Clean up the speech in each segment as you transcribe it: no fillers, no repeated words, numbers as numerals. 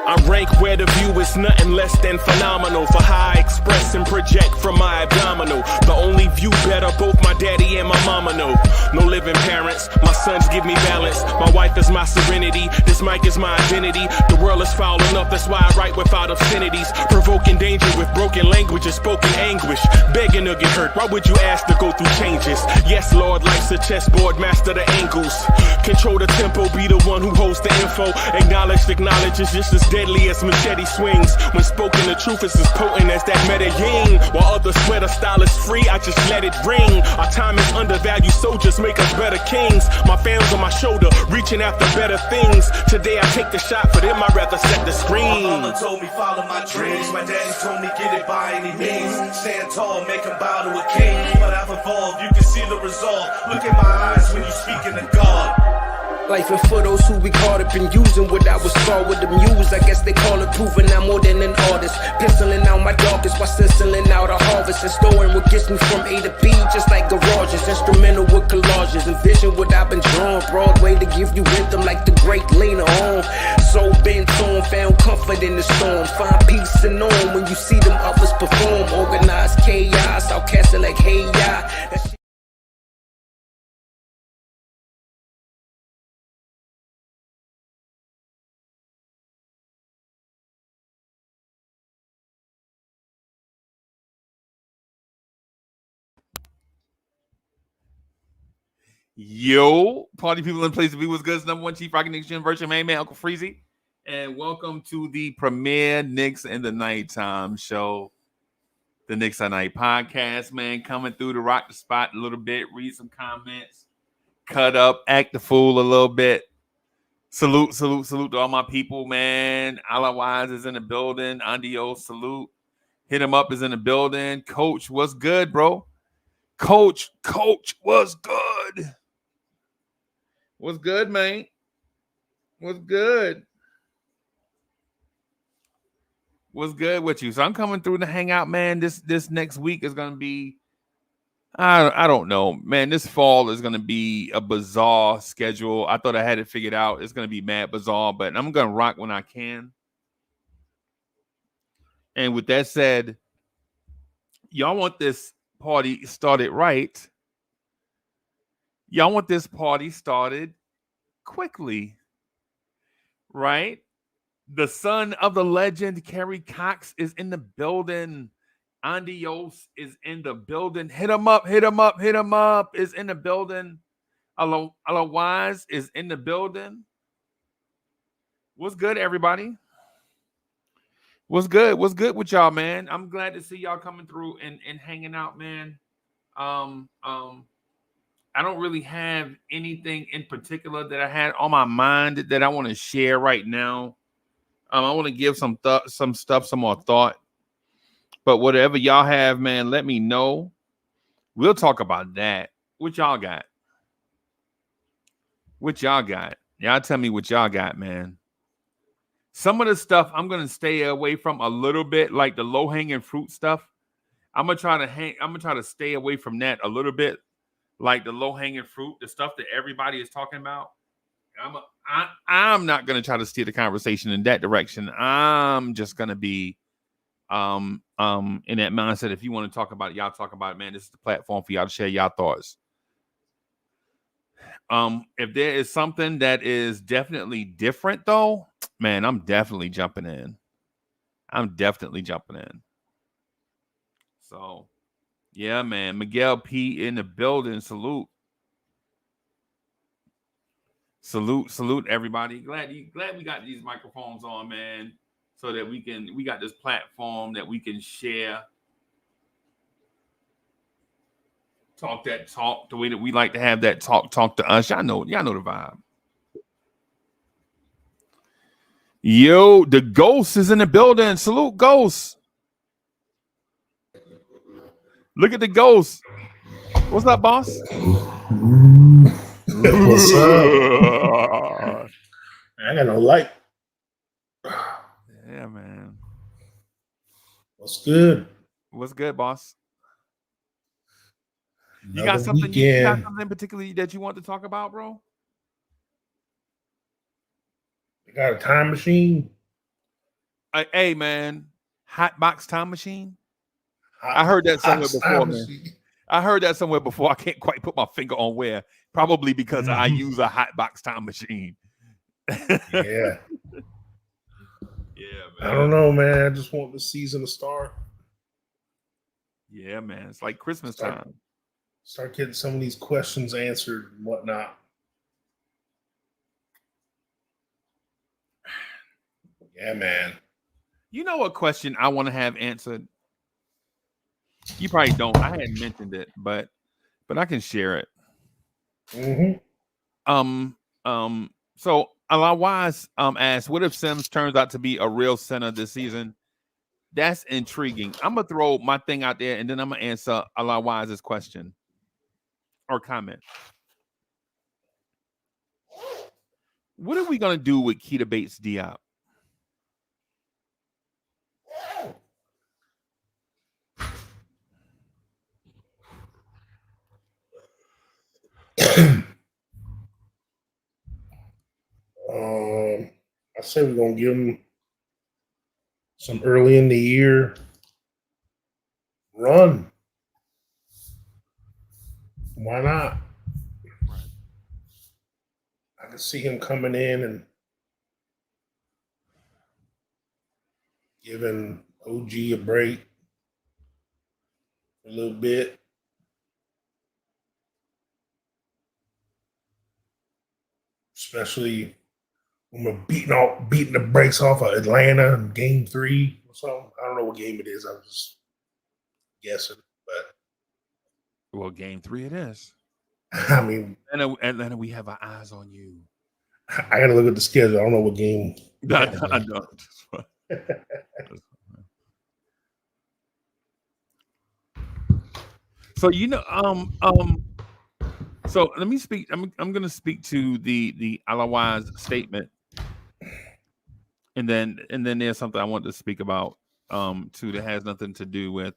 I rank where the view is nothing less than phenomenal. For how I express and project from my abdominal. The only view better, both my daddy and my mama know. No living parents, my sons give me balance. My wife is my serenity, this mic is my identity. The world is foul enough, that's why I write without obscenities. Provoking danger with broken language and spoken anguish. Begging to get hurt, why would you ask to go through changes? Yes, Lord, life's a chessboard, master the angles. Control the tempo, be the one who holds the info. Acknowledge is just as deadly as machete swings. When spoken, the truth is as potent as that Medellin. While others swear the style is free, I just let it ring. Our time is undervalued, soldiers make us better kings. My fam's on my shoulder, reaching after better things. Today I take the shot, for them I'd rather set the screen. My mama told me follow my dreams. My daddy told me get it by any means. Stand tall, make him bow to a king. But I've evolved, you can see the result. Look in my eyes when you speaking to God. Life and for those who we caught up in using what I was taught with the muse. I guess they call it proving I'm more than an artist. Penciling out my darkest while sizzling out a harvest. And storing what gets me from A to B, just like garages. Instrumental with collages. Envision what I've been drawing. Broadway to give you rhythm like the great Lena Horne. So bent on, found comfort in the storm. Find peace and on when you see them others perform. Organized chaos, I'll cast it like hey ya. Yo, party people in place to be. What's good? It's number one Chief Rocket Knicks Virtual main man, Uncle Freezy. And welcome to the premier Knicks in the Nighttime show. The Knicks at Night podcast, man. Coming through to rock the spot a little bit, read some comments, cut up, act the fool a little bit. Salute to all my people, man. Otherwise is in the building. Andio, salute. Hit him up is in the building. Coach, what's good, bro? Coach, what's good? What's good, man? What's good? What's good with you? So I'm coming through to hang out, man. This next week is going to be, I don't know, man. This fall is going to be a bizarre schedule. I thought I had it figured out. It's going to be mad bizarre, but I'm going to rock when I can. And with that said, y'all want this party started right. Y'all want this party started quickly, right? The son of the legend, Kerry Cox, is in the building. Andios is in the building. Hit him up, is in the building. Otherwise is in the building. What's good, everybody? What's good with y'all, man? I'm glad to see y'all coming through and hanging out, man. I don't really have anything in particular that I had on my mind that I want to share right now. I want to give some more thought. But whatever y'all have, man, let me know. We'll talk about that. What y'all got? Y'all tell me what y'all got, man. Some of the stuff I'm going to stay away from a little bit, like the low-hanging fruit stuff. I'm going to try to stay away from that a little bit. Like the low-hanging fruit, the stuff that everybody is talking about. I'm not going to try to steer the conversation in that direction. I'm just going to be in that mindset. If you want to talk about it, y'all talk about it, man. This is the platform for y'all to share y'all thoughts. If there is something that is definitely different, though, man, I'm definitely jumping in. So, yeah, man. Miguel P in the building. Salute, everybody. Glad we got these microphones on, man, so that we got this platform that we can share. Talk that talk the way that we like to have that talk to us. Y'all know the vibe. Yo, the Ghost is in the building. Salute, Ghost. Look at the Ghost. What's up, boss? What's up? I got no light. Yeah, man. What's good? What's good, boss? You got something? You got something particularly that you want to talk about, bro? You got a time machine? Hey, man, hot box time machine. I heard that somewhere before, man. I heard that somewhere before. I can't quite put my finger on where. Probably because I use a hot box time machine. Yeah. Yeah, man. I don't know, man. I just want the season to start. Yeah, man. It's like Christmas time. Start getting some of these questions answered and whatnot. Yeah, man. You know what question I want to have answered? You probably don't. I hadn't mentioned it, but I can share it. So Alon Wise asked, what if Sims turns out to be a real center this season? That's intriguing. I'm gonna throw my thing out there and then I'm gonna answer Alon Wise's question or comment. What are we gonna do with Keita Bates Diop? I say we're gonna give him some early in the year run. Why not? I can see him coming in and giving OG a break a little bit. Especially when we're beating the brakes off of Atlanta in game 3 or something. I don't know what game it is. I was just guessing, but well, game 3 it is. I mean, Atlanta, we have our eyes on you. I got to look at the schedule. I don't know what game. I know. So so let me speak. I'm going to speak to the Alawaz statement, and then there's something I want to speak about too that has nothing to do with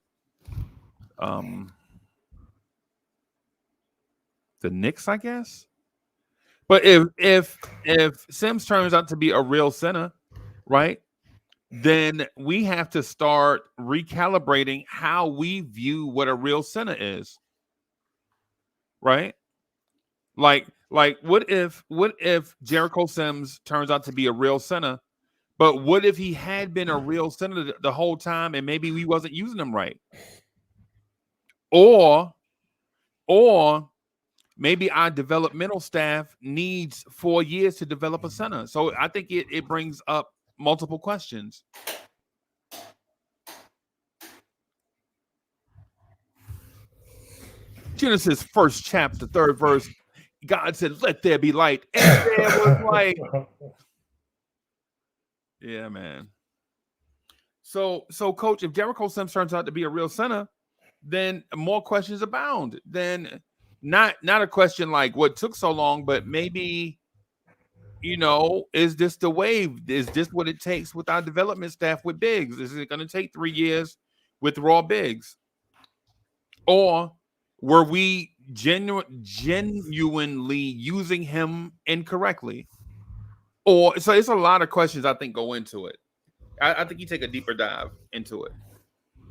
the Knicks, I guess. But if Sims turns out to be a real center, right, then we have to start recalibrating how we view what a real center is, right? Like what if Jericho Sims turns out to be a real center, but what if he had been a real center the whole time and maybe we wasn't using him right? Or maybe our developmental staff needs 4 years to develop a center. So I think it brings up multiple questions. Genesis 1st chapter, 3rd verse, God said, let there be light. And there was light. Yeah, man. So coach, if Jericho Sims turns out to be a real center, then more questions abound. Then not a question like what took so long, but maybe, is this the wave? Is this what it takes with our development staff with bigs? Is it going to take 3 years with raw bigs? Or were we genuinely using him incorrectly? Or so it's a lot of questions I think go into it. I think you take a deeper dive into it,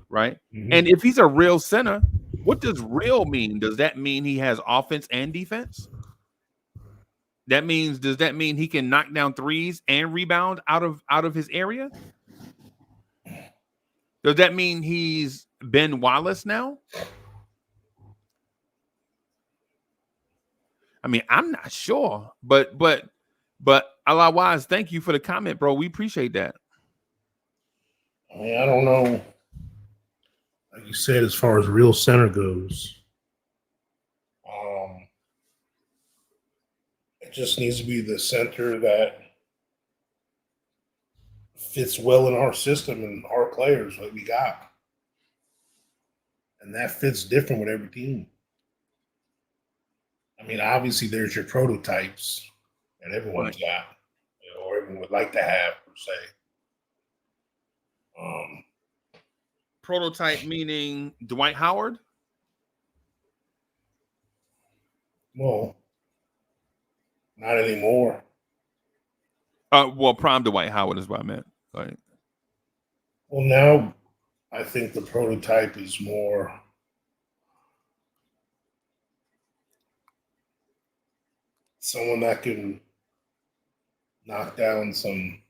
right? Mm-hmm. And if he's a real center, what does real mean? Does that mean he has offense and defense? Does that mean he can knock down threes and rebound out of his area? Does that mean he's Ben Wallace now? I mean, I'm not sure, but Allah Wise, thank you for the comment, bro. We appreciate that. I mean, I don't know. Like you said, as far as real center goes, it just needs to be the center that fits well in our system and our players like we got. And that fits different with every team. I mean, obviously there's your prototypes that everyone's got, or everyone would like to have, per se. Prototype meaning Dwight Howard? Well, not anymore. Well, prime Dwight Howard is what I meant. Like, Well, now I think the prototype is more someone that can knock down an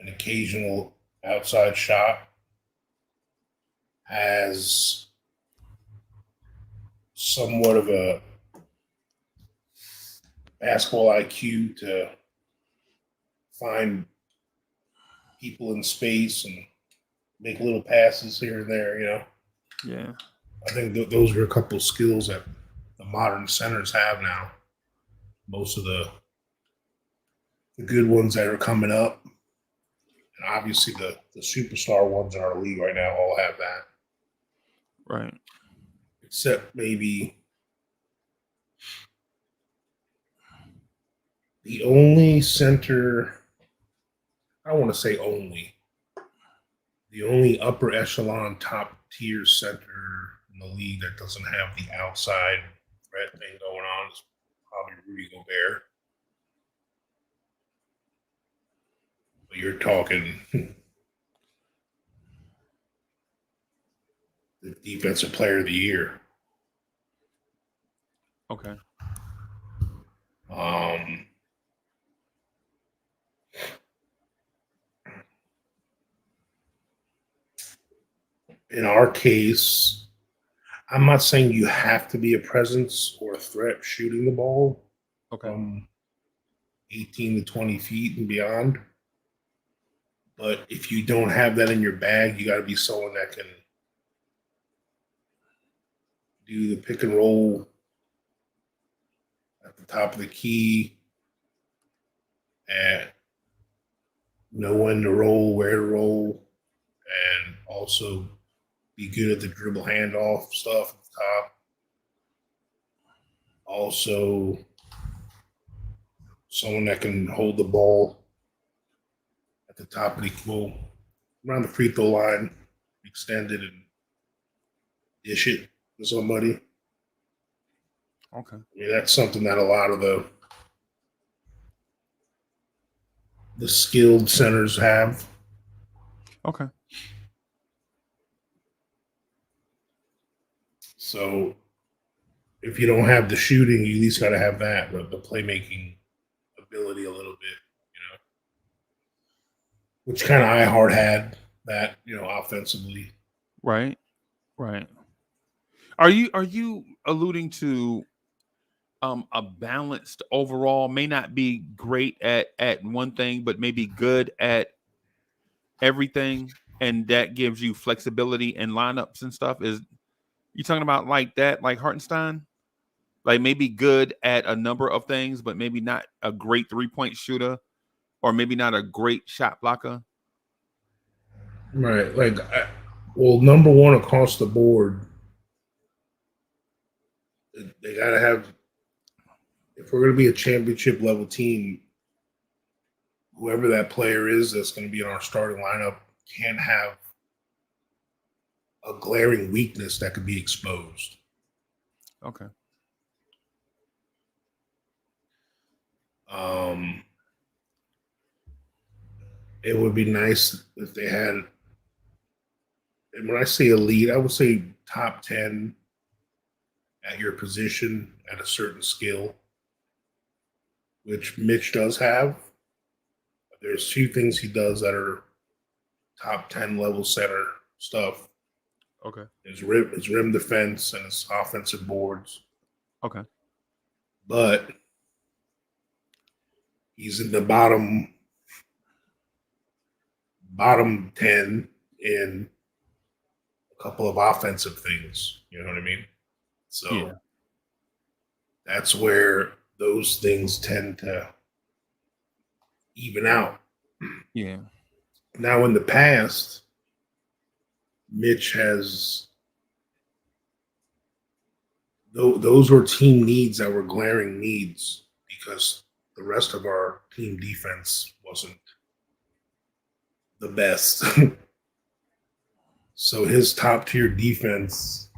occasional outside shot, has somewhat of a basketball IQ to find people in space and make little passes here and there. yeah, I think those are a couple of skills that the modern centers have now. Most of the good ones that are coming up, and obviously the superstar ones in our league right now all have that, right. except maybe the only center. I don't want to say only. The only upper echelon top tier center in the league that doesn't have the outside threat thing going on is probably Rudy Gobert. But you're talking the defensive player of the year. Okay. In our case, I'm not saying you have to be a presence or a threat shooting the ball Okay. from 18 to 20 feet and beyond. But if you don't have that in your bag, you got to be someone that can do the pick and roll at the top of the key and know when to roll, where to roll, and also be good at the dribble handoff stuff at the top. Also, someone that can hold the ball at the top of the well, around the free throw line, extend it and dish it to somebody. Okay. I mean, that's something that a lot of the skilled centers have. Okay. So if you don't have the shooting, you at least got to have that, the playmaking ability a little bit, which kind of iHeart had that, offensively. Right. Right. Are you alluding to a balanced overall, may not be great at one thing, but maybe good at everything, and that gives you flexibility in lineups and stuff? Is you talking about like that, like Hartenstein? Like maybe good at a number of things, but maybe not a great 3-point shooter, or maybe not a great shot blocker? Right. Like, well, number one across the board, they got to have, if we're going to be a championship level team, whoever that player is that's going to be in our starting lineup can't have a glaring weakness that could be exposed. Okay. It would be nice if they had, and when I say elite, I would say top 10 at your position at a certain skill, which Mitch does have. There's few things he does that are top 10 level center stuff. Okay. His rim defense and his offensive boards. Okay. But he's in the bottom 10 in a couple of offensive things. You know what I mean? So Yeah. that's where those things tend to even out. Yeah. Now, in the past, Mitch has those were team needs that were glaring needs because the rest of our team defense wasn't the best. So his top tier defense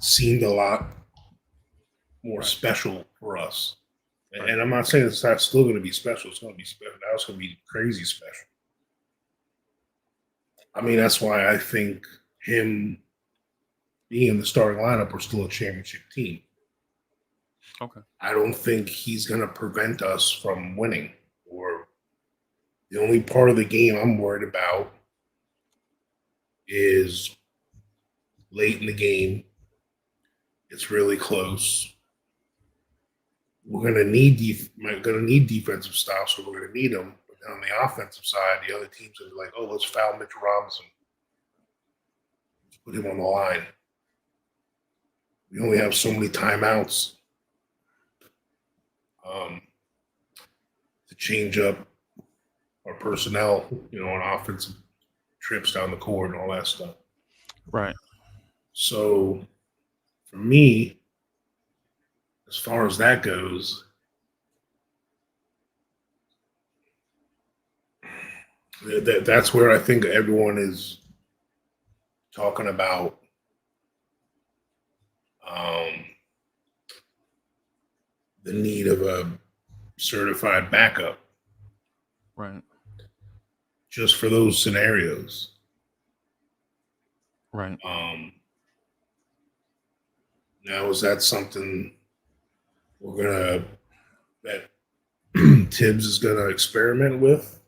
seemed a lot more special for us. And I'm not saying it's not still going to be special. It's going to be special. Now it's going to be crazy special. I mean, that's why I think him being in the starting lineup, we're still a championship team. Okay. I don't think he's going to prevent us from winning. Or the only part of the game I'm worried about is late in the game. It's really close. We're going to need defensive stops, so we're going to need them. But on the offensive side, the other teams are like, oh, let's foul Mitch Robinson. Let's put him on the line. We only have so many timeouts to change up our personnel, on offensive trips down the court and all that stuff. Right. So for me, as far as that goes, that's where I think everyone is talking about the need of a certified backup. Right. Just for those scenarios. Right. Now, is that something that Tibbs is gonna experiment with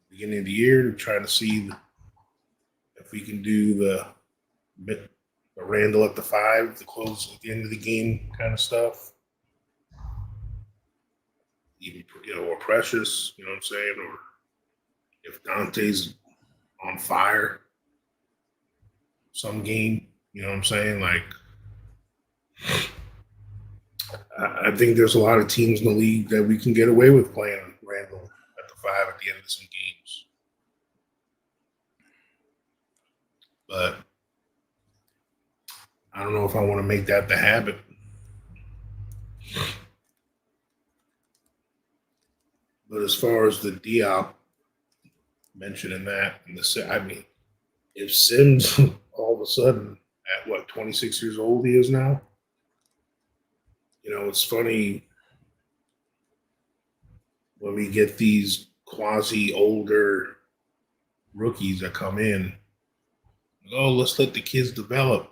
beginning of the year to try to see if we can do the Randall at the 5, the close at the end of the game kind of stuff? Even, or Precious, you know what I'm saying? Or if Dante's on fire some game, you know what I'm saying? Like, I think there's a lot of teams in the league that we can get away with playing Randall at the 5 at the end of some games. But I don't know if I want to make that the habit. But as far as the Diop mentioning that, if Sims all of a sudden at 26 years old he is now, it's funny when we get these quasi older rookies that come in. Oh, let's let the kids develop.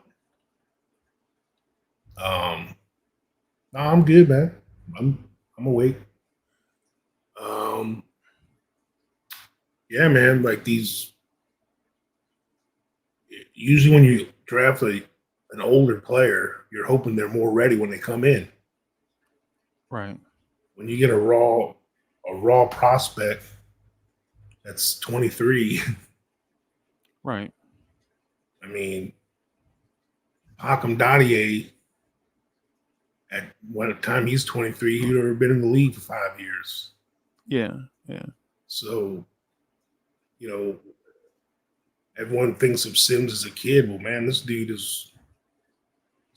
No, I'm good, man. I'm awake. Yeah, man. Like these. Usually, when you draft an older player, you're hoping they're more ready when they come in. Right. When you get a raw prospect that's 23. Right. I mean, Hakim Dadier, at one time he's 23, he'd already been in the league for 5 years. Yeah, yeah. So, everyone thinks of Sims as a kid. Well, man, this dude he's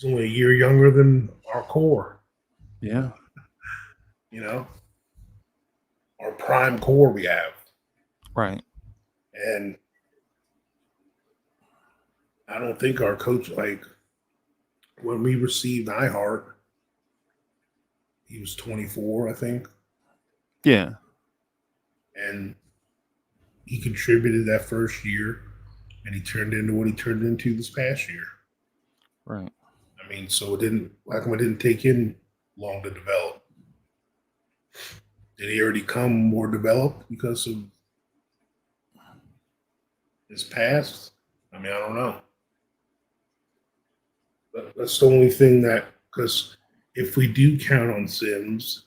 only a year younger than our core. Yeah. Our prime core we have. Right. And I don't think our coach, when we received iHeart, he was 24, I think. Yeah. And he contributed that first year, and he turned into what he turned into this past year. Right. I mean, so it didn't take him long to develop. Did he already come more developed because of his past? I mean, I don't know. But that's the only thing because if we do count on Sims,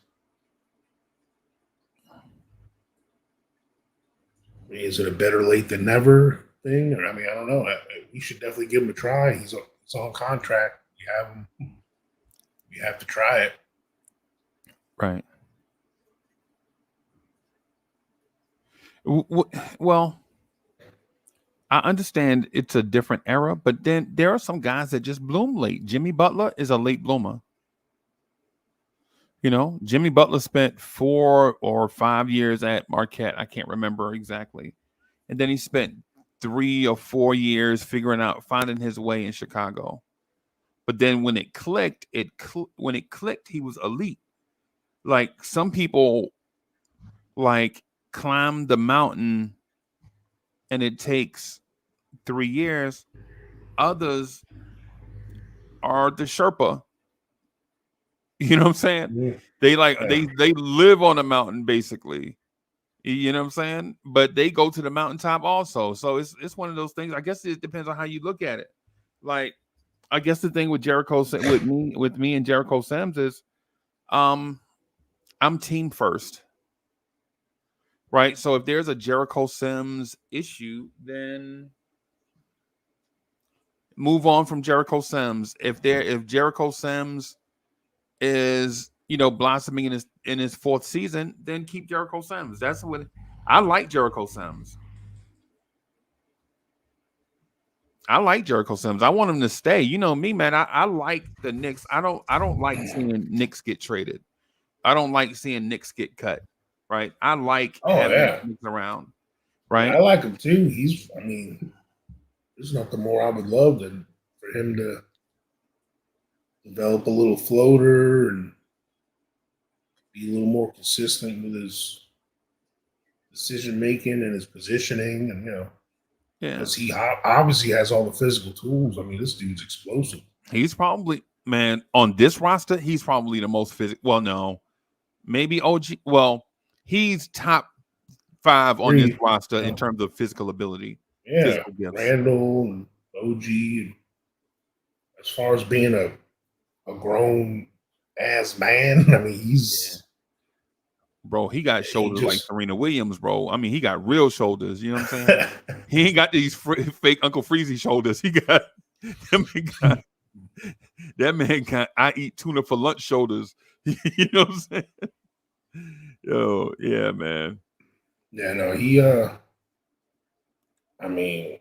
I mean, is it a better late than never thing? Or, I mean, I don't know. We should definitely give him a try. He's on contract. You have him. You have to try it. Right. Well, I understand it's a different era, but then there are some guys that just bloom late. Jimmy Butler is a late bloomer. Jimmy Butler spent 4 or 5 years at Marquette. I can't remember exactly. And then he spent 3 or 4 years finding his way in Chicago. But then when it clicked, he was elite. Like some people like climb the mountain and it takes 3 years. Others are the Sherpa. You know what I'm saying? Yeah. They they live on a mountain basically. You know what I'm saying? But they go to the mountaintop also. So it's one of those things. I guess it depends on how you look at it. Like, I guess the thing with Jericho with me and Jericho Sims is I'm team first. Right? So if there's a Jericho Sims issue, then move on from Jericho Sims. If Jericho Sims is, you know, blossoming in his fourth season, then keep Jericho Sims. That's what I like. Jericho Sims. I like Jericho Sims. I want him to stay. You know me, man. I like the Knicks. I don't like seeing Knicks get traded. I don't like seeing Knicks get cut. Right. I like having Knicks around. Right. I like him too. There's nothing more I would love than for him to develop a little floater and be a little more consistent with his decision making and his positioning, and because he obviously has all the physical tools. I mean, this dude's explosive. He's probably, man, on this roster, he's probably the most physical. Well, no, maybe OG. Well, he's top 5 on this roster in terms of physical ability. Yeah, Randall and OG. And as far as being a grown ass man, I mean, he's bro. He got shoulders like Serena Williams, bro. I mean, he got real shoulders. You know what I'm saying? He ain't got these fake Uncle Freezy shoulders. He got that man got I eat tuna for lunch shoulders. You know what I'm saying? Yo, yeah, man. Yeah, no, he I mean,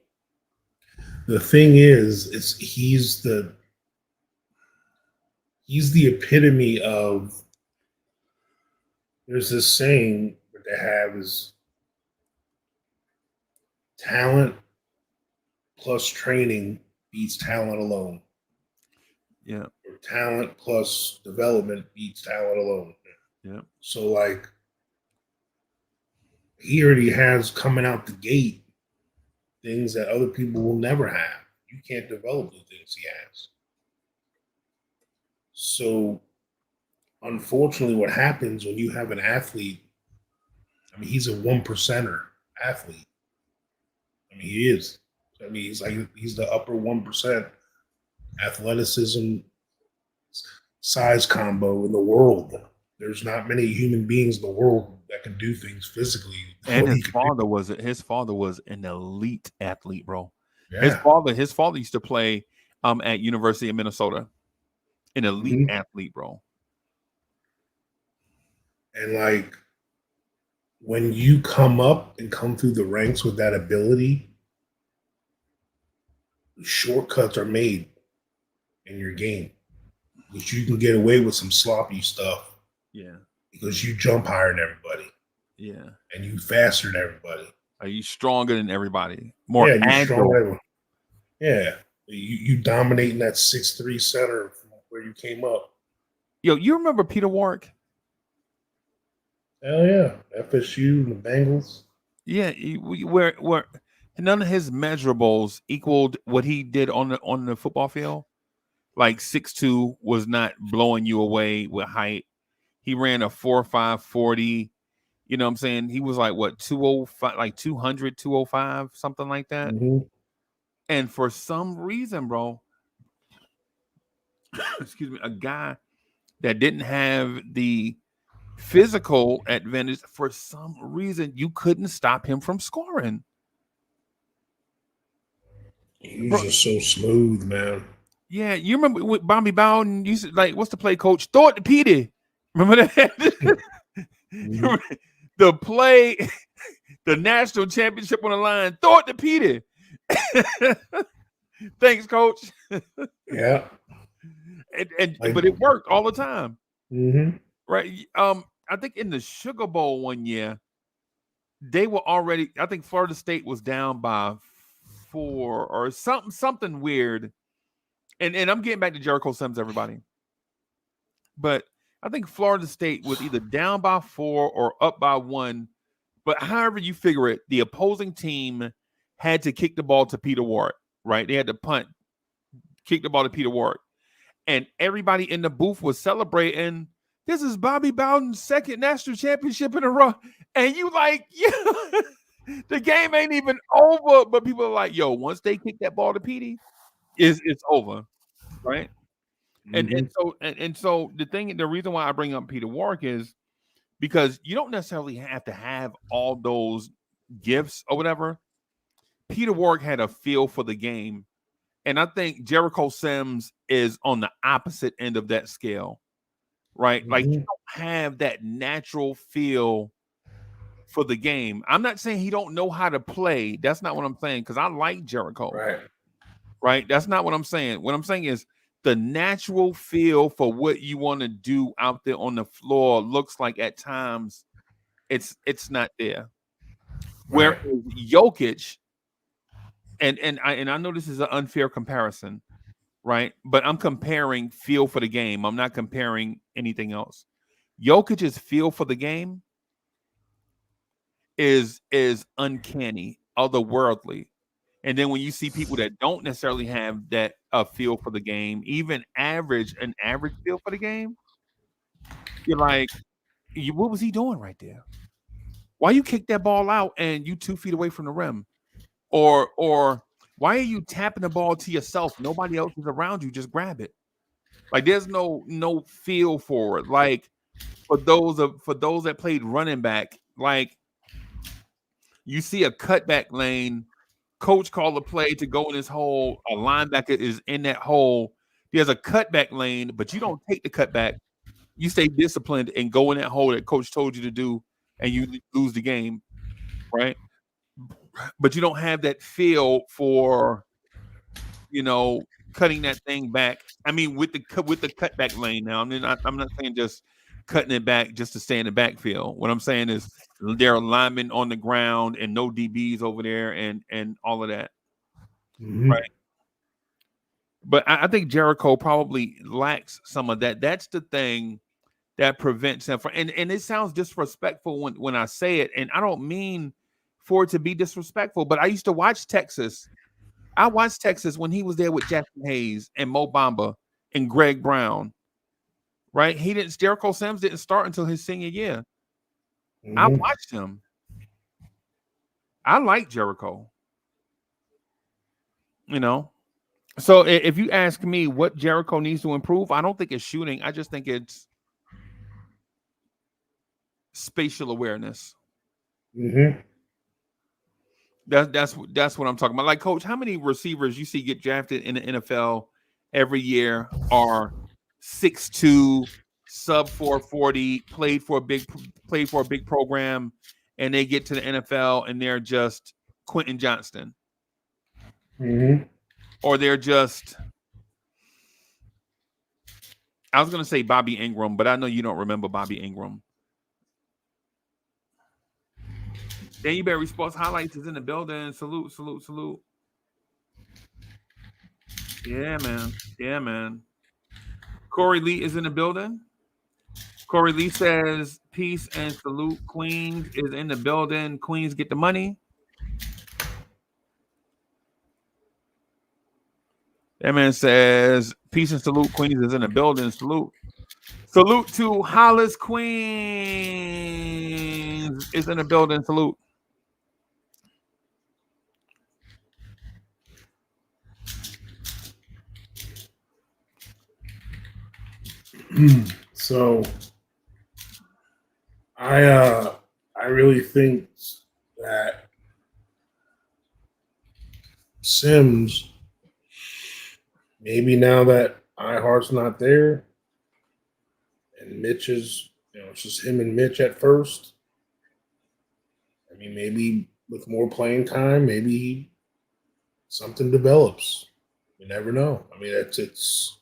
the thing is he's the epitome of, there's this saying that they have is talent plus training beats talent alone. Yeah. Or talent plus development beats talent alone. Yeah. So like he already has coming out the gate things that other people will never have. You can't develop the things he has. So unfortunately, what happens when you have an athlete, I mean, he's a 1%er athlete. I mean, he is. I mean, he's the upper 1% athleticism size combo in the world. There's not many human beings in the world that can do things physically. And his father was an elite athlete, bro. Yeah. His father used to play at University of Minnesota. An elite athlete, bro. And like when you come up and come through the ranks with that ability, shortcuts are made in your game, which you can get away with some sloppy stuff. Yeah. Because you jump higher than everybody. Yeah. And you faster than everybody. Are you stronger than everybody? More agile. Yeah. You dominating that 6'3" center from where you came up. Yo, you remember Peter Warwick? Hell yeah. FSU, the Bengals. Yeah, where none of his measurables equaled what he did on the football field. Like 6'2" was not blowing you away with height. He ran a 4.5 40. You know what I'm saying? He was like what 205, like 200, 205, something like that. Mm-hmm. And for some reason, bro, excuse me, a guy that didn't have the physical advantage, for some reason, you couldn't stop him from scoring. He was just so smooth, man. Yeah, you remember with Bobby Bowden used to, like, what's the play, coach? Throw it to Petey. Remember that? Remember the play, the national championship on the line. Throw it to Petey. Thanks, coach. Yeah. But it worked all the time. Mm-hmm. Right. I think in the Sugar Bowl one year, they were already, I think Florida State was down by 4 or something weird. and I'm getting back to Jericho Sims, everybody. But I think Florida State was either down by 4 or up by 1. But however you figure it, the opposing team had to kick the ball to Peter Ward, right? They had to punt, kick the ball to Peter Ward. And everybody in the booth was celebrating. This is Bobby Bowden's second national championship in a row. And you like, yeah, the game ain't even over. But people are like, yo, once they kick that ball to Petey, it's over, right? And so the reason why I bring up Peter Warwick is because you don't necessarily have to have all those gifts or whatever. Peter Warwick had a feel for the game, and I think Jericho Sims is on the opposite end of that scale, right? Like you don't have that natural feel for the game. I'm not saying he don't know how to play. That's not what I'm saying, because I like Jericho, right? That's not what I'm saying. What I'm saying is the natural feel for what you want to do out there on the floor looks like at times it's not there. Whereas Jokic, and I know this is an unfair comparison, right? But I'm comparing feel for the game. I'm not comparing anything else. Jokic's feel for the game is uncanny, otherworldly. And then when you see people that don't necessarily have that feel for the game, even an average feel for the game, you're like, what was he doing right there? Why you kick that ball out and you 2 feet away from the rim? Or why are you tapping the ball to yourself? Nobody else is around you. Just grab it. Like there's no feel for it. Like for those that played running back, like you see a cutback lane. Coach called a play to go in this hole. A linebacker is in that hole. There's a cutback lane, but you don't take the cutback. You stay disciplined and go in that hole that coach told you to do, and you lose the game, right? But you don't have that feel for, cutting that thing back. I mean, with the cutback lane. Now, I'm not saying just cutting it back just to stay in the backfield. What I'm saying is there are linemen on the ground and no DBs over there and all of that. Right. But I think Jericho probably lacks some of that. That's the thing that prevents him from, and it sounds disrespectful when I say it, and I don't mean for it to be disrespectful, but I used to watch Texas. I watched Texas when he was there with Jackson Hayes and Mo Bamba and Greg Brown. Right? Jericho Sims didn't start until his senior year. I watched him. I like Jericho. So if you ask me what Jericho needs to improve, I don't think it's shooting. I just think it's spatial awareness. That's what I'm talking about. Like, Coach, how many receivers you see get drafted in the NFL every year are 6'2", sub 440, played for a big program, and they get to the NFL and they're just Quentin Johnston. Or they're just, I was going to say Bobby Ingram, but I know you don't remember Bobby Ingram. Dannyberry Sports Highlights is in the building. Salute. Yeah, man. Corey Lee is in the building. Corey Lee says, peace and salute. Queens is in the building. Queens get the money. That man says, peace and salute. Queens is in the building. Salute to Hollis. Queens is in the building. Salute. So I really think that Sims, maybe now that iHeart's not there and Mitch is, it's just him and Mitch at first. I mean, maybe with more playing time, maybe something develops. You never know. I mean, it's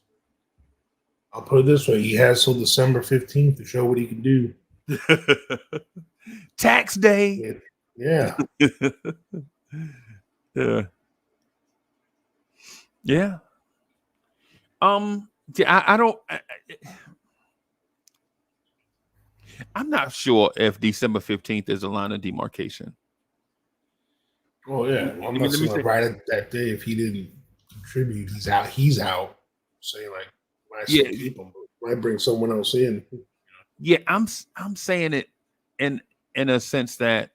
I'll put it this way. He has till December 15th to show what he can do. Tax day. Yeah. Yeah. Yeah, I don't. I'm not sure if December 15th is a line of demarcation. Oh yeah, well, I'm Let not me saying say, like right at that day if he didn't contribute, he's out. He's out. Say like, might yeah, still keep him, but might bring someone else in. yeah. I'm saying it in a sense that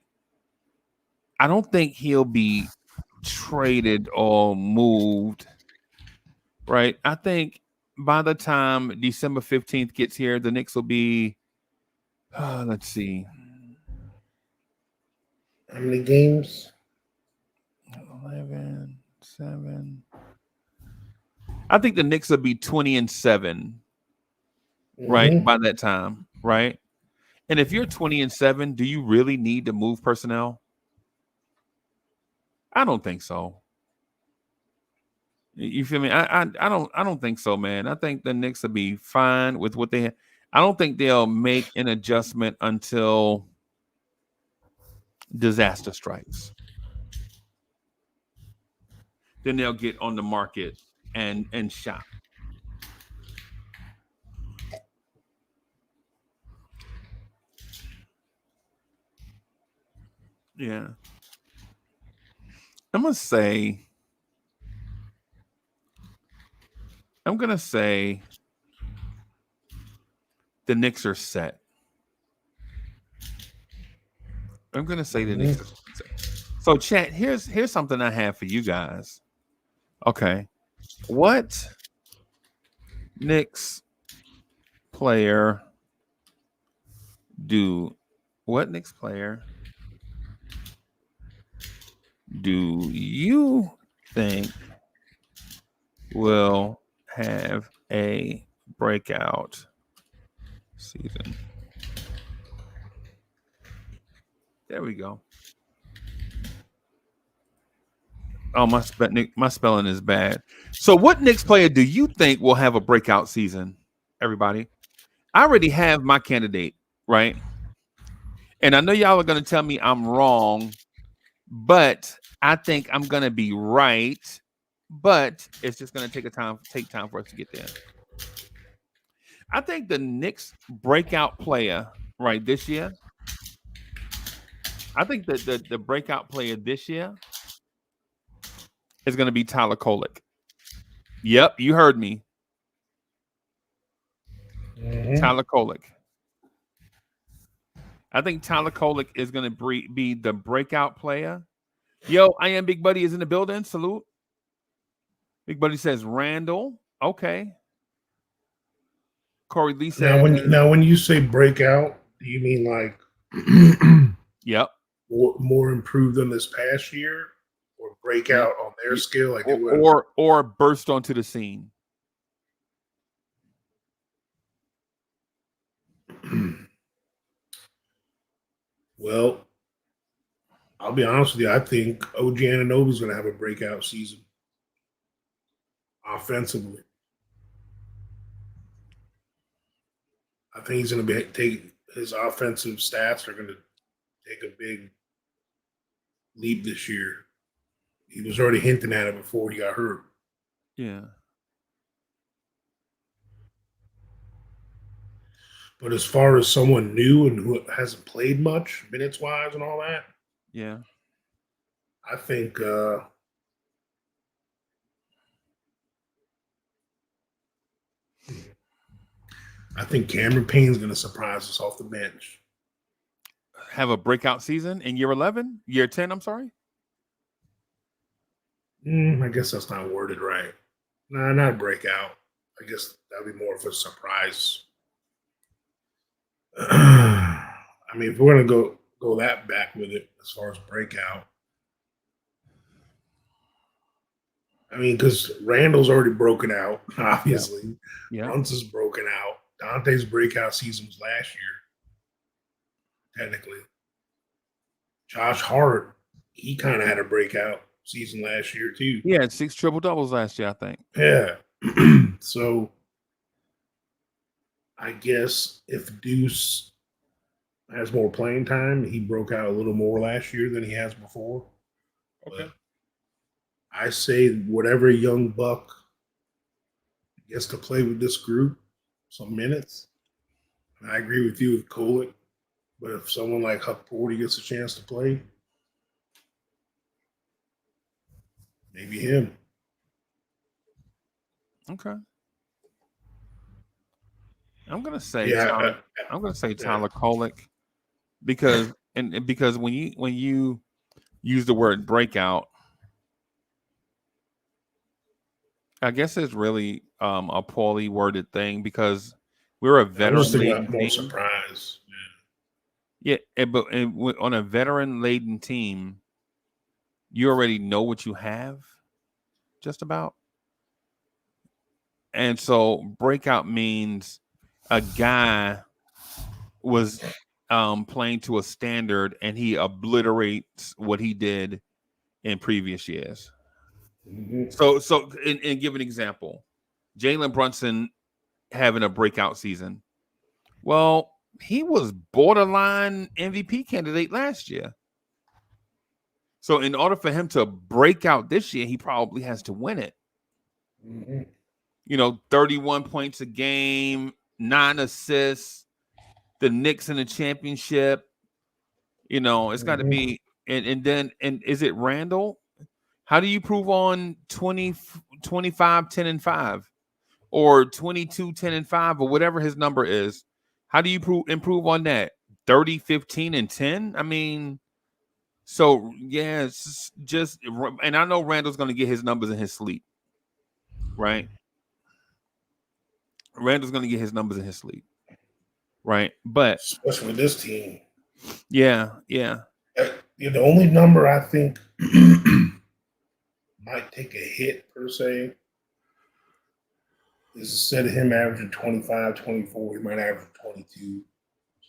I don't think he'll be traded or moved. Right. I think by the time December 15th gets here, the Knicks will be. Let's see. How many games? 11, 7. I think the Knicks will be 20-7, right? Mm-hmm. By that time, right? And if you're 20-7, do you really need to move personnel? I don't think so. You feel me? I don't think so, man. I think the Knicks will be fine with what they have. I don't think they'll make an adjustment until disaster strikes. Then they'll get on the market and shop. Yeah. I'm gonna say the Knicks are set. I'm gonna say the Knicks are set. So chat, here's something I have for you guys. Okay. What Knicks player do what Knicks player do you think will have a breakout season? There we go. Oh, my spelling is bad. So what Knicks player do you think will have a breakout season? Everybody. I already have my candidate, right? And I know y'all are going to tell me I'm wrong, but I think I'm going to be right. But it's just going to take time for us to get there. I think the Knicks breakout player right this year. I think that the breakout player this year is going to be Tyler Kolek. Yep, you heard me. Mm-hmm. Tyler Kolek. I think Tyler Kolek is going to be the breakout player. Yo, I am Big Buddy is in the building. Salute. Big Buddy says Randall. Okay. Corey Lee says. Now when you say breakout, do you mean like Yep. more improved than this past year, or breakout on their scale, like or burst onto the scene? Well, I'll be honest with you. I think OG Anunoby's going to have a breakout season offensively. I think he's going to take his offensive stats are going to take a big leap this year. He was already hinting at it before he got hurt. Yeah. But as far as someone new and who hasn't played much minutes wise and all that, yeah, I think Cameron Payne's going to surprise us off the bench. Have a breakout season in year 11, year 10. I'm sorry. I guess that's not worded right. Nah, not breakout. I guess that'd be more of a surprise. I mean, if we're gonna go that back with it as far as breakout, I mean, because Randall's already broken out, obviously. Yeah. Brunson's broken out. Dante's breakout season was last year, technically. Josh Hart, he kind of had a breakout season last year too. He had 6 triple doubles last year, I think. Yeah. So I guess if Deuce has more playing time, he broke out a little more last year than he has before. Okay. But I say whatever young buck gets to play with this group some minutes, and I agree with you with Kolek, but if someone like Huck-Porty gets a chance to play, maybe him. Okay. I'm gonna say Yeah, Tyler Kolek because because when you use the word breakout, I guess it's really a poorly worded thing because we're a I was veteran thinking laden about more team. surprise. Yeah, on a veteran laden team, you already know what you have, just about. And so breakout means a guy was playing to a standard and he obliterates what he did in previous years. Mm-hmm. So and give an example. Jalen Brunson having a breakout season. Well, he was borderline MVP candidate last year. So in order for him to break out this year, he probably has to win it. Mm-hmm. 31 points a game, 9 assists, the Knicks in the championship. It's got to Mm-hmm. be and is it Randall? How do you prove on 20, 25, 10 and 5 or 22, 10 and 5 or whatever his number is? How do you improve on that? 30, 15 and 10? I mean, so yeah, it's just and I know Randall's going to get his numbers in his sleep, right? Randall's going to get his numbers in his sleep, right? But Especially with this team. yeah. The only number I think might take a hit per se is instead of him averaging 25, 24, he might average 22.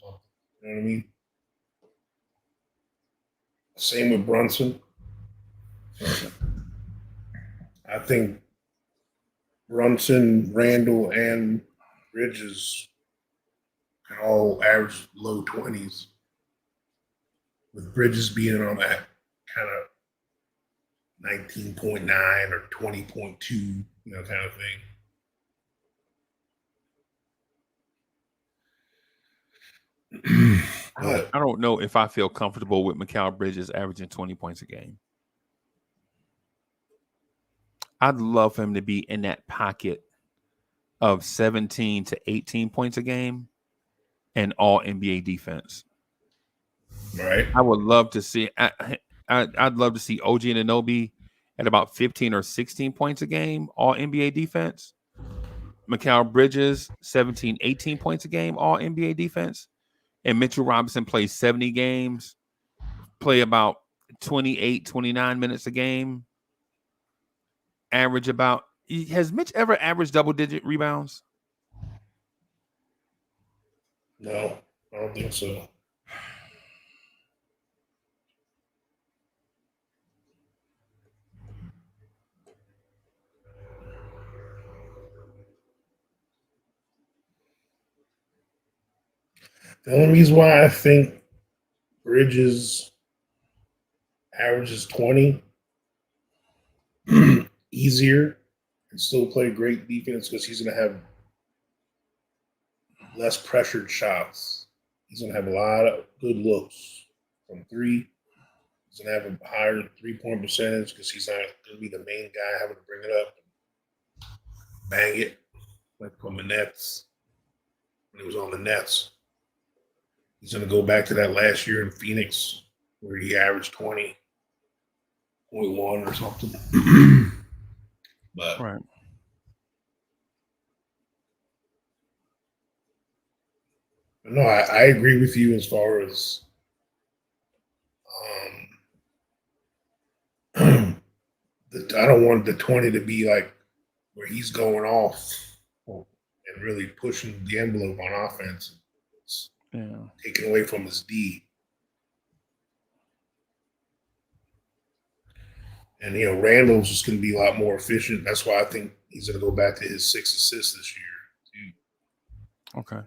So, you know what I mean? Same with Brunson. I think Brunson, Randall, and Bridges can all average low 20s, with Bridges being on that kind of 19.9 or 20.2, kind of thing. But I don't know if I feel comfortable with Mikal Bridges averaging 20 points a game. I'd love for him to be in that pocket of 17 to 18 points a game and all NBA defense. right, I would love to see. I'd love to see OG Anunoby at about 15 or 16 points a game, all NBA defense. Mikal Bridges, 17, 18 points a game, all NBA defense. And Mitchell Robinson plays 70 games, play about 28, 29 minutes a game. Average about. Has Mitch ever averaged double-digit rebounds? no, I don't think so. The only reason why I think Bridges averages 20 easier and still play great defense because he's going to have less pressured shots. He's going to have a lot of good looks from three. He's going to have a higher 3-point percentage because he's not going to be the main guy having to bring it up and bang it like from the Nets when he was on the Nets. He's going to go back to that last year in Phoenix where he averaged 20.1 or something. But Right. no, I agree with you as far as I don't want the 20 to be like where he's going off and really pushing the envelope on offense. Yeah. Taking away from his D. And, Randall's just going to be a lot more efficient. That's why I think he's going to go back to his 6 assists this year, too. Okay.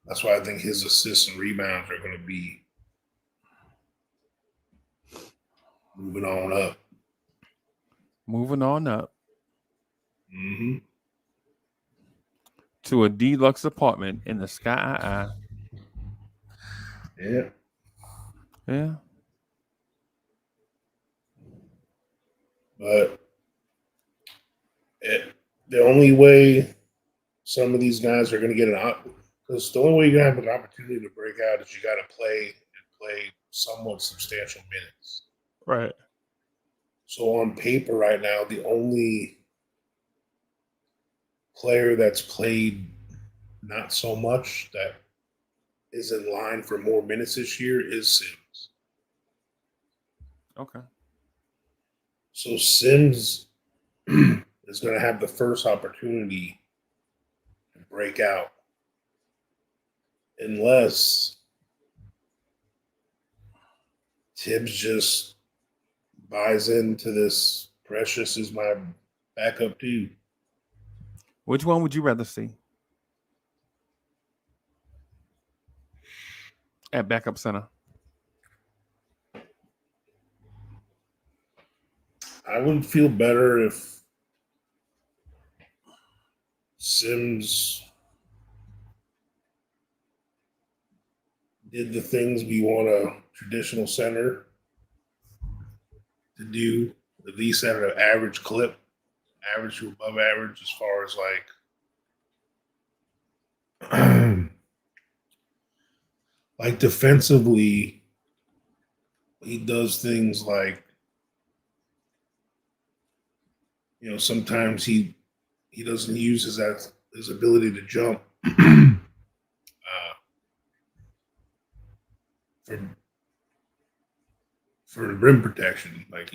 That's why I think his assists and rebounds are going to be moving on up. Moving on up. Mm-hmm. to a deluxe apartment in the sky. Yeah. Yeah. But the only way some of these guys are going to get because the only way you're going to have an opportunity to break out is you got to play somewhat substantial minutes. Right. So on paper right now, the only player that's played not so much that is in line for more minutes this year is Sims. Okay. So Sims is going to have the first opportunity to break out unless Tibbs just buys into this Precious is my backup too. Which one would you rather see at backup center? I would feel better if Sims did the things we want a traditional center to do, at least at an average clip, average to above average, as far as like defensively, he does things like, sometimes he doesn't use his ability to jump for rim protection, like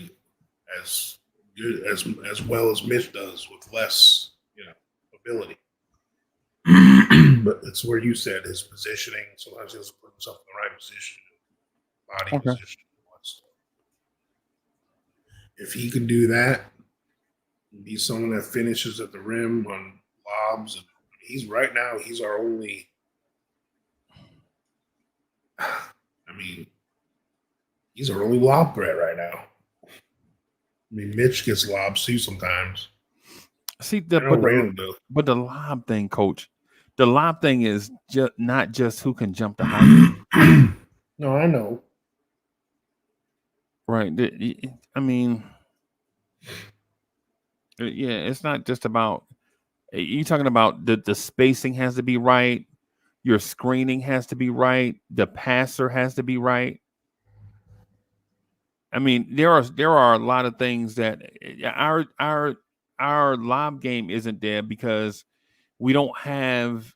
as good as well as Mitch does with less, ability. But it's where you said his positioning. Sometimes he doesn't put himself in the right position, body position. If he could do that, be someone that finishes at the rim on lobs, and he's our only. I mean, he's our only lob threat right now. I mean, Mitch gets lobs too sometimes. See, but the lob thing, Coach, the lob thing is just not just who can jump the height. No, I know. Right. I mean, yeah, it's not just about you talking about the spacing has to be right, your screening has to be right, the passer has to be right. I mean, there are a lot of things that our lob game isn't there because we don't have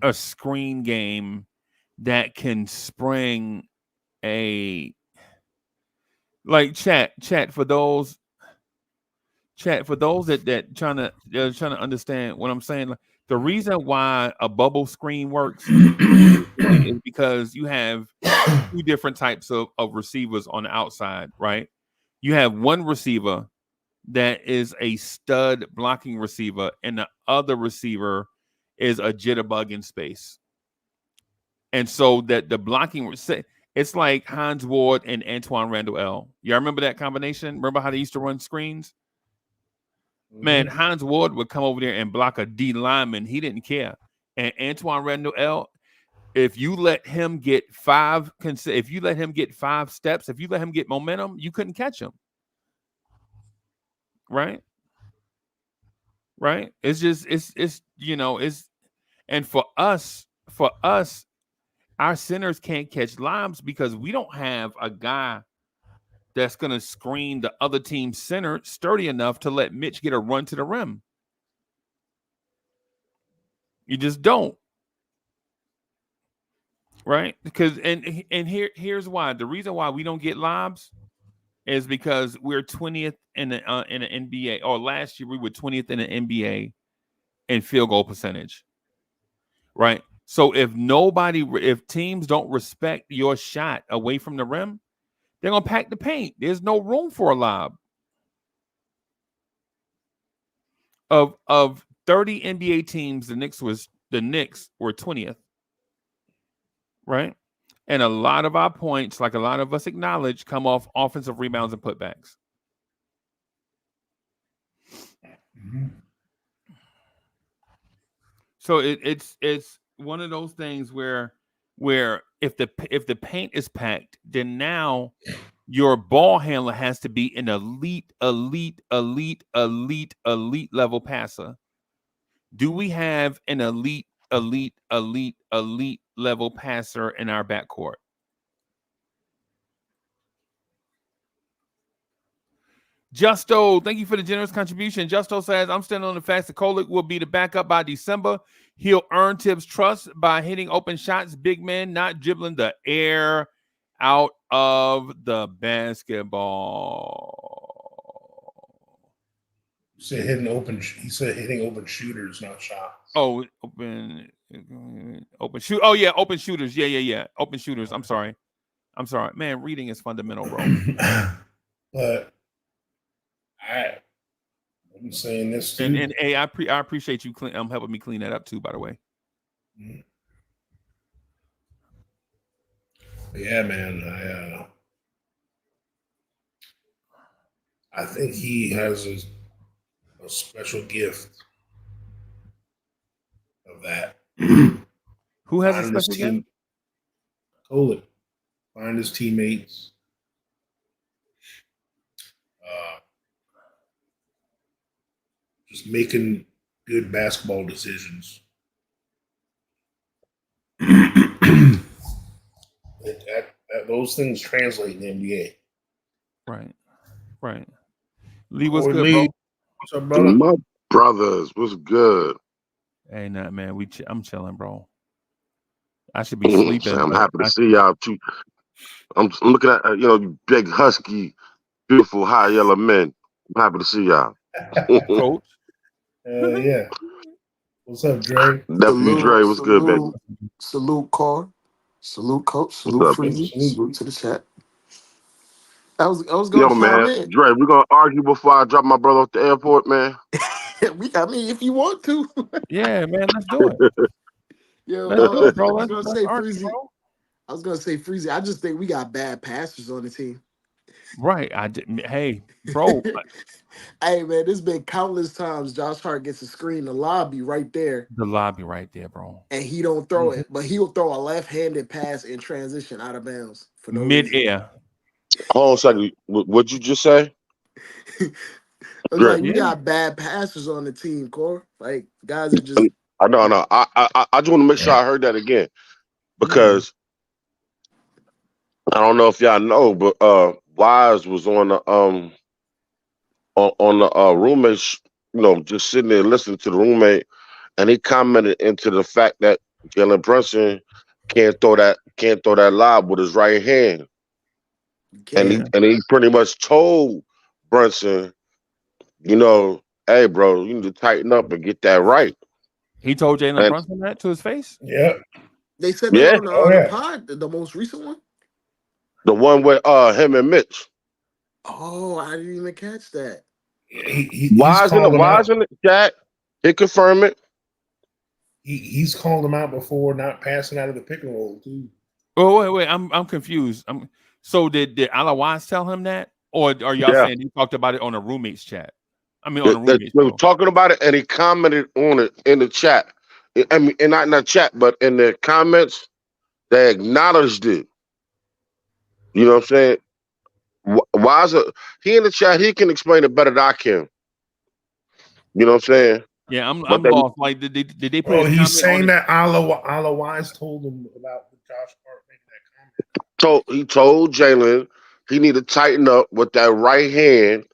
a screen game that can spring a chat for those that trying to understand what I'm saying. Like, the reason why a bubble screen works is because you have two different types of receivers on the outside, right? You have one receiver that is a stud blocking receiver, and the other receiver is a jitterbug in space. And so that the blocking, it's like Hines Ward and Antoine Randall L. Y'all remember that combination? Remember how they used to run screens? Man, Hines Ward would come over there and block a D lineman. He didn't care. And Antoine Randall L., if you let him get five steps, if you let him get momentum, you couldn't catch him. Right? Right? It's just, and for us, our centers can't catch lobs because we don't have a guy that's going to screen the other team's center sturdy enough to let Mitch get a run to the rim. You just don't. Right? Because here's why. The reason why we don't get lobs is because we're 20th in the NBA. Or last year we were 20th in the NBA in field goal percentage. Right? So if teams don't respect your shot away from the rim, they're gonna pack the paint. There's no room for a lob. Of 30 NBA teams, the Knicks were 20th. Right? And a lot of our points, like a lot of us acknowledge, come off offensive rebounds and putbacks. Mm-hmm. So it's one of those things where if the paint is packed, then now your ball handler has to be an elite level passer. Do we have an elite level passer in our backcourt? Justo, thank you for the generous contribution. Justo says, I'm standing on the facts that Kolek will be the backup by December. He'll earn Tibbs' trust by hitting open shots, big man, not dribbling the air out of the basketball. He said hitting open. He said hitting open shooters, not shots. Oh, open shoot. Oh yeah, open shooters. Yeah. Open shooters. I'm sorry. Man, reading is fundamental, bro. But I'm saying this too. And hey, I appreciate you helping me clean that up too, by the way. Yeah, man. I think he has a special gift of that. Who has a special gift? Kolek. Find his teammates. Just making good basketball decisions. Those things translate in the NBA. Right. Lee, what's good, bro? What's up, brother? My brothers, what's good? Hey, nah, man. I'm chilling, bro. I should be sleeping. I'm happy to see y'all too. I'm looking at you big husky, beautiful high yellow men. I'm happy to see y'all. Coach. Yeah. What's up, Dre? Nephew Dre, what's good, baby? Salute, Carl. Salute, Coach. Salute, Freezy. Salute to the chat. I was going to man, Dre, we're going to argue before I drop my brother off the airport, man. If you want to. Yeah, man, let's do it. Yo, let's do it, bro. I was going to say, Freezy, I just think we got bad passers on the team. Right. Hey, bro. Hey, man, there's been countless times Josh Hart gets a screen, the lobby right there. The lobby right there, bro. And he don't throw it, but he'll throw a left-handed pass in transition out of bounds. For no mid-air. Hold on a second. What'd you just say? We got bad passers on the team, Core. Like, guys are just... I know. I just want to make sure I heard that again. Because I don't know if y'all know, but Wise was on the roommate, just sitting there listening to the roommate, and he commented into the fact that Jalen Brunson can't throw that lob with his right hand. And he pretty much told Brunson, hey, bro, you need to tighten up and get that right. He told Jalen Brunson that to his face? Yeah. They said that on the pod, the most recent one? The one with him and Mitch. Oh, I didn't even catch that. Wise in the chat. He confirmed it. He's called him out before not passing out of the pick and roll, too. Oh, wait. I'm confused. So did Wise tell him that? Or are y'all saying he talked about it on a roommate's chat? I mean, on a roommate's they were talking about it, and he commented on it in the chat. I mean, and not in the chat, but in the comments, they acknowledged it. You know what I'm saying? Why he in the chat? He can explain it better than I can. You know what I'm saying? Yeah, I'm lost. Like, did they put? Oh, he's saying that Ala Wise told him about Josh Hart making that comment. So he told Jalen he need to tighten up with that right hand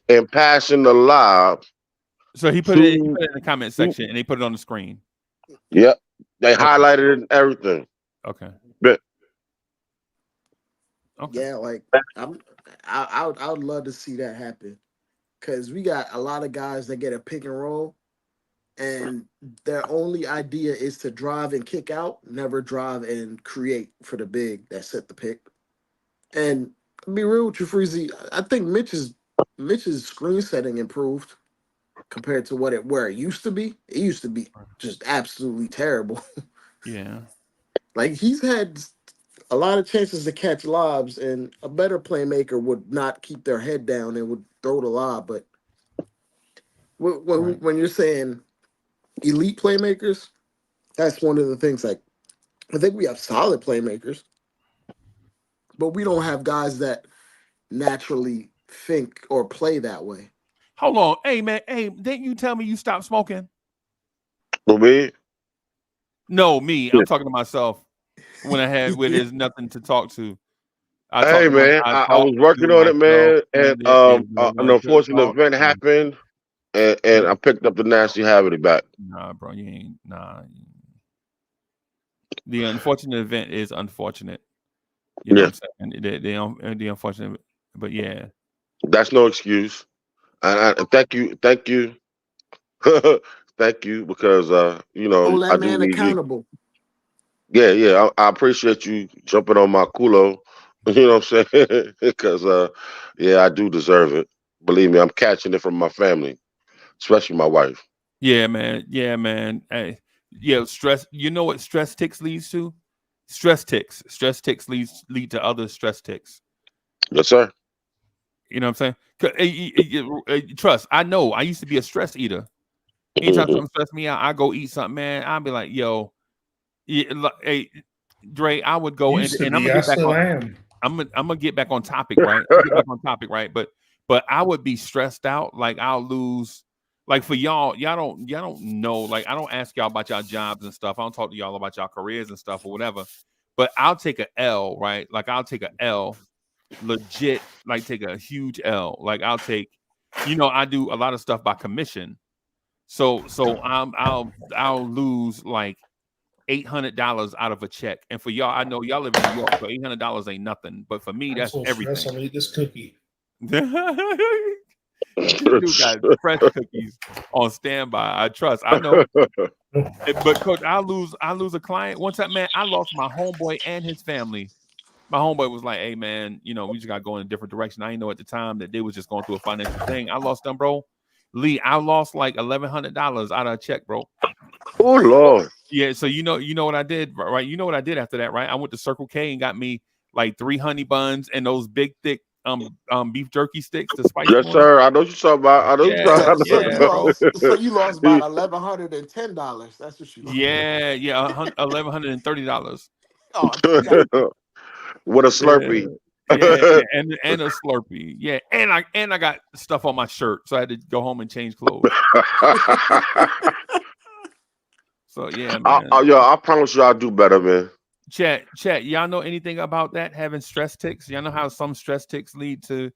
and passing the lob. So he put it in the comment section and they put it on the screen. Yep, they highlighted it and everything. Okay. But yeah, like I would love to see that happen, because we got a lot of guys that get a pick and roll, and their only idea is to drive and kick out, never drive and create for the big that set the pick. And to be real with you, Freezy, I think Mitch's screen setting improved compared to where it used to be. It used to be just absolutely terrible. Yeah. Like, he's had a lot of chances to catch lobs, and a better playmaker would not keep their head down and would throw the lob. But when you're saying elite playmakers, that's one of the things. Like, I think we have solid playmakers, but we don't have guys that naturally think or play that way. Hold on. Hey, man. Hey, didn't you tell me you stopped smoking? For me, No, me. I'm talking to myself when there's nothing to talk to. I talked hey to my man, I I talked was working to on it, myself, man, and and it is an a good unfortunate talk. event happened, and I picked up the nasty habit back. Nah, bro, you ain't nah. The unfortunate event is unfortunate. You know Yeah, what I'm saying? The unfortunate, but yeah, that's no excuse. And thank you, thank you, because Hold I that do man need you. accountable. Yeah. I appreciate you jumping on my culo. You know what I'm saying? Because yeah, I do deserve it. Believe me, I'm catching it from my family, especially my wife. yeah, man. Hey, yeah, stress. You know what stress ticks leads to? Stress ticks. Stress ticks lead to other stress ticks. Yes, sir. You know what I'm saying? Trust. I know. I used to be a stress eater. Anytime Mhm. something stress me out, I go eat something, man. I'll be like, yo, yeah, hey, Dre, I would go Used to and I'm be. gonna I get back still on. am. I'm gonna get back on topic, right? I'm get back on topic, right? But I would be stressed out, like I'll lose. Like for y'all don't know. Like I don't ask y'all about y'all jobs and stuff. I don't talk to y'all about y'all careers and stuff or whatever. But I'll take a L, right? Like I'll take a L, legit, like take a huge L. Like I'll take, I do a lot of stuff by commission. So I'll lose like $800 out of a check. And for y'all, I know y'all live in New York, so $800 ain't nothing. But for me, I'm that's so stressed. everything. I'm gonna eat this cookie. This dude got fresh cookies on standby. I trust. I know. But coach, I lose a client. One time, man, I lost my homeboy and his family. My homeboy was like, hey man, we just gotta go in a different direction. I didn't know at the time that they was just going through a financial thing. I lost them, bro. Lee, I lost like $1,100 out of a check, bro. Oh Lord. Yeah, so you know what I did, right? You know what I did after that, right? I went to Circle K and got me like 3 honey buns and those big thick beef jerky sticks, the spicy Yes, ones. sir. I know what you're talking about. I know what you're Yeah, So, talking so yeah, you bro. lost. So you lost about $1,110. That's what you lost. Yeah, $1,130. Oh, God. With a Yeah, Slurpee. yeah, and a Slurpee. Yeah, and I got stuff on my shirt, so I had to go home and change clothes. So yeah, man. Yo, I promise you I'll do better, man. Chat. Y'all know anything about that? Having stress ticks? Y'all know how some stress ticks lead to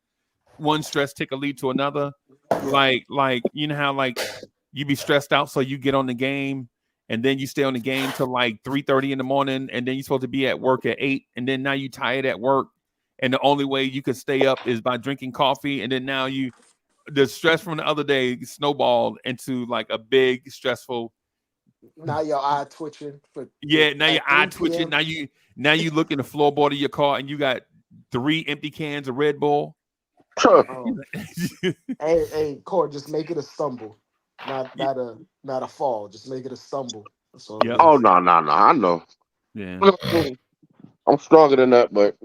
one stress tick will lead to another. Like you know how like you be stressed out, so you get on the game, and then you stay on the game till like 3:30 in the morning, and then you're supposed to be at work at 8, and then now you tired at work, and the only way you could stay up is by drinking coffee, and then now the stress from the other day snowballed into like a big stressful. Now your eye twitching for Yeah, now your at eye 3 twitching. p.m. Now you look in the floorboard of your car and you got 3 empty cans of Red Bull. Oh, hey, Cord, just make it a stumble, not a fall. Just make it a stumble. That's all it Yep. Oh is. no, no, no. I know. Yeah. I'm stronger than that, but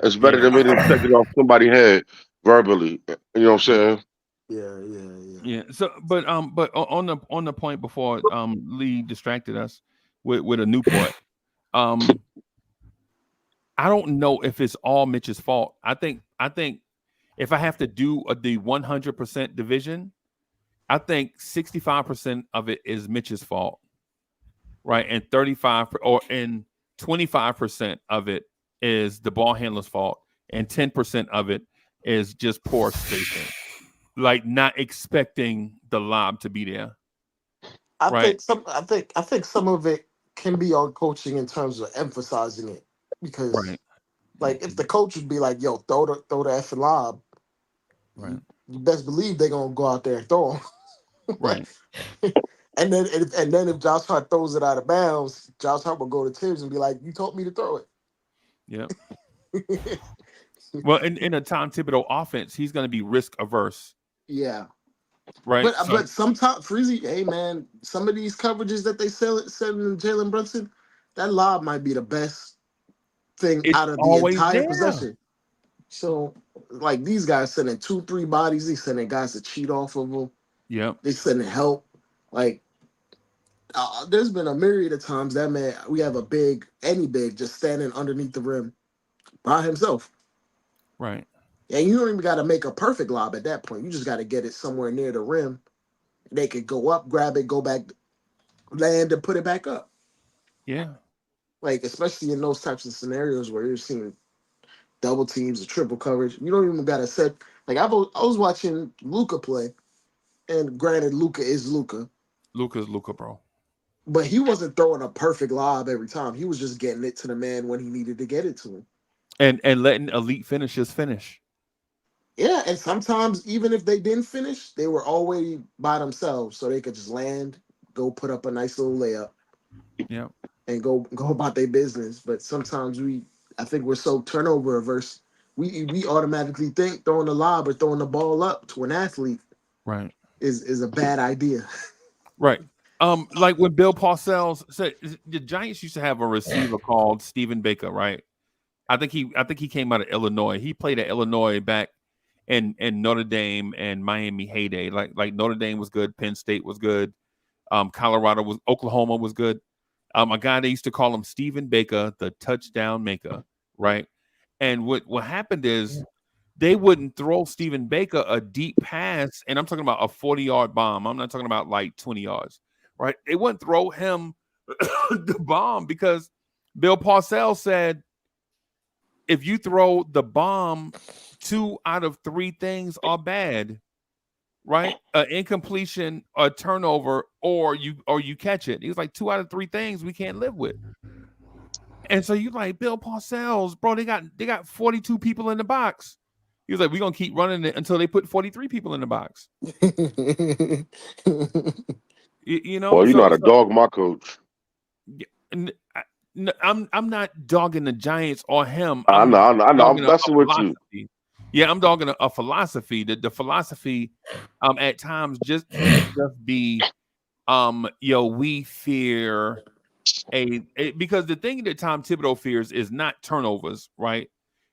it's better Yeah. than me to take it off somebody's head verbally. You know what I'm saying? Yeah. Yeah. So, but on the point before Lee distracted us with a Newport, um, I don't know if it's all Mitch's fault. I think if I have to do the 100% division, I think 65% of it is Mitch's fault, right? And 25% of it is the ball handler's fault, and 10% of it is just poor spacing, like not expecting the lob to be there, right? I think some of it can be on coaching in terms of emphasizing it because Right. like if the coach would be like, "Yo, throw the effing lob," Right. you best believe they're gonna go out there and throw 'em. Right. And then if Josh Hart throws it out of bounds, Josh Hart will go to Tibbs and be like, "You told me to throw Yeah. it." Well, in a Tom Thibodeau offense, he's going to be risk averse, Yeah, right? So but sometimes Freezy, hey man, some of these coverages that they send in Jalen Brunson, that lob might be the best thing it's out of the always entire there. possession. So like these guys sending 2-3 bodies, they sending guys to cheat off of them. Yep. They sending help. Like There's been a myriad of times that man, we have any big, just standing underneath the rim by himself. Right. And you don't even got to make a perfect lob at that point. You just got to get it somewhere near the rim. They could go up, grab it, go back, land, and put it back up. Yeah. Like, especially in those types of scenarios where you're seeing double teams or triple coverage. You don't even got to set. Like, I was watching Luca play, and granted, Luca is Luca, Luca's Luca, bro. but he wasn't throwing a perfect lob every time. He was just getting it to the man when he needed to get it to him. And letting elite finishers finish. Yeah, and sometimes even if they didn't finish, they were always by themselves, so they could just land, go put up a nice little layup, Yeah. and go about their business. But sometimes I think we're so turnover averse. We automatically think throwing the lob or throwing the ball up to an athlete Right. is a bad idea. Right. Like when Bill Parcells said the Giants used to have a receiver called Stephen Baker, right? I think he came out of Illinois. He played at Illinois back in Notre Dame and Miami heyday. Like Notre Dame was good, Penn State was good, Oklahoma was good. A guy they used to call him Stephen Baker, the touchdown maker, right? And what happened is they wouldn't throw Stephen Baker a deep pass, and I'm talking about a 40-yard bomb. I'm not talking about like 20 yards, right? They wouldn't throw him the bomb because Bill Parcells said, if you throw the bomb, 2 out of 3 things are bad, right? Incompletion, a turnover, or you catch it. He was like 2 out of 3 things we can't live with. And so you like Bill Parcells, bro. They got 42 people in the box. He was like, we're gonna keep running it until they put 43 people in the box. You know, Well, you know how to dog my coach. and I'm not dogging the Giants or him. I I'm know. I'm dogging a messing with you. philosophy. Yeah, I'm dogging a philosophy. The philosophy at times just can't just be we fear because the thing that Tom Thibodeau fears is not turnovers, right?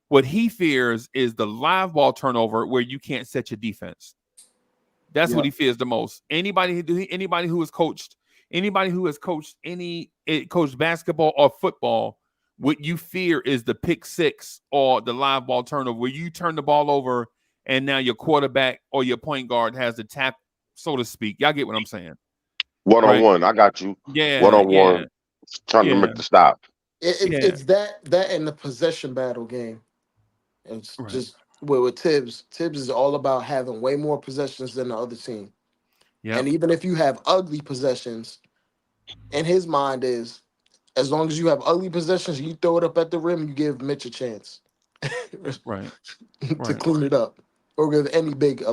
What he fears is the live ball turnover where you can't set your defense. That's what he fears the most. Anybody who has coached coached basketball or football, what you fear is the pick six or the live ball turnover where you turn the ball over and now your quarterback or your point guard has the tap, so to speak. Y'all get what I'm saying? One on one, I got you. Yeah, one on yeah, one, trying to yeah, make the stop. It's that in the possession battle game. It's right. just with Tibbs. Tibbs is all about having way more possessions than the other team. Yeah, And even if you have ugly possessions, in his mind is as long as you have ugly possessions, you throw it up at the rim, you give Mitch a chance right, to right. clean it up, or give any big.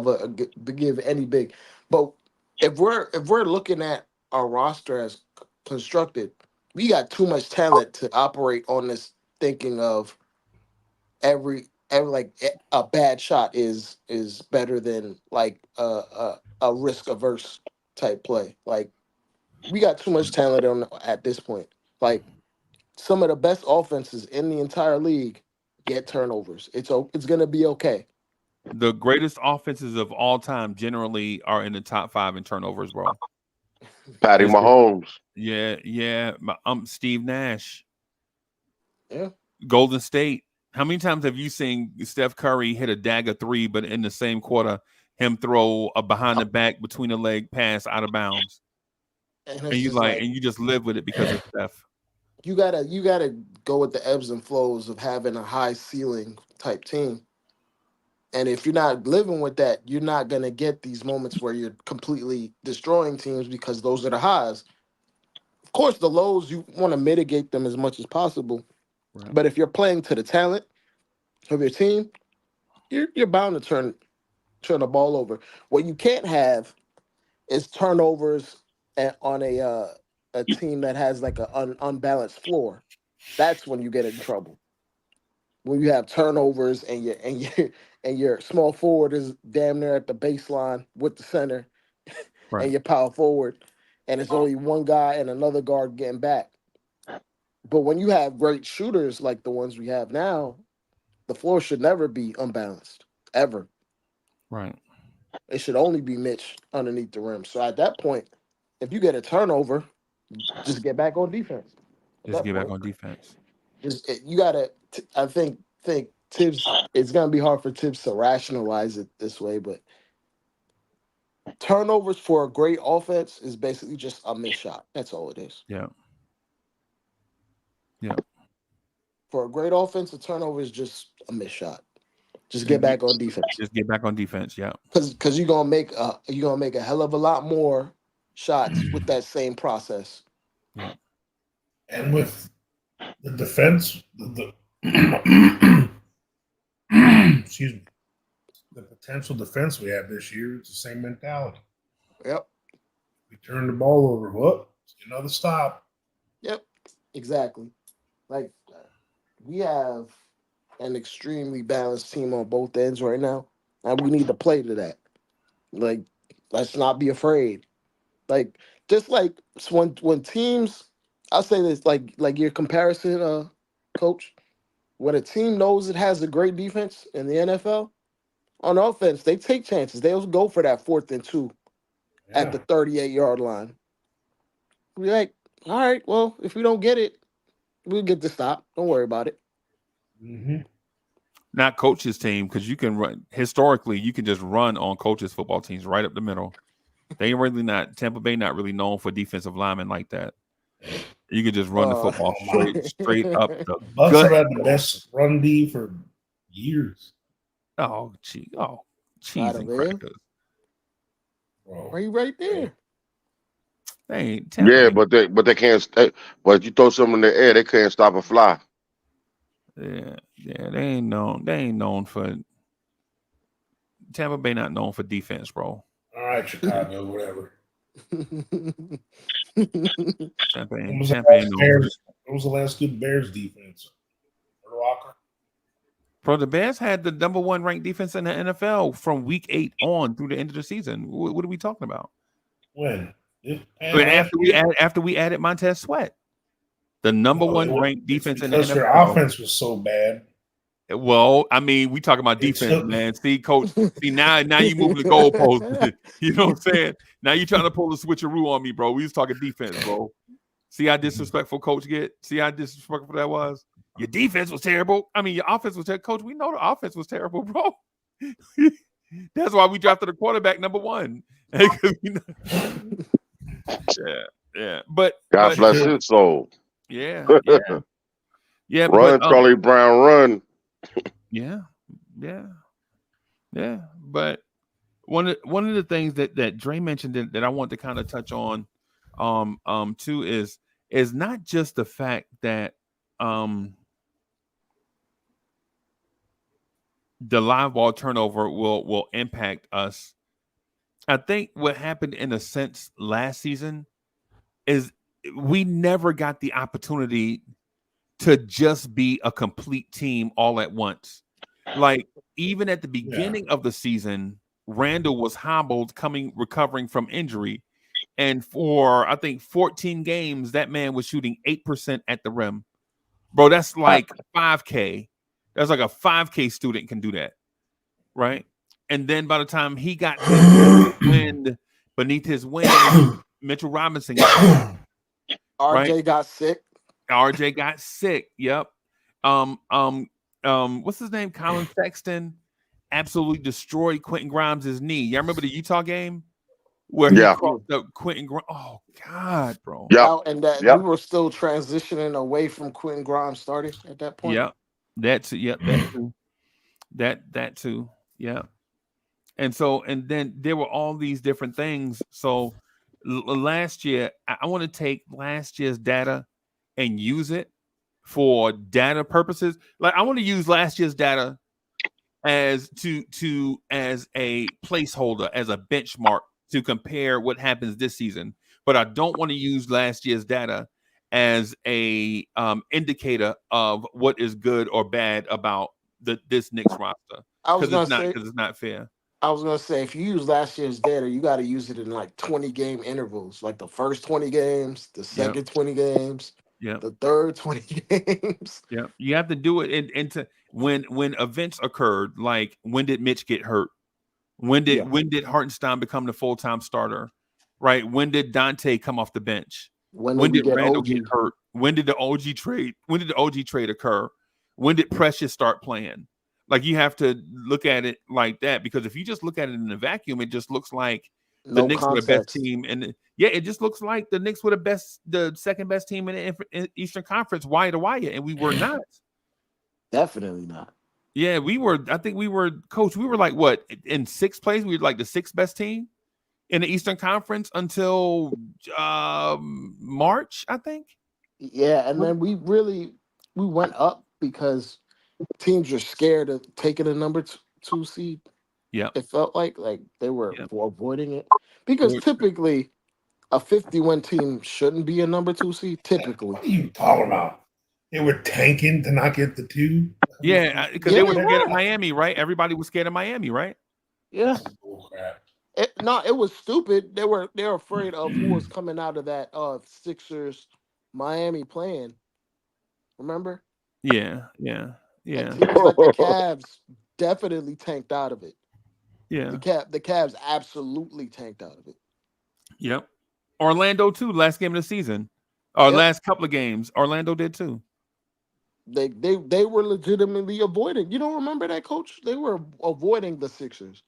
But if we're looking at our roster as constructed, we got too much talent to operate on this thinking of every like a bad shot is better than like a risk averse type play. Like we got too much talent on at this point. Like some of the best offenses in the entire league get turnovers. It's gonna be okay. The greatest offenses of all time generally are in the top 5 in turnovers, bro. Patty It's, Mahomes. yeah. Steve Nash, Yeah. Golden State. How many times have you seen Steph Curry hit a dagger 3, but in the same quarter, him throw a behind the back between the leg pass out of bounds, And and it's just like you just live with it because of Steph. you gotta go with the ebbs and flows of having a high ceiling type team. And if you're not living with that, you're not gonna get these moments where you're completely destroying teams because those are the highs. Of course, the lows you want to mitigate them as much as possible. Right. But if you're playing to the talent of your team, you're bound to turn the ball over. What you can't have is turnovers on a team that has like an unbalanced floor. That's when you get in trouble. When you have turnovers and your small forward is damn near at the baseline with the center, and Right. your power forward, and it's only one guy and another guard getting back. But when you have great shooters like the ones we have now, the floor should never be unbalanced, ever. Right. It should only be Mitch underneath the rim. So at that point, if you get a turnover, Just get back on defense. At Just that get back point, on defense. you gotta. I think Tibbs. It's gonna be hard for Tibbs to rationalize it this way, but turnovers for a great offense is basically just a missed shot. That's all it is. Yeah. Yeah. For a great offense, a turnover is just a missed shot. Just get back on defense, Just get back on defense. Yeah. because you're gonna make a hell of a lot more shots with that same process. Yeah. And with the defense, the excuse me, the potential defense we have this year, it's the same mentality. Yep. We turn the ball over. What? Another stop. Yep. Exactly. Like we have an extremely balanced team on both ends right now, and we need to play to that. Like, let's not be afraid. Like, just like when teams, I'll say this, like your comparison, coach. When a team knows it has a great defense in the NFL, on offense, they take chances. They'll go for that 4th and 2 at the 38-yard line. We're like, all right, well, if we don't get it, we'll get the stop. Don't worry about it. Mm-hmm. Not coach's team, because you can run historically. You can just run on coaches' football teams right up the middle. They ain't really not Tampa Bay. Not really known for defensive linemen like that. You can just run the football straight up the Bucks gut. have had the best run D for years. Oh, cheese Right and away. crackers. Bro. Right there. They ain't Tampa Yeah, Bay. but they can't. But you throw something in the air, they can't stop a fly. Yeah, they ain't known. They ain't known for Tampa Bay. Not known for defense, bro. All right, Chicago, whatever. Tampa When ain't was the known. last Bears? When was the last good Bears defense? Walker. Bro, the Bears had the number 1 ranked defense in the NFL from week 8 on through the end of the season. What are we talking about? When? After we added Montez Sweat, the number 1 ranked defense in the NFL. Because their offense was so bad. Well, I mean, we talking about defense, man. See, coach. See, now you moving the goalpost. You know what I'm saying? Now you trying to pull a switcheroo on me, bro. We was talking defense, bro. See how disrespectful coach get? See how disrespectful that was? Your defense was terrible. I mean, your offense was terrible. Coach, we know the offense was terrible, bro. That's why we drafted a quarterback number 1. Yeah. But God bless his soul. Yeah. Run, Charlie Brown, run. Yeah. But one of the things that Dre mentioned that I want to kind of touch on, too, is not just the fact that the live ball turnover will impact us. I think what happened in a sense last season is we never got the opportunity to just be a complete team all at once. Like, even at the beginning of the season, Randall was hobbled recovering from injury. And for, I think, 14 games, that man was shooting 8% at the rim. Bro, that's like 5K. That's like a 5K student can do that, right? And then by the time he got wind beneath his wing, Mitchell Robinson got RJ got sick. RJ got sick. Yep. What's his name? Colin Sexton absolutely destroyed Quentin Grimes' knee. Y'all remember the Utah game where he crossed up Quentin Grimes? Oh God, bro. Yeah. And that we were still transitioning away from Quentin Grimes starting at that point. Yeah. That too. That too. Yeah. And then there were all these different things. So last year, I want to take last year's data and use it for data purposes. Like, I want to use last year's data as a placeholder, as a benchmark to compare what happens this season. But I don't want to use last year's data as a indicator of what is good or bad about this Knicks roster. Because it's not fair. I was going to say, if you use last year's data, you got to use it in like 20-game intervals, like the first 20 games, the second 20 games, the third 20 games. Yeah, you have to do it into when events occurred. Like, when did Mitch get hurt? When did Hartenstein become the full-time starter? Right? When did Dante come off the bench? When When did we did get Randall OG? get hurt? When did the OG trade? When did the OG trade occur? When did Precious start playing? Like you have to look at it like that, because if you just look at it in a vacuum, it just looks like the No Knicks were the best context. team, and it just looks like the Knicks were the second best team in the Eastern Conference, wire to wire, and we were not. Definitely not. Yeah, we were. I think we were, Coach. We were like what, in sixth place? We were like the sixth best team in the Eastern Conference until March, I think. Yeah, and then we went up because teams were scared of taking a number two seed. Yeah, It felt like they were yeah. avoiding it because typically a 50-win team shouldn't be a number 2 seed. Typically, What are you talking about? They were tanking to not get the 2. Yeah, because they were scared of Miami, right? Everybody was scared of Miami, right? Yeah. Oh, crap. It was stupid. They're afraid of who was coming out of that Sixers Miami plan. Remember? Yeah. And teams like the Cavs definitely tanked out of it. Yeah. The Cavs absolutely tanked out of it. Yep. Orlando too, last game of the season. Or last couple of games. Orlando did too. They were legitimately avoiding. You don't remember that, Coach? They were avoiding the Sixers.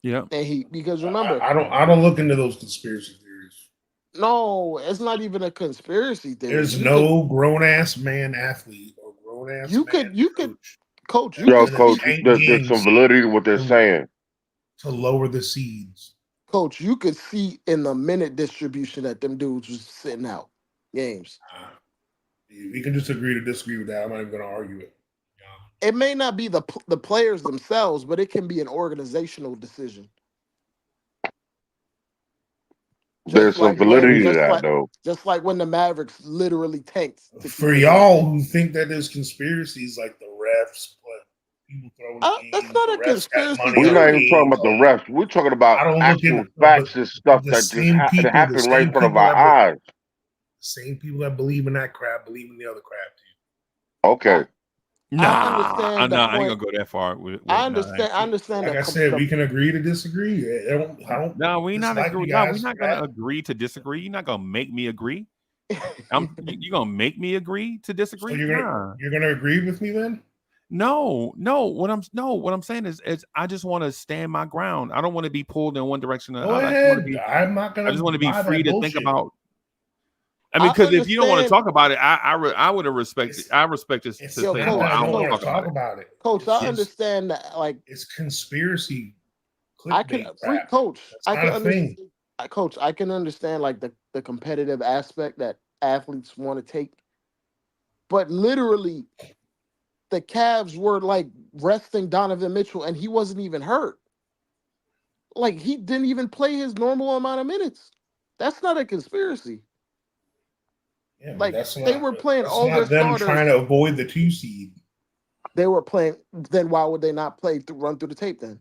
Yeah. And because remember, I don't look into those conspiracy theories. No, it's not even a conspiracy theory. There's no grown ass man athlete or grown ass you man could coach. Yo, Coach, there's some validity to what they're saying. To lower the seeds. Coach, you could see in the minute distribution that them dudes was sitting out games. We can just agree to disagree with that. I'm not even going to argue it. It may not be the players themselves, but it can be an organizational decision. There's some validity to that, though. Just like when the Mavericks literally tanked. For y'all who think that there's conspiracies like the refs, but people throwing that's not a conspiracy. We're not even talking about the refs. We're talking about actual facts and stuff that just happened right in front of our eyes. The same people that believe in that crap believe in the other crap too. Okay. I ain't gonna go that far. I understand. Like I said, we can agree to disagree. No, we're not agree. No, we're not gonna agree to disagree. You're not gonna make me agree. You're gonna make me agree to disagree. So you're gonna agree with me then? No. What I'm saying is I just want to stand my ground. I don't want to be pulled in one direction. Go ahead. I'm not gonna. I just want to be free to bullshit. think about. I mean, because if you don't want to talk about it, I would have respected. I respect this. I don't want to talk about it, Coach. I understand that, like it's conspiracy. I can, Coach. I can understand. Coach, I can understand like the competitive aspect that athletes want to take, but literally, the Cavs were like resting Donovan Mitchell, and he wasn't even hurt. Like he didn't even play his normal amount of minutes. That's not a conspiracy. Yeah, like they were playing all their them starters. Trying to avoid the 2 seed. They were playing. Then why would they not run through the tape then?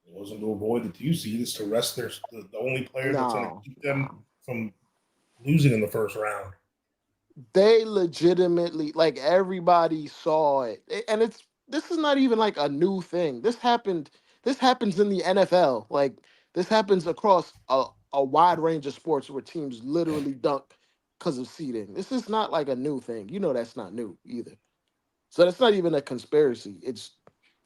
It wasn't to avoid the 2 seed. It's to rest the only player that's going to keep them from losing in the first round. They legitimately, like everybody saw it, and this is not even like a new thing. This happens in the NFL. Like this happens across a wide range of sports where teams literally dunk because of seeding. This is not like a new thing. You know that's not new either. So that's not even a conspiracy. It's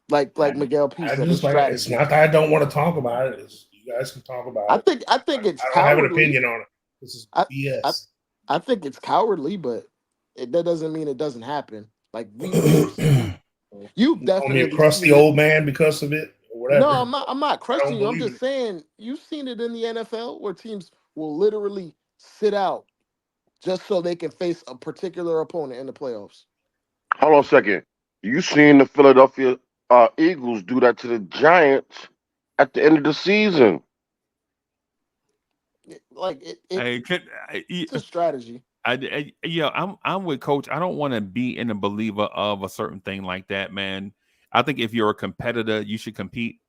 like Miguel P said. It's not that I don't want to talk about it. You guys can talk about it. I think it's. I don't have an opinion on it. This is BS. I think it's cowardly, but that doesn't mean it doesn't happen. Like you definitely a crusty old man because of it. Whatever. No, I'm not crushing you. I'm just saying you've seen it in the NFL where teams will literally sit out just so they can face a particular opponent in the playoffs. Hold on a second. You seen the Philadelphia Eagles do that to the Giants at the end of the season? Like it's a strategy. I'm with Coach. I don't want to be in a believer of a certain thing like that, man. I think if you're a competitor, you should compete.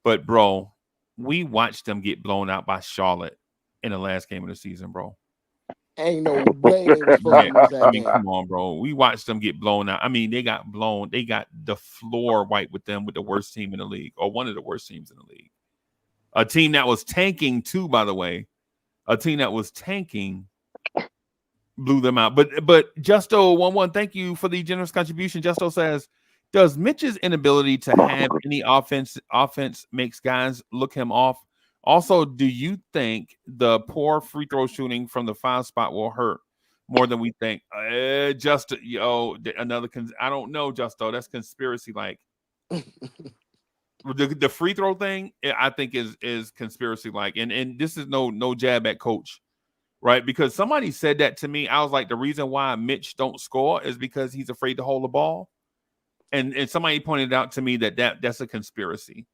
But, bro, we watched them get blown out by Charlotte in the last game of the season, bro. Ain't no way they were supposed to lose that game. Come on, bro. We watched them get blown out. I mean, they got blown. They got the floor wiped with them with the worst team in the league, or one of the worst teams in the league. A team that was tanking, too, by the way. a team that was tanking blew them out. But Justo11, thank you for the generous contribution. Justo says, does Mitch's inability to have any offense makes guys look him off? Also, do you think the poor free throw shooting from the 5 spot will hurt more than we think? I don't know, Justo. That's conspiracy like. The free throw thing, I think is conspiracy like, and this is no jab at Coach, right? Because somebody said that to me. I was like, the reason why Mitch don't score is because he's afraid to hold the ball, and somebody pointed out to me that's a conspiracy.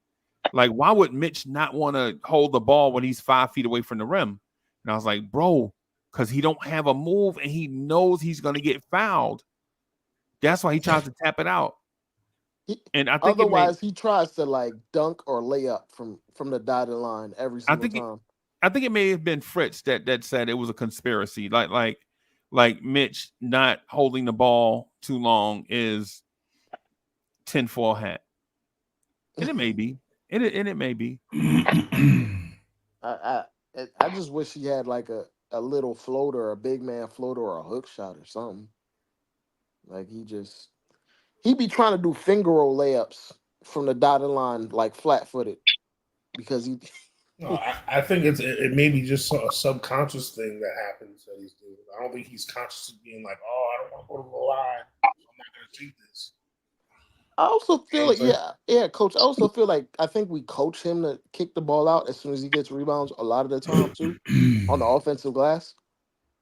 Like, why would Mitch not want to hold the ball when he's 5 feet away from the rim? And I was like, bro, because he don't have a move and he knows he's going to get fouled. That's why he tries to tap it out. And I think otherwise he tries to like dunk or lay up from the dotted line every single time. I think it may have been Fritz that said it was a conspiracy. Like Mitch not holding the ball too long is tinfoil hat. And it may be. And it may be. I just wish he had like a little floater, a big man floater, or a hook shot or something. Like he be trying to do finger roll layups from the dotted line, like flat footed, because he. No, I think it may be just a subconscious thing that happens that he's doing. I don't think he's consciously being like, oh, I don't want to go to the line. I'm not going to shoot this. I also feel like, yeah, Coach. I also feel like I think we coach him to kick the ball out as soon as he gets rebounds a lot of the time too on the offensive glass.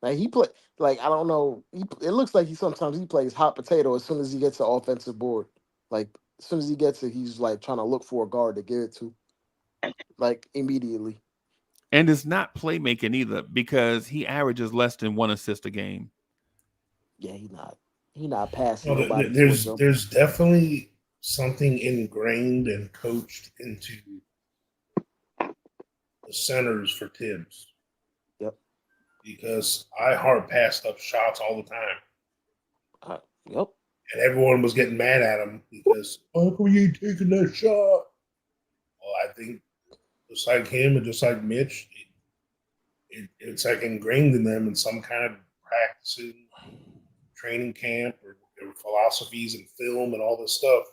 Like he play, like I don't know. It looks like sometimes he plays hot potato as soon as he gets the offensive board. Like as soon as he gets it, he's like trying to look for a guard to give it to, like immediately. And it's not playmaking either because he averages less than 1 assist a game. Yeah, He not passing. Well, there's definitely something ingrained and coached into the centers for Tibbs. Yep. Because I hard passed up shots all the time. Yep. And everyone was getting mad at him because, how come you ain't taking that shot? Well, I think just like him and just like Mitch, it's like ingrained in them in some kind of practicing, training camp, or philosophies and film and all this stuff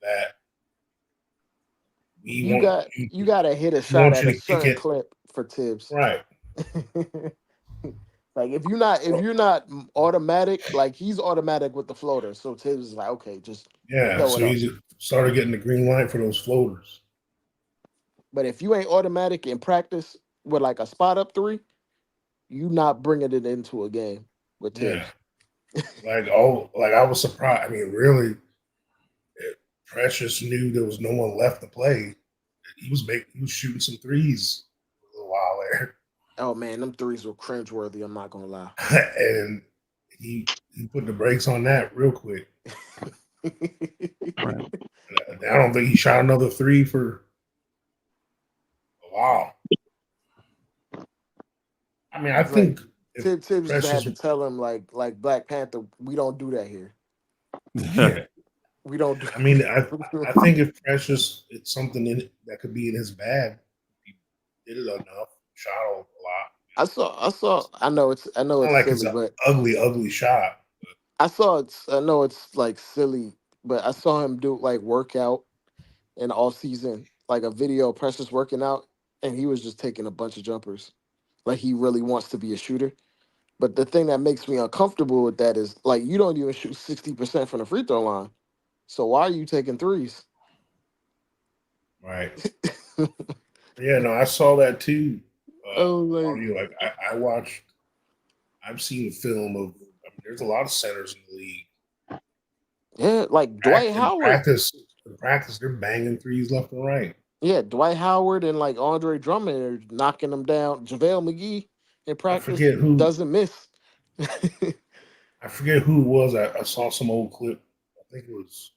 that you got to hit a shot at a certain clip for Tibbs, right? Like if you're not automatic, like he's automatic with the floater, so Tibbs is like, okay, just so he started getting the green light for those floaters. But if you ain't automatic in practice with like a spot up 3, you not bringing it into a game with Tibbs. Yeah. I was surprised. I mean, really, Precious knew there was no one left to play. He was shooting some threes for a little while there. Oh man, them threes were cringeworthy. I'm not gonna lie. And he put the brakes on that real quick. Right. I don't think he shot another 3 for a while. I mean, I think Tibbs just had to tell him like Black Panther, we don't do that here. Yeah. We don't do I mean, I think if Precious, it's something in it that could be in his bag. He did it enough, shot a lot. I know it's like silly, but ugly shot. I know it's like silly, but I saw him do like workout in all season, like a video of Precious working out, and he was just taking a bunch of jumpers. Like he really wants to be a shooter. But the thing that makes me uncomfortable with that is like you don't even shoot 60% from the free throw line. So why are you taking threes? Right. Yeah, no, I saw that too. I've seen film of. I mean, there's a lot of centers in the league. Yeah, like Dwight Howard. In practice, they're banging threes left and right. Yeah, Dwight Howard and like Andre Drummond are knocking them down. JaVale McGee in practice doesn't miss. I forget who it was. I saw some old clip. I think it was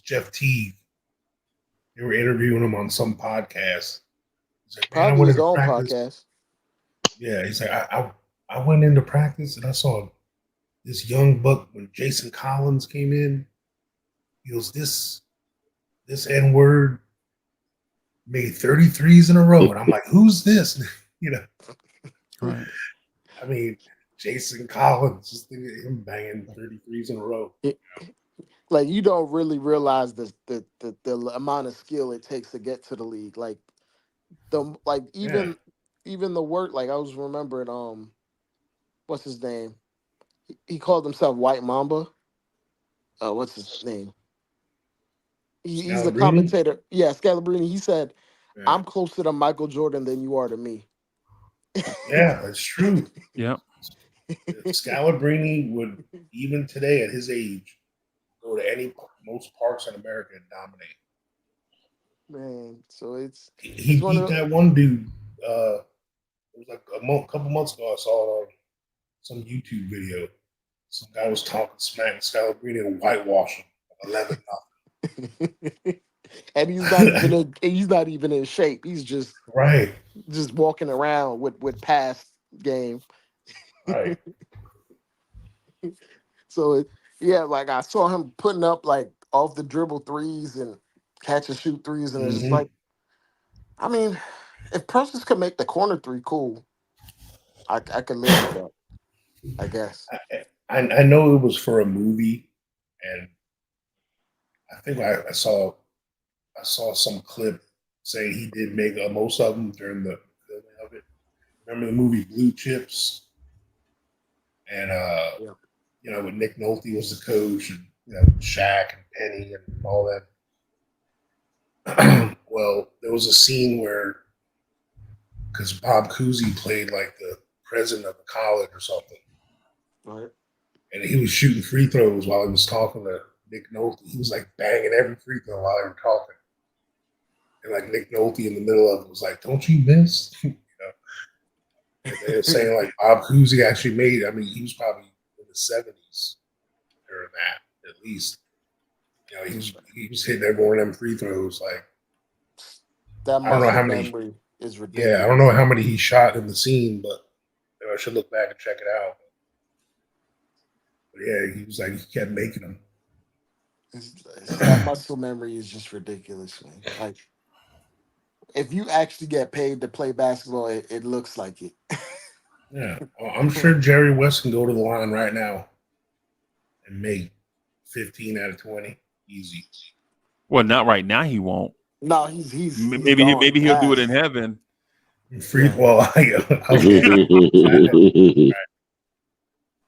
Jeff Teague. They were interviewing him on some podcast. He's like, probably his own podcast. Yeah, he's like, I went into practice and I saw this young buck when Jason Collins came in. He goes, this N-word, made 33s in a row, and I'm like, who's this? You know, Right. I mean, Jason Collins, just think of him banging 33s in a row. Like you don't really realize the amount of skill it takes to get to the league. Like Yeah. even the work. Like I was remembering what's his name? He called himself White Mamba. What's his name? He's a Scalabrine? commentator. Yeah, Scalabrini. He said, Yeah. "I'm closer to Michael Jordan than you are to me." Yeah, that's true. Yep. Scalabrini would, even today at his age, go to most parks in America and dominate. Man, so it's He one beat of that one dude. It was like a couple months ago. I saw it on some YouTube video. Some guy was talking smack to Scalabrini and whitewashing 11. and he's not even in shape. He's just Right. walking around with past game. Right. So yeah, like I saw him putting up like off the dribble threes and catch and shoot threes, and it's just like, I mean, if Precious could make the corner three, cool. I could live with that, I guess. I know it was for a movie, and I think I saw some clip saying he did make most of them during the filming of it. Remember the movie Blue Chips? And Yeah. you know, when Nick Nolte was the coach, and you know, Shaq and Penny and all that. Well, there was a scene where, because Bob Cousy played like the president of the college or something, Right. and he was shooting free throws while he was talking to Nick Nolte. He was like banging every free throw while they were talking. And like Nick Nolte in the middle of it was like, "Don't you miss?" You know? And they were saying like Bob Cousy actually made. I mean, he was probably in the 70s during that, at least. You know, he was hitting every one of them free throws. Like, That I don't know how muscle many. memory is ridiculous. Yeah, I don't know how many he shot in the scene, but you know, I should look back and check it out. But yeah, he was like, he kept making them. That muscle memory is just ridiculous, man. Like, if you actually get paid to play basketball, it looks like it. Yeah, well, I'm sure Jerry West can go to the line right now and make 15 out of 20 easy. Well, not right now. He won't. No, he's Maybe he'll do it in heaven. Free. Well, okay.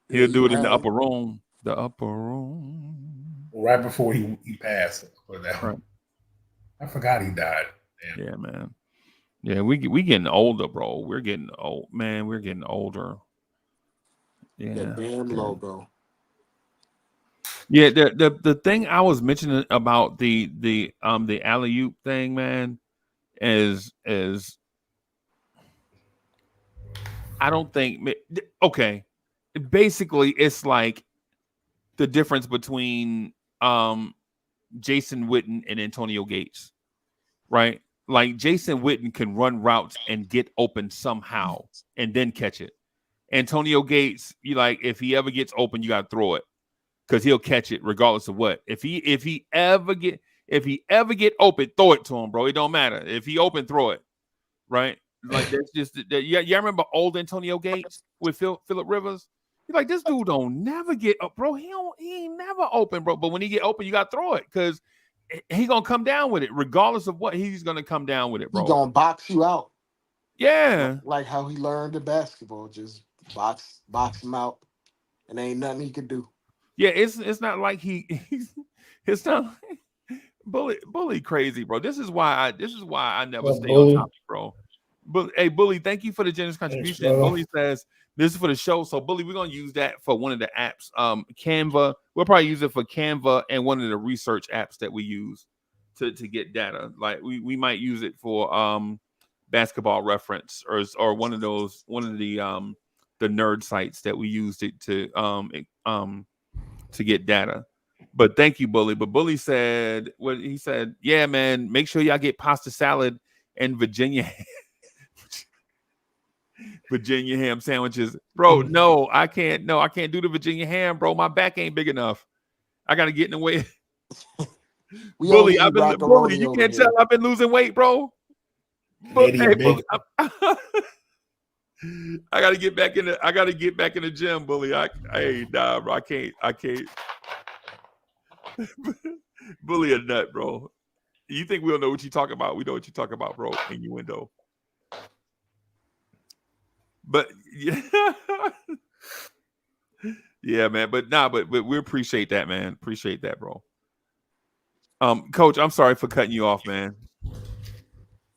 He'll do it in the upper room. The upper room. Right before he passed. Right. I forgot he died. Damn. Yeah, man. Yeah, we getting older, bro. We're getting old, man. We're getting older. Yeah, that damn logo. Yeah, the thing I was mentioning about the alley-oop thing, man, is I don't think okay. Basically, it's like the difference between Jason Witten and Antonio Gates, right? Like Jason Witten can run routes and get open somehow and then catch it. Antonio Gates, if he ever gets open, you got to throw it because he'll catch it regardless of what. If he ever get open, throw it to him, bro. It don't matter if he open, throw it, right? Like that's just that. Yeah, remember old Antonio Gates with Philip Rivers? You're like, this dude don't never get up, bro. He ain't never open, bro. But when he get open, you got to throw it because he gonna come down with it, regardless of what. He's gonna come down with it, bro. He gonna box you out. Yeah, like how he learned the basketball, just box him out, and ain't nothing he could do. Yeah, it's not like it's not bully crazy, bro. This is why I never stay on topic, bro. But hey, Bully, thank you for the generous contribution. Thanks, Bully says this is for the show. So Bully, we're gonna use that for one of the apps. Canva. We'll probably use it for Canva and one of the research apps that we use to get data. Like we might use it for basketball reference or one of the nerd sites that we use to get data. But thank you, Bully. But Bully said he said, yeah, man, make sure y'all get pasta salad and Virginia ham sandwiches. Bro, no, I can't do the Virginia ham, bro. My back ain't big enough. I gotta get in the way. Bully, you can't tell I've been losing weight, bro. Canadian bacon. I gotta get back in the gym, bully. Nah, bro. I can't. Bully a nut, bro. You think we don't know what you talking about? We know what you talking about, bro. Innuendo. But yeah, yeah, man. But we appreciate that, man. Appreciate that, bro. Coach, I'm sorry for cutting you off, man.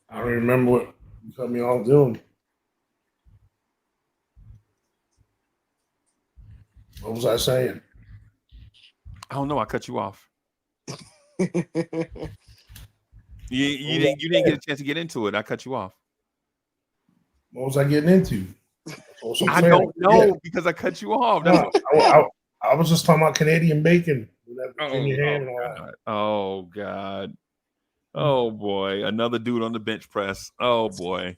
I don't remember what you cut me off doing. What was I saying? I don't know. I cut you off. You didn't get a chance to get into it. I cut you off. What was I getting into? I don't know because I cut you off. No, I was just talking about Canadian bacon. Oh God. Oh boy. Another dude on the bench press. Oh boy.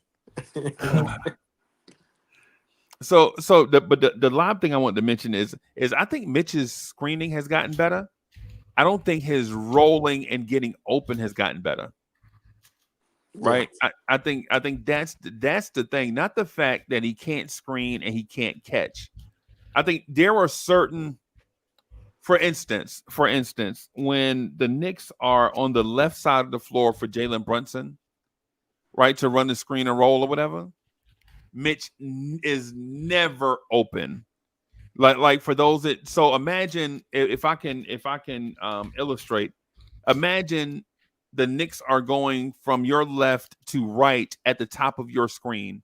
So the live thing I wanted to mention is I think Mitch's screening has gotten better. I don't think his rolling and getting open has gotten better. Right. I think that's the thing, not the fact that he can't screen and he can't catch. I think there are certain, for instance, when the Knicks are on the left side of the floor for Jalen Brunson, right, to run the screen and roll or whatever, Mitch is never open. Like for those that, so imagine if I can illustrate, imagine the Knicks are going from your left to right at the top of your screen,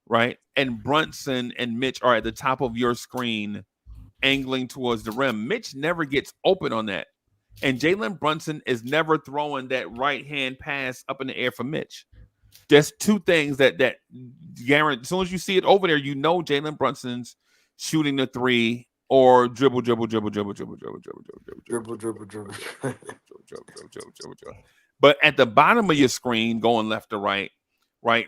right? And Brunson and Mitch are at the top of your screen, angling towards the rim. Mitch never gets open on that. And Jalen Brunson is never throwing that right-hand pass up in the air for Mitch. There's two things that guarantee, as soon as you see it over there, you know Jalen Brunson's shooting the three or dribble. But at the bottom of your screen, going left to right,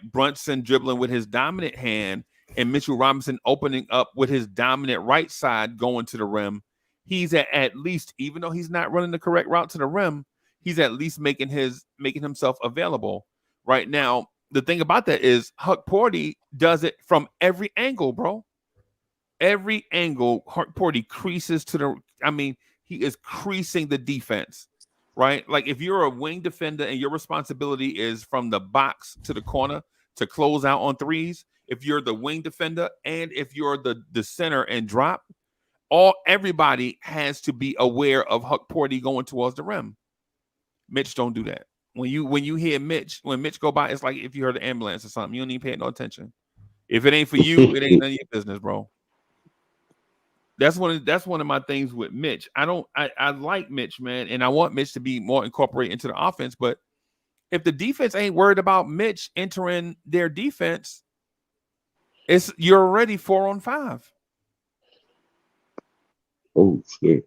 Brunson dribbling with his dominant hand and Mitchell Robinson opening up with his dominant right side going to the rim. He's at least, even though he's not running the correct route to the rim, he's at least making himself available. Right now, the thing about that is Huck Porty does it from every angle, bro. Every angle, Huck Porty creases to the. I mean, he is creasing the defense, right? Like if you're a wing defender and your responsibility is from the box to the corner to close out on threes. If you're the wing defender and if you're the center and drop, everybody has to be aware of Huck Porty going towards the rim. Mitch don't do that. When you hear when Mitch go by, it's like if you heard an ambulance or something. You don't even pay no attention. If it ain't for you, it ain't none of your business, bro. That's one of my things with Mitch. I like Mitch, man, and I want Mitch to be more incorporated into the offense. But if the defense ain't worried about Mitch entering their defense, you're already 4 on 5. Oh shit.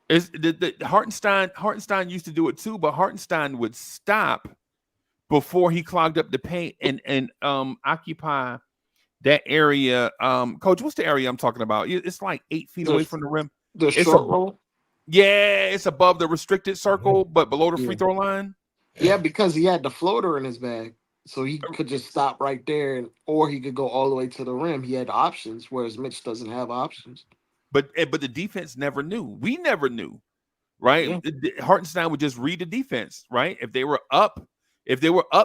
It's the Hartenstein used to do it too, but Hartenstein would stop before he clogged up the paint and occupy that area. Coach, what's the area I'm talking about? It's like 8 feet away from the rim. The short roll? Yeah, it's above the restricted circle, but below the free throw line. Yeah, because he had the floater in his bag. So he could just stop right there, or he could go all the way to the rim. He had options, whereas Mitch doesn't have options. But the defense never knew. We never knew, right? Yeah. Hartenstein would just read the defense, right? If they were up,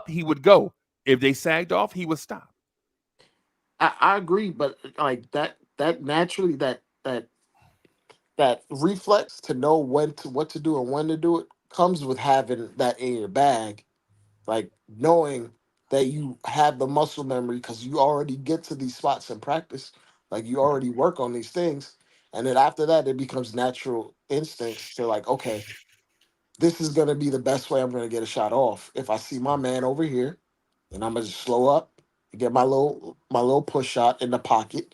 he would go. If they sagged off, he would stop. I agree, but like that naturally that reflex to know what to do and when to do it comes with having that in your bag, like knowing that you have the muscle memory because you already get to these spots in practice, like you already work on these things. And then after that, it becomes natural instincts to like, okay, this is going to be the best way I'm going to get a shot off. If I see my man over here, then I'm going to just slow up and get my little push shot in the pocket.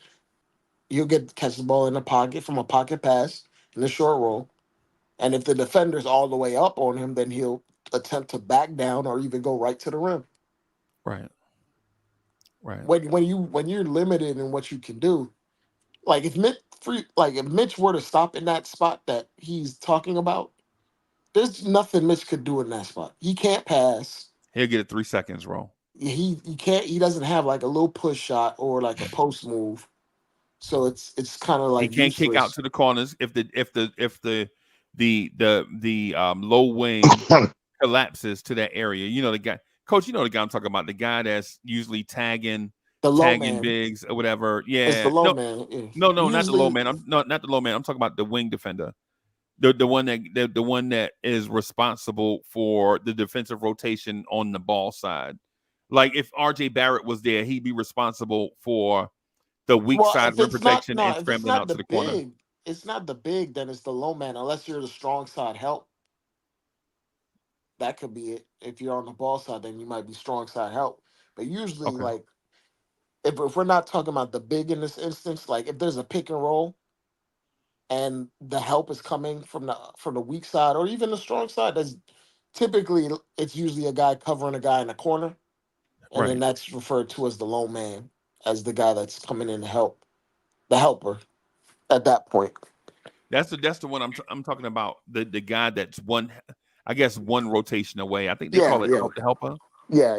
You'll catch the ball in the pocket from a pocket pass in the short roll. And if the defender's all the way up on him, then he'll attempt to back down or even go right to the rim. Right. When you're limited in what you can do, like if Mitch were to stop in that spot that he's talking about, there's nothing Mitch could do in that spot. He can't pass. He'll get a 3 seconds roll. He can't. He doesn't have like a little push shot or like a post move, so it's kind of He like can't kick out useless. to the corners if the low wing collapses to that area. You know the guy, coach. You know the guy I'm talking about. The guy that's usually tagging The low man. bigs or whatever. It's the Yeah, low man. Yeah. no, not the low Usually, man. I'm not the low man. I'm talking about the wing defender. The one that is responsible for the defensive rotation on the ball side. Like if RJ Barrett was there, he'd be responsible for the weak side if rim it's not protection no, and if it's scrambling not out the to the corner. big, it's not the big. Then it's the low man. Unless you're the strong side help, that could be it. If you're on the ball side, then you might be strong side help. But usually, Okay. like if we're not talking about the big in this instance, like if there's a pick and roll and the help is coming from the weak side or even the strong side, that's typically it's usually a guy covering a guy in the corner, and then Right. that's referred to as the low man, as the guy that's coming in to help, the helper at that point. That's the one I'm talking about. The guy that's one, I guess one rotation away. I think they Yeah, call it yeah. help the helper. Yeah.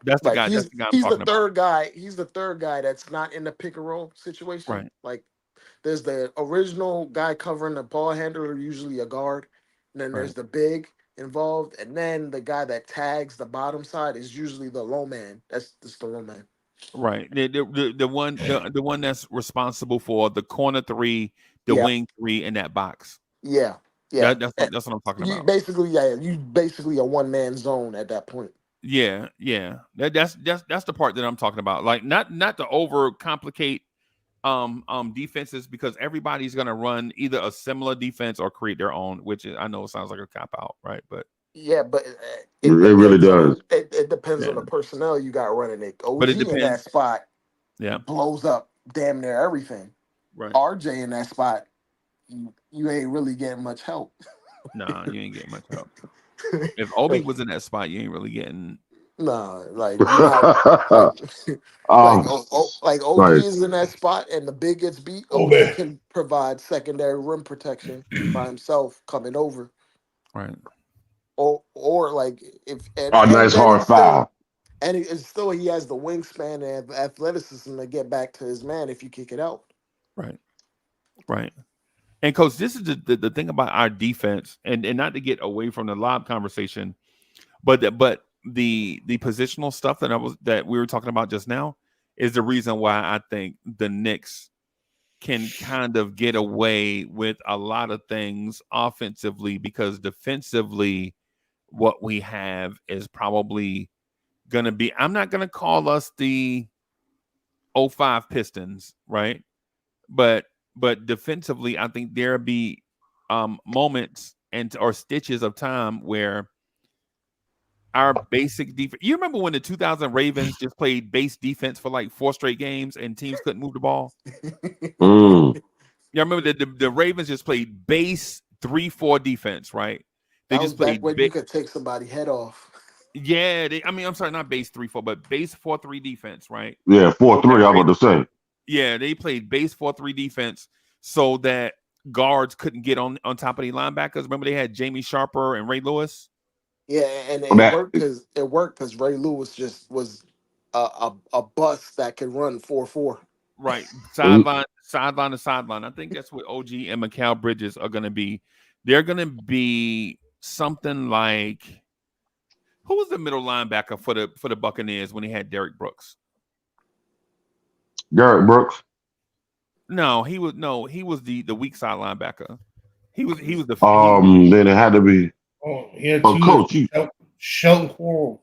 That's the Like guy. That's the guy I'm he's the talking about. third guy. He's the third guy that's not in the pick and roll situation. Right. Like there's the original guy covering the ball handler, usually a guard. And then Right. there's the big involved, and then the guy that tags the bottom side is usually the low man. That's the low man. Right. The one that's responsible for the corner three, the Yeah, wing three in that box. yeah, yeah. That's what I'm talking You about. basically a one man zone at that point. Yeah. That's the part that I'm talking about. Like not to over complicate defenses, because everybody's gonna run either a similar defense or create their own, which I know it sounds like a cop out, right? But Yeah, but It really does. It depends on yeah, the personnel you got running it. but OG it in that depends. spot Yeah, blows up damn near everything. right. RJ in that spot, you ain't really getting much help. Nah, you ain't getting much help. If Obi was in that spot, you ain't really getting. Nah, like you're not like OG Right. is in that spot and the big gets beat. Oh, OG man. can provide secondary rim protection by himself coming over. Right. Or like if Oh, and nice then hard foul. and it's still he has the wingspan and athleticism to get back to his man if you kick it out. Right. And coach, this is the thing about our defense, and not to get away from the lob conversation, but the positional stuff that we were talking about just now is the reason why I think the Knicks can kind of get away with a lot of things offensively, because defensively what we have is probably going to be, I'm not going to call us the 05 Pistons, right? But defensively, I think there'll be moments or stitches of time where our basic defense. You remember when the 2000 Ravens just played base defense for like 4 straight games and teams couldn't move the ball? Mm. Yeah, I remember the Ravens just played base 3-4 defense, right? They That was just back played when you could take somebody's head off. Yeah, I'm sorry, not base 3-4, but base 4-3 defense, right? Yeah, 4-3. I'm about to say. Yeah, they played base 4-3 defense so that guards couldn't get on top of the linebackers. Remember they had Jamie Sharper and Ray Lewis? Yeah, and it worked because Ray Lewis just was a bust that could run 4-4. Right. Sideline to sideline. I think that's what OG and Mikal Bridges are going to be. They're going to be something like, who was the middle linebacker for the Buccaneers when he had Derek Brooks? Derek Brooks. No, he was the weak side linebacker. He was the Then it had to be. Oh, he had Coach, Shelton Quarles.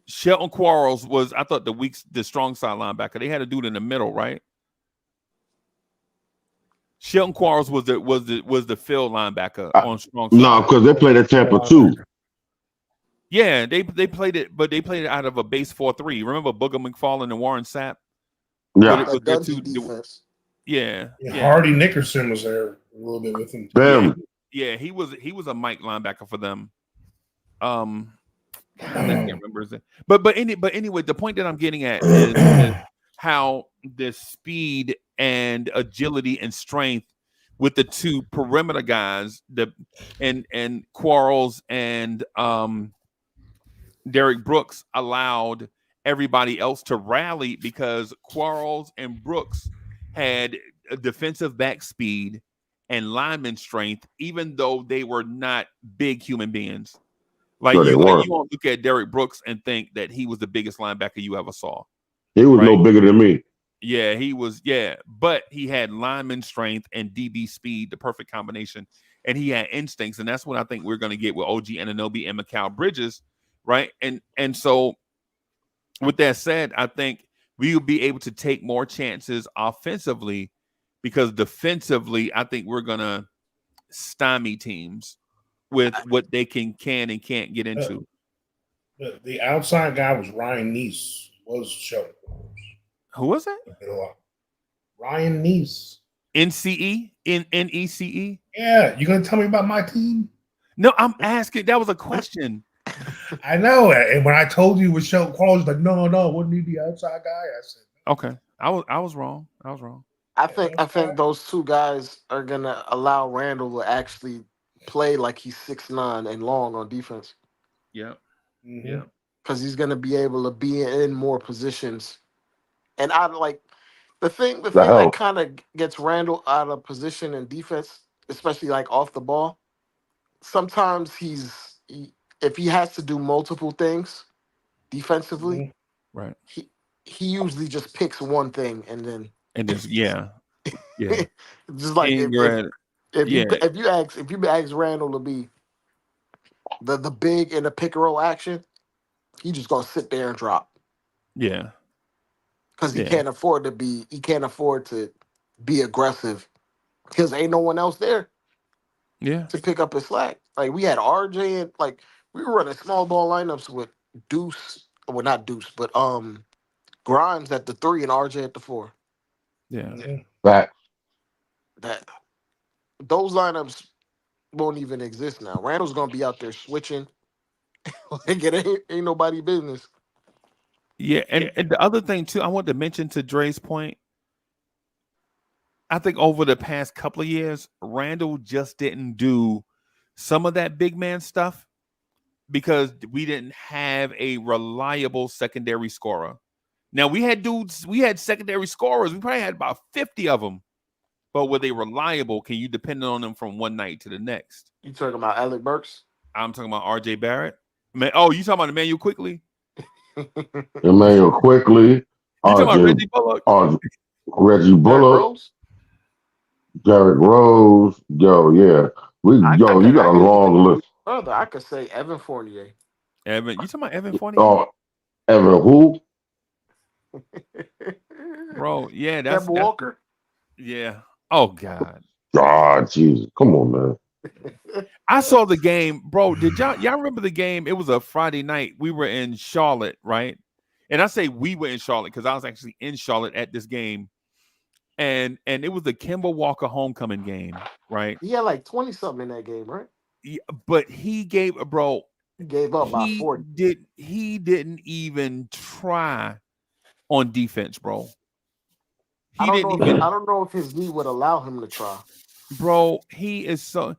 Shelton Quarles was, I thought, the strong side linebacker. They had a dude in the middle, right? Shelton Quarles was the field linebacker on strong side. No, because they played at Tampa too. Yeah, they played it, but they played it out of a base 4-3. Remember Booger McFarland and Warren Sapp? Yeah. Like Gundy defense. Yeah. Hardy Nickerson was there a little bit with him. Yeah, he was a Mike linebacker for them. God, I can't remember his name. But anyway, the point that I'm getting at is how the speed and agility and strength with the two perimeter guys, and Quarles and Derrick Brooks allowed everybody else to rally because Quarles and Brooks had a defensive back speed and lineman strength, even though they were not big human beings. Like No, they you weren't. won't look at Derrick Brooks and think that he was the biggest linebacker you ever saw. He was no Right? bigger than me. Yeah, he was. Yeah, but he had lineman strength and DB speed, the perfect combination, and he had instincts, and that's what I think we're going to get with OG Anunoby and Mikal Bridges, right? And so, with that said, I think we will be able to take more chances offensively because defensively, I think we're going to stymie teams with what they can and can't get into. The outside guy was Ryan Neese. Was Sheldon. Who was that? Ryan Neese. NCE? NECE? Yeah, you gonna tell me about my team? No, I'm asking. That was a question. I know. And when I told you it was Sheldon Quarles, like, no, wouldn't he be outside guy? I said, Okay. I was wrong. I was wrong. I think those two guys are gonna allow Randall to actually play like he's 6'9" and long on defense. Yeah. mm-hmm. Yeah. Because he's gonna be able to be in more positions. And I like the thing that kind of gets Randall out of position in defense, especially like off the ball. Sometimes if he has to do multiple things defensively, Right. he usually just picks one thing and then just yeah. just like if you ask Randall to be the big in the pick and roll action, he just gonna sit there and drop. Yeah. Because he can't afford to be aggressive because ain't no one else there. Yeah. To pick up his slack. Like we had RJ and like we were running small ball lineups with Deuce, well not Deuce, but Grimes at the 3 and RJ at the 4. Yeah. That those lineups won't even exist now. Randall's gonna be out there switching. Like it ain't nobody business. Yeah, and the other thing too, I want to mention to Dre's point. I think over the past couple of years, Randall just didn't do some of that big man stuff because we didn't have a reliable secondary scorer. Now we had secondary scorers. We probably had about 50 of them, but were they reliable? Can you depend on them from one night to the next? You talking about Alec Burks? I'm talking about RJ Barrett. Man, oh, you talking about Emmanuel Quickly? Emmanuel Quickly. You talking about Reggie Bullock? Reggie Bullock. Derrick Rose. Yo, yeah. You got a long list. Brother, I could say Evan Fournier. Evan, you talking about Evan Fournier? Oh, Evan who? Bro, yeah, that's Walker. Yeah. Oh God. God, Jesus. Come on, man. I saw the game, bro. Did y'all remember the game? It was a Friday night. We were in Charlotte, right? And I say we were in Charlotte because I was actually in Charlotte at this game. And it was the Kemba Walker homecoming game, right? He had like 20-something in that game, right? Yeah, but he gave up by 40. He didn't even try on defense, bro. I don't know if his knee would allow him to try. Bro, he is so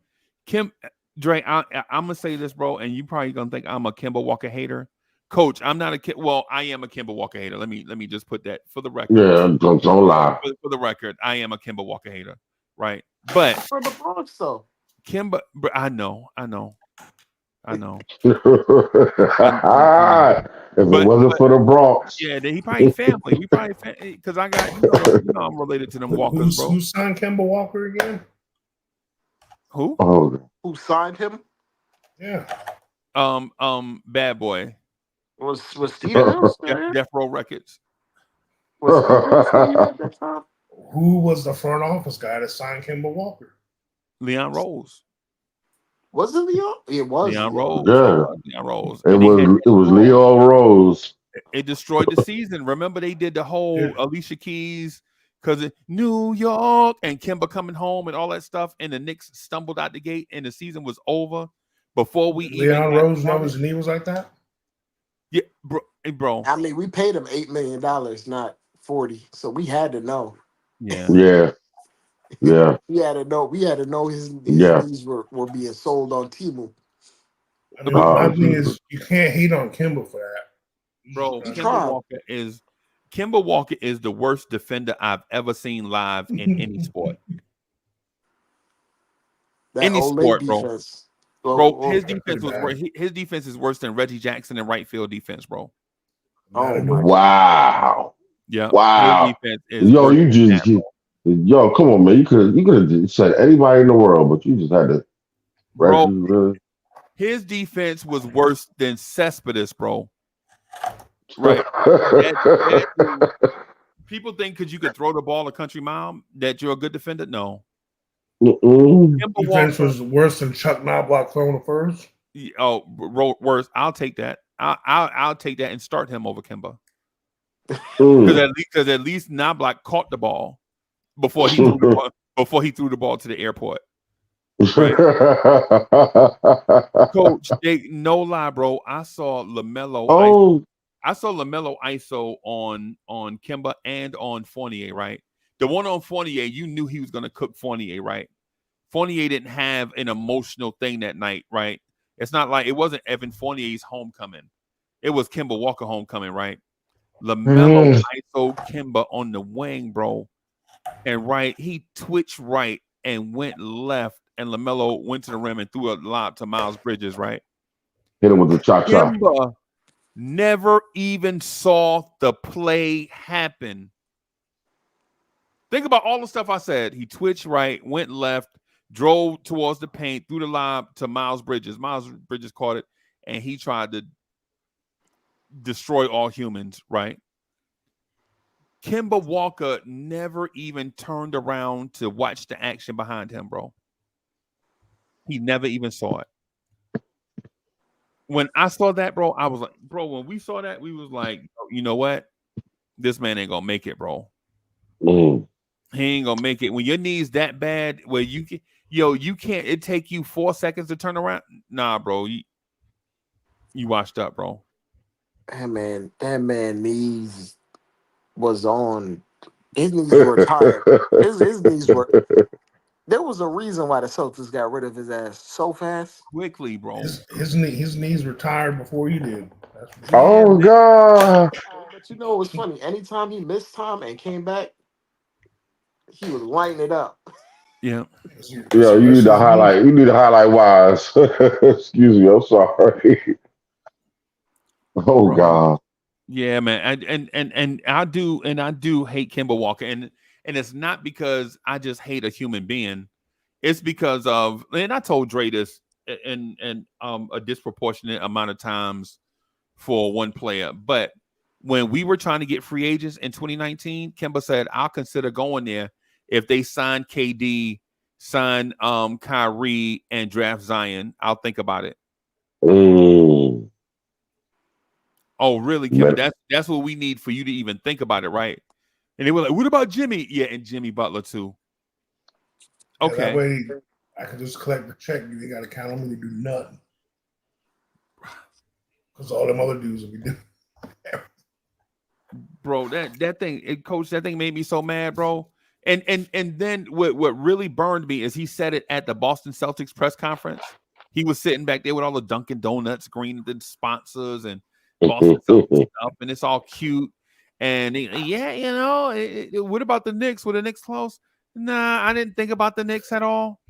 Dre, I'm gonna say this, bro, and you probably gonna think I'm a Kemba Walker hater. Coach, I'm not I am a Kemba Walker hater. Let me just put that for the record. Yeah, don't lie. For the record, I am a Kemba Walker hater, right? But for the Bronx, though. Kemba, I know. If it wasn't for the Bronx. Yeah, he probably family. We probably because I got I'm related to them Walkers, bro. Who signed Kemba Walker again? Who? Oh. Who signed him? Yeah. Bad Boy. Was Steven Death Row Records. Was Steven at that time? Who was the front office guy that signed Kemba Walker? Leon Rose. Was it Leon? It was Leon Rose. Yeah. Leon Rose. It was Leon Rose. It destroyed the season. Remember they did the whole Alicia Keys because New York and Kemba coming home and all that stuff, and the Knicks stumbled out the gate and the season was over before we Leon Rose know his knee was like that? Yeah, bro. I mean, we paid him $8 million, not 40, so we had to know. Yeah. We had to know his knees were being sold on Temu. I mean, my thing is you can't hate on Kemba for that. Bro, He Kemba tried. Walker is the worst defender I've ever seen live in any sport. That Any Olay sport, bro. defense. Bro, Well, his defense is worse than Reggie Jackson and right field defense, bro. oh my God. Wow. Yeah. Wow. His defense is Yo, worse you than just that, yo, come on, man. You could have said anybody in the world, but you just had to. bro. Really? His defense was worse than Cespedes, bro. Right. That dude, people think because you could throw the ball a country mile that you're a good defender. No. Kemba Defense Walker, was worse than Chuck Knobloch throwing the first. Worse. I'll take that. I'll take that and start him over Kemba. Mm. Because at least Knobloch caught the ball before he threw the ball to the airport. Right. Coach, no lie, bro. I saw LaMelo. I saw LaMelo ISO on Kemba and on Fournier, right? The one on Fournier, you knew he was going to cook Fournier, right? Fournier didn't have an emotional thing that night, right? It's not like it wasn't Evan Fournier's homecoming. It was Kemba Walker homecoming, right? LaMelo ISO Kemba on the wing, bro. And he twitched right and went left, and LaMelo went to the rim and threw a lob to Miles Bridges, right? Hit him with the cha-cha. Kemba never even saw the play happen. Think about all the stuff I said. He twitched right, went left, drove towards the paint, threw the lob to Miles Bridges. Miles Bridges caught it, and he tried to destroy all humans, right? Kemba Walker never even turned around to watch the action behind him, bro. He never even saw it. When I saw that, bro, I was like, bro, when we saw that, we was like, you know what? This man ain't gonna make it, bro. Mm. He ain't gonna make it. When your knee's that bad, where you can't, it take you 4 seconds to turn around. Nah, bro, you washed up, bro. That man knees was on. His knees were tired. His knees were. There was a reason why the Celtics got rid of his ass so fast. Quickly, bro. His knees were tired before you did. Oh God! But you know it was funny. Anytime he missed time and came back, he was lighting it up. Yeah. Yeah, you need to highlight. You need to highlight Wise. Excuse me. I'm sorry. Oh bro. God. Yeah, man. And I do hate Kemba Walker. And it's not because I just hate a human being. It's because of, and I told Dre this in a disproportionate amount of times for one player. But when we were trying to get free agents in 2019, Kemba said, I'll consider going there if they sign KD, sign Kyrie, and draft Zion. I'll think about it. Mm. Oh, really, Kemba? That's what we need for you to even think about it, right? And they were like, what about Jimmy? Yeah, and Jimmy Butler too. Okay. Yeah, that way I can just collect the check. You ain't got to count on me to do nothing. Because all them other dudes will be doing. Bro, that thing, Coach, that thing made me so mad, bro. And then what really burned me is he said it at the Boston Celtics press conference. He was sitting back there with all the Dunkin' Donuts, green the sponsors, and Boston Celtics stuff, and it's all cute. And what about the Knicks? Were the Knicks close? Nah, I didn't think about the Knicks at all.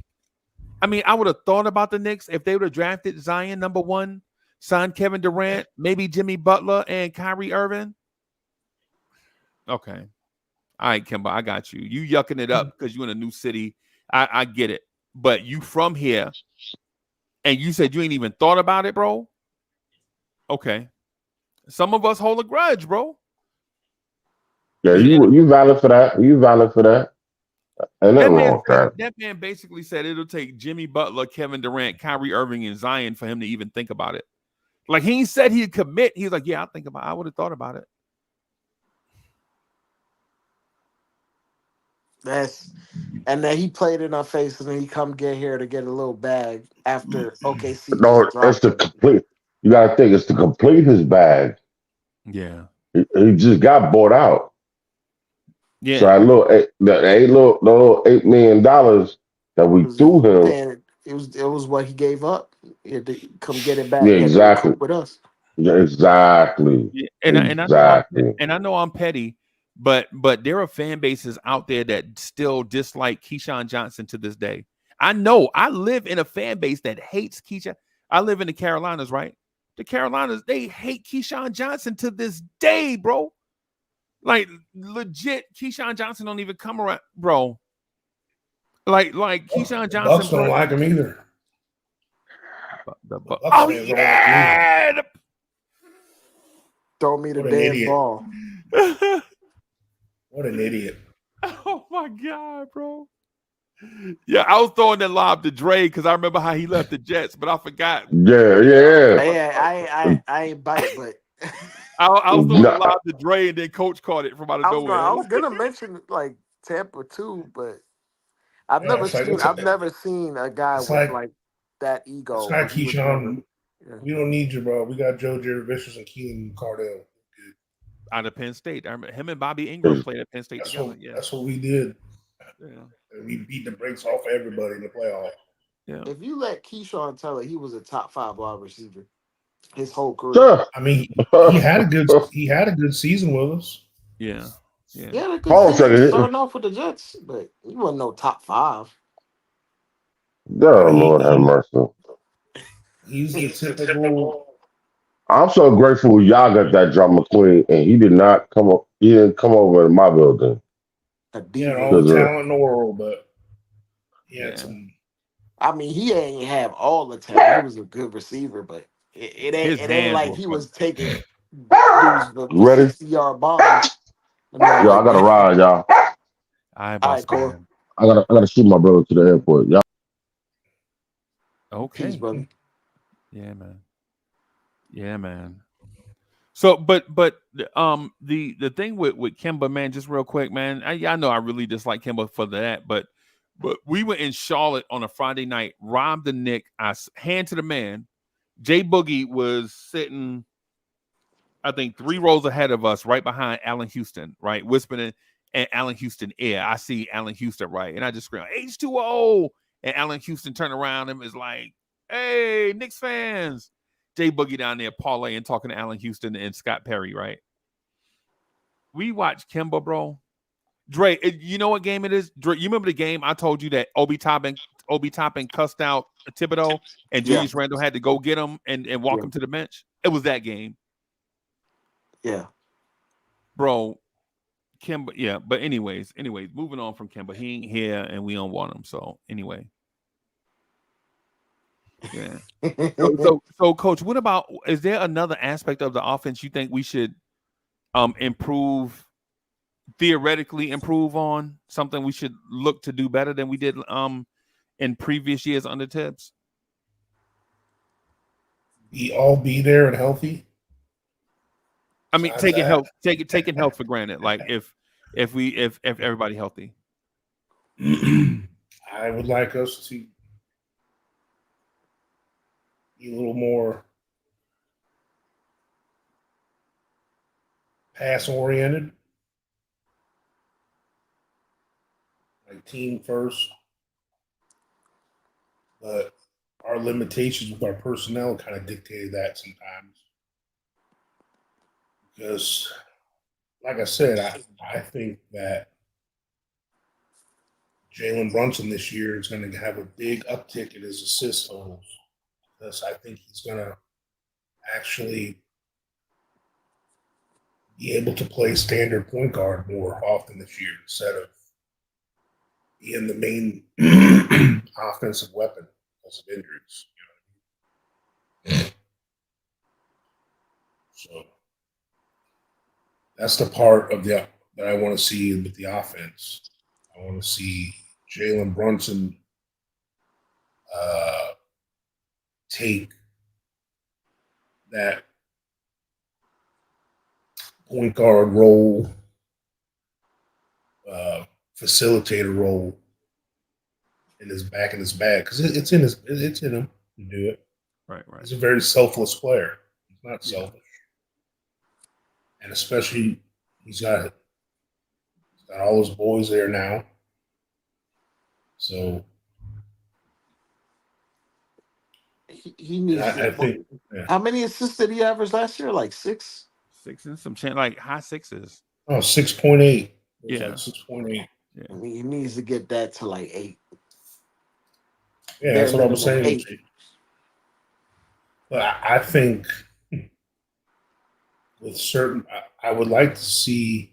I mean, I would have thought about the Knicks if they would have drafted Zion number 1, signed Kevin Durant, maybe Jimmy Butler and Kyrie Irving. Okay. All right, Kemba, I got you. You yucking it up because you're in a new city. I get it. But you from here, and you said you ain't even thought about it, bro? Okay. Some of us hold a grudge, bro. Yeah, you valid for that. You valid for that. And that man basically said it'll take Jimmy Butler, Kevin Durant, Kyrie Irving, and Zion for him to even think about it. Like he said he'd commit. He's like, yeah, I would have thought about it. And then he played in our face, and then he come get here to get a little bag after OKC. No, it's the complete. You gotta think it's to complete his bag. Yeah, he just got bought out. Yeah, so $8 million that we threw him. It was what he gave up. He had to come get it back. Yeah, He had to exactly. recoup with us. Yeah, exactly. Yeah, Exactly. I know I'm petty, but there are fan bases out there that still dislike Keyshawn Johnson to this day. I know I live in a fan base that hates Keyshawn. I live in the Carolinas, right? The Carolinas, they hate Keyshawn Johnson to this day, bro. Like legit, Keyshawn Johnson don't even come around, bro. Like Keyshawn The Bucks Johnson, don't bro. like him either. The The Bucks oh fans don't like him either. yeah. Throw me the What an damn idiot. ball. What an idiot. Oh my god, bro. Yeah, I was throwing that lob to Dre because I remember how he left the Jets, but I forgot. Yeah. I ain't bite, but I was throwing the Nah, lob to Dre, and then Coach caught it from out of nowhere. I was gonna mention like Tampa too, but I've Yeah, never seen a guy it's with like like that ego. it's like But he was never. Keyshawn. Yeah. We don't need you, bro. We got Joe Jerry Vicious and Keenan Cardell. Out of Penn State. I remember him and Bobby Ingram played at Penn State together. That's what we did. Yeah. And we beat the brakes off everybody in the playoffs. Yeah. If you let Keyshawn tell it, he was a top 5 wide receiver his whole career. sure. I mean, he had a good season with us. Yeah. Yeah. He had a Hold on good a season second. starting off with the Jets, but he wasn't no top 5. Oh, Lord have mercy. He's the typical. I'm so grateful y'all got that John McQueen, and he didn't come over in my building. He had all the talent in the world, but he had some. I mean, he ain't have all the talent. He was a good receiver, but it ain't like he was taking dudes the Ready? 60-yard bombs. Yo, I gotta ride, y'all. All right, cool. I gotta shoot my brother to the airport. Y'all. Okay. Peace, brother. Yeah, man. Yeah, man. So, but the thing with Kemba, man, just real quick, man. I know I really dislike Kemba for that, but we were in Charlotte on a Friday night, robbed the Knicks. I hand to the man. Jay Boogie was sitting, I think, 3 rows ahead of us, right behind Allen Houston, right, whispering in Allen Houston ear. I see Allen Houston, right, and I just scream H2O, and Allen Houston turned around and was like, "Hey, Knicks fans." Jay Boogie down there parlaying, talking to Allen Houston and Scott Perry, right? We watched Kemba, bro. Dre, you know what game it is? Dre, you remember the game I told you that Obi Toppin cussed out Thibodeau and Julius Randle had to go get him and walk him to the bench? It was that game. Yeah. Bro, Kemba, yeah. But anyways, moving on from Kemba. He ain't here and we don't want him. So anyway. Yeah. So Coach, what about, is there another aspect of the offense you think we should theoretically improve on, something we should look to do better than we did in previous years under Tibbs? Be there and healthy. I mean, taking health for granted. Like if everybody healthy. I would like us to be a little more pass oriented, like team first. But our limitations with our personnel kind of dictated that sometimes. Because, like I said, I think that Jalen Brunson this year is going to have a big uptick in his assist totals. Because I think he's going to actually be able to play standard point guard more often this year instead of being the main offensive weapon because of injuries. You know what I mean? So that's the part of that I want to see with the offense. I want to see Jalen Brunson take that point guard role, facilitator role in his bag because it's in him to do it. Right. He's a very selfless player. He's not selfish, and especially he's got all his boys there now. So He needs. I think. Yeah. How many assists did he average last year? Like 6. 6 and some like high 6s. Oh, 6.8. Yeah. Like 6.8. Yeah. I mean, he needs to get that to like 8. Yeah, that's what I was saying. 8. But I think with certain, I would like to see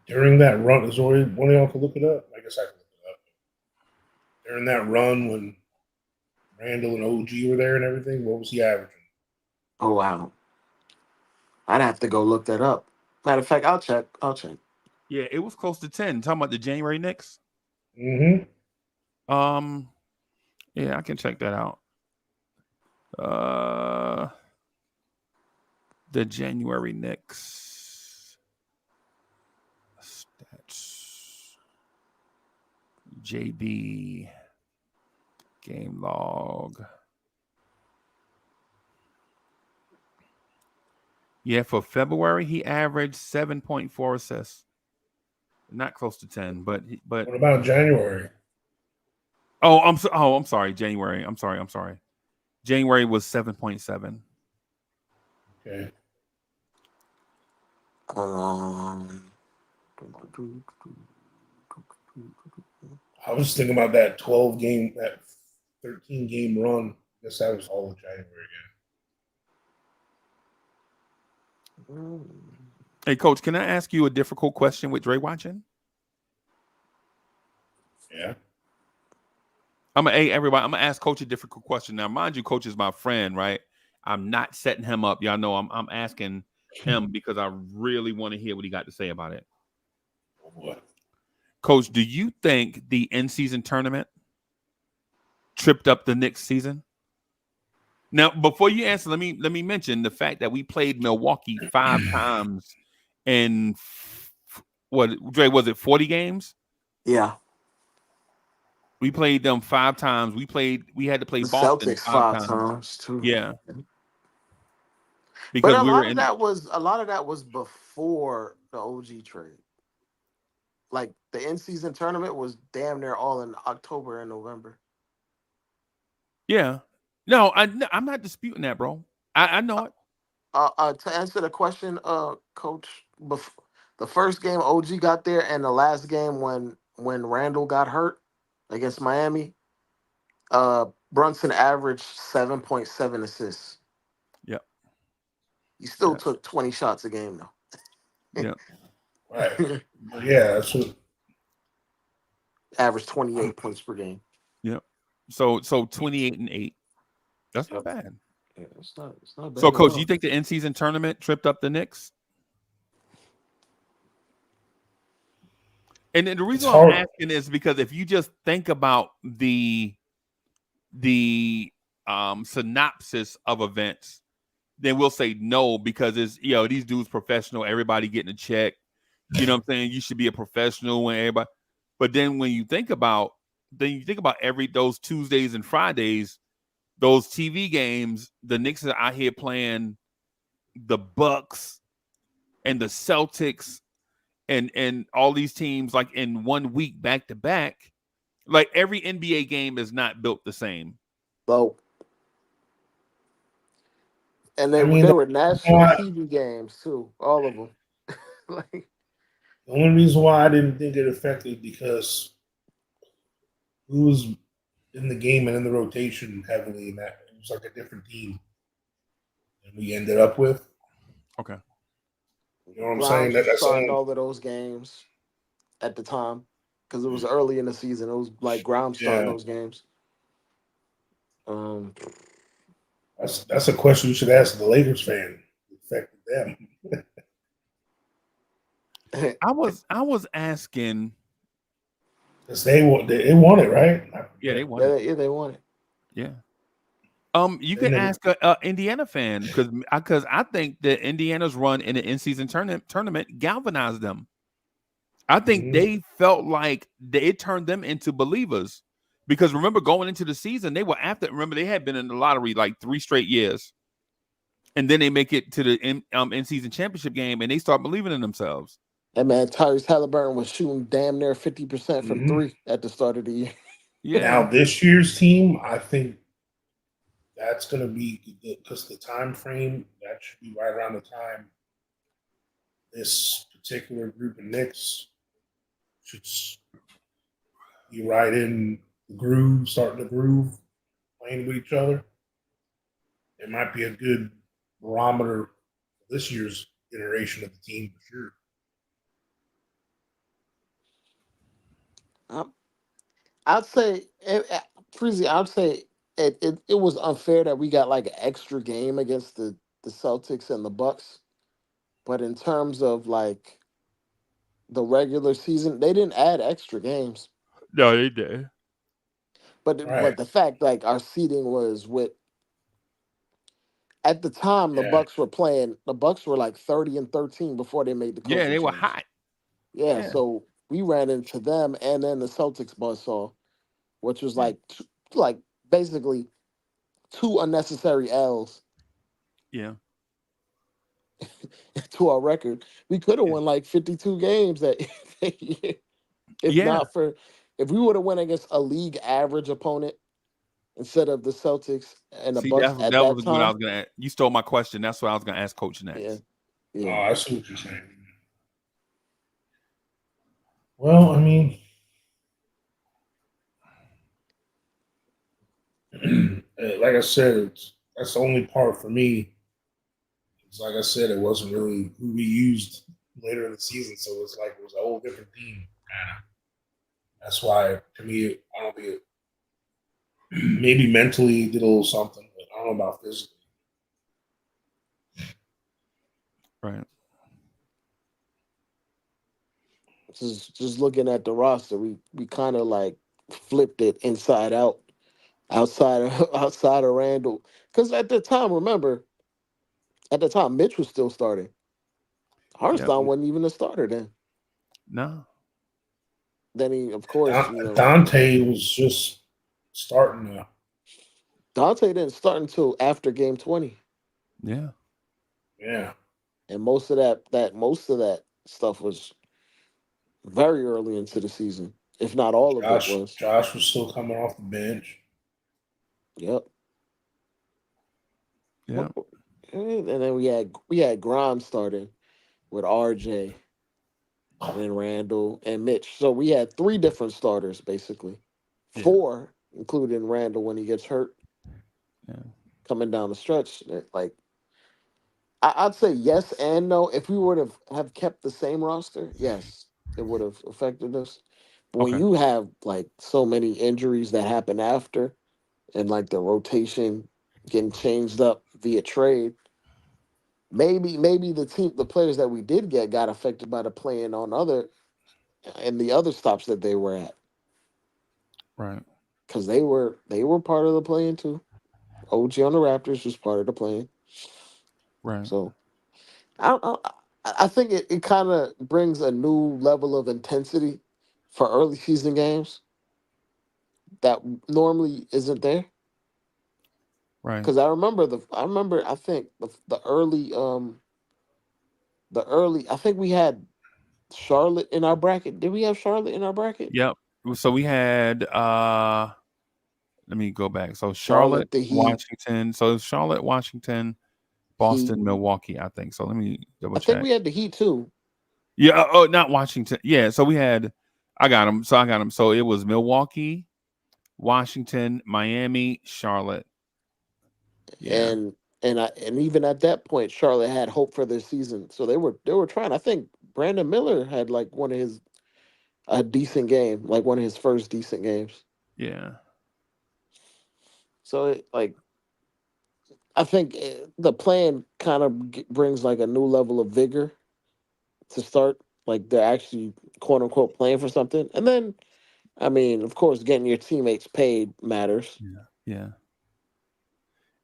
during that run. Is one of y'all can look it up? I guess I can look it up. During that run when Randall and OG were there and everything, what was he averaging? Oh wow, I'd have to go look that up. Matter of fact, I'll check. Yeah, it was close to 10. Talking about the January Knicks. Mm-hmm. Yeah, I can check that out. The January Knicks stats. JB game log. Yeah, for February he averaged 7.4 assists. Not close to 10, but What about January? I'm sorry, January. I'm sorry. January was 7.7. Okay. I was thinking about that 13 game run. I guess that was all of January again. Hey, Coach, can I ask you a difficult question with Dre watching? Yeah. Everybody, I'm gonna ask Coach a difficult question. Now, mind you, Coach is my friend, right? I'm not setting him up. Y'all know I'm asking him because I really want to hear what he got to say about it. What? Coach, do you think the in-season tournament tripped up the Knicks season? Now, before you answer, let me mention the fact that we played Milwaukee 5 times in what, Dre, was it 40 games? Yeah. We played them 5 times. We had to play The Boston Celtics 5 times too. Yeah. Because a lot of that was before the OG trade. Like the in-season tournament was damn near all in October and November. Yeah. No, I'm not disputing that, bro. I know it. To answer the question, Coach, the first game OG got there and the last game when Randall got hurt against Miami, Brunson averaged 7.7 assists. Yep. He still took 20 shots a game though. Yeah. Right. Yeah, that's what. Averaged 28 points per game. Yep. So 28 and 8. That's not bad. Yeah, it's not bad. So, Coach, you think the in-season tournament tripped up the Knicks? And then the reason I'm asking is because if you just think about the synopsis of events, then we'll say no because it's these dudes professional, everybody getting a check. You know what I'm saying? You should be a professional when everybody. But then when you think about those Tuesdays and Fridays, those TV games, the Knicks are out here playing the Bucks and the Celtics and all these teams like in 1 week back to back. Like every NBA game is not built the same. So, and they were national TV games too, all of them. The only reason why I didn't think it affected because who was in the game and in the rotation heavily in that. It was like a different team than we ended up with. Okay. You know what I'm saying? That's starting all of those games at the time because it was early in the season. It was like Grimes starting those games. That's a question you should ask the Lakers fan. It affected them. I was asking. Because they won it, right? Yeah, they won it. Yeah, they won it. Yeah. You can ask a Indiana fan because I think that Indiana's run in the in-season tournament galvanized them. I think they felt like it turned them into believers because remember going into the season they were remember they had been in the lottery like 3 straight years, and then they make it to the in-season championship game and they start believing in themselves. That man Tyrese Halliburton was shooting damn near 50% from 3 at the start of the year. Yeah. Now this year's team, I think That's going to be because the time frame that should be right around the time this particular group of Knicks should be right in the groove, starting the groove, playing with each other. It might be a good barometer for this year's iteration of the team for sure. I'd say, Freezy, I'd say it was unfair that we got like an extra game against the Celtics and the Bucks. But in terms of like the regular season, they didn't add extra games. No, they did. Right. But the fact like our seeding was with at the time Yeah. the Bucks were like 30-13 before they made the Yeah, coaching they were change. hot. Yeah, Yeah. so we ran into them and then the Celtics buzzsaw, which was like basically two unnecessary L's Yeah. to our record. We could have Yeah. won like 52 games that year if Yeah. not for if we would have went against a league average opponent instead of the Celtics and the See, Bucks at that that was what I time. was gonna. You stole my question. That's what I was gonna ask Coach Yeah, next. Oh, yeah. I see what you're saying. Well, I mean, like I said, that's the only part for me. It's like I said, it wasn't really who we used later in the season, so it's like it was a whole different team. Kind of. That's why, to me, I don't think it. Maybe mentally did a little something, but I don't know about physically. Right. Just looking at the roster, we kind of like flipped it inside out, outside of outside of Randall. Because at the time, remember, at the time Mitch was still starting. Yeah. Hartenstein wasn't even a starter then. No. Then he, of course, Dante was just starting to. Dante didn't start until after game 20. Yeah. Yeah. And most of that stuff was very early into the season, if not all of it was. Josh was still coming off the bench. Yep. Yeah. And then we had Grimes starting with RJ and then Randall and Mitch. So we had three different starters basically. Yeah. Four, including Randall when he gets hurt. Yeah. Coming down the stretch. Like I'd say yes and no. If we would have kept the same roster, yes, it would have affected us. But when Okay. you have like so many injuries that happen after and like the rotation getting changed up via trade, maybe the players that we did get got affected by the playing on other and the other stops that they were at Right. because they were part of the playing too. OG on the Raptors was part of the playing, Right. so I think it kind of brings a new level of intensity for early season games that normally isn't there. Right. Because I think the early I think we had Charlotte in our bracket. Did we have Charlotte in our bracket? Yep. So we had let me go back. So Charlotte, Charlotte, the Heat, Washington. So Charlotte, Washington, Heat. Boston, Milwaukee, I think. So let me double I think check. we had the Heat too. Yeah, oh, not Washington. Yeah, so we had I got them. So I got them. So it was Milwaukee, Washington, Miami, Charlotte. Yeah. And even at that point, Charlotte had hope for their season. So they were trying. I think Brandon Miller had like one of his a decent game, like one of his first decent games. Yeah. So I think the plan kind of brings like a new level of vigor to start. Like they're actually quote unquote playing for something. And then I mean, of course, getting your teammates paid matters. Yeah. Yeah.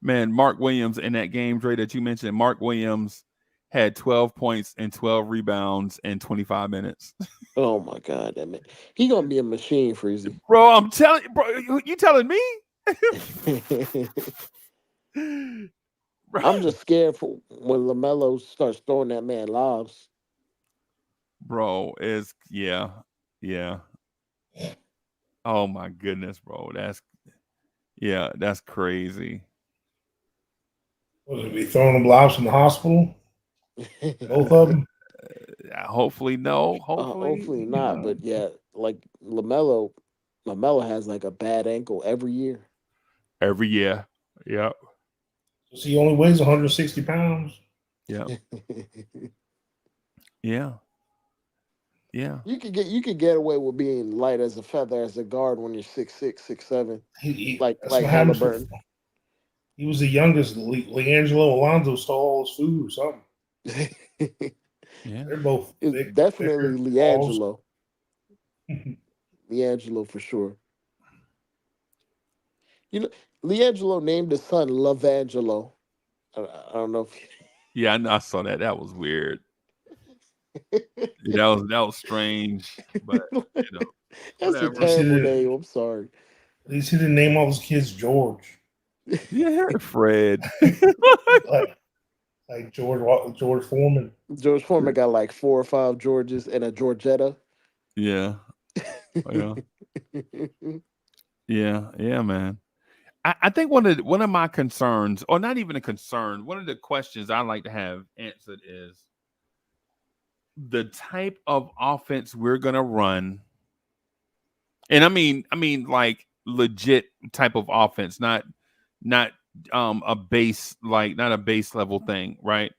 Man, Mark Williams in that game, Dre, that you mentioned, Mark Williams had 12 points and 12 rebounds in 25 minutes. Oh my God, that man, he gonna be a machine, Freezy. Bro, I'm telling you, bro, you telling me? Bro, I'm just scared for when LaMelo starts throwing that man lobs. bro, is yeah. Yeah. Oh my goodness, bro. That's crazy. Was it be throwing them lobs in the hospital? Both of them? Hopefully, no. Hopefully, Hopefully not. But yeah, like LaMelo has like a bad ankle every year. every year. Yep. So he only weighs 160 pounds. Yep. Yeah. Yeah. You could get away with being light as a feather as a guard when you're 6'6", 6'7", That's like what happens. Halliburton. He was the youngest. Leangelo Alonso stole all his food or something. Yeah. They're both It's thick, definitely thicker balls. LiAngelo. LiAngelo for sure. You know, LiAngelo named his son Lovangelo. I don't know if Yeah, I saw that. That was weird. That was strange, but that's a whatever. terrible name. I'm sorry. At least he didn't name all his kids George. Yeah, Fred. like George Foreman. George Foreman got like 4 or 5 Georges and a Georgetta. Yeah. Yeah. Yeah, man. I think one of my concerns, or not even a concern, one of the questions I like to have answered is the type of offense we're gonna run. And I mean like legit type of offense, not a base, like not a base level thing, right?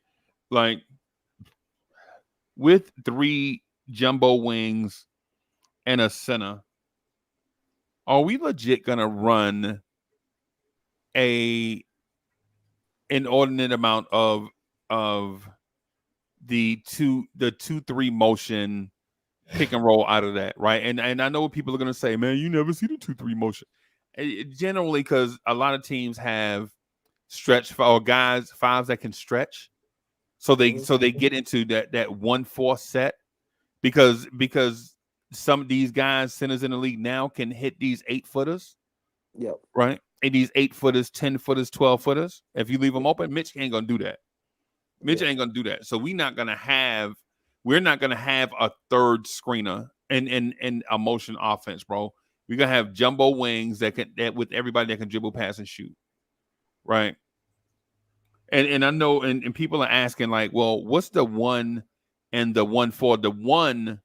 Like with 3 jumbo wings and a center, are we legit gonna run a inordinate amount of the 2-3 motion pick and roll out of that, right? And I know what people are gonna say, man, you never see the 2-3 motion. Generally, because a lot of teams have stretch or guys fives that can stretch, so they get into that 1-4 set because some of these guys centers in the league now can hit these 8-footers. Yep. Right. And these 8-footers, 10-footers, 12-footers. If you leave them open, Mitch ain't gonna do that. Mitch ain't gonna do that. So we're not gonna have a third screener in a motion offense, bro. We're gonna have jumbo wings that with everybody that can dribble, pass, and shoot. Right. And I know and people are asking, like, well, what's the 1 and the 1-4? The 1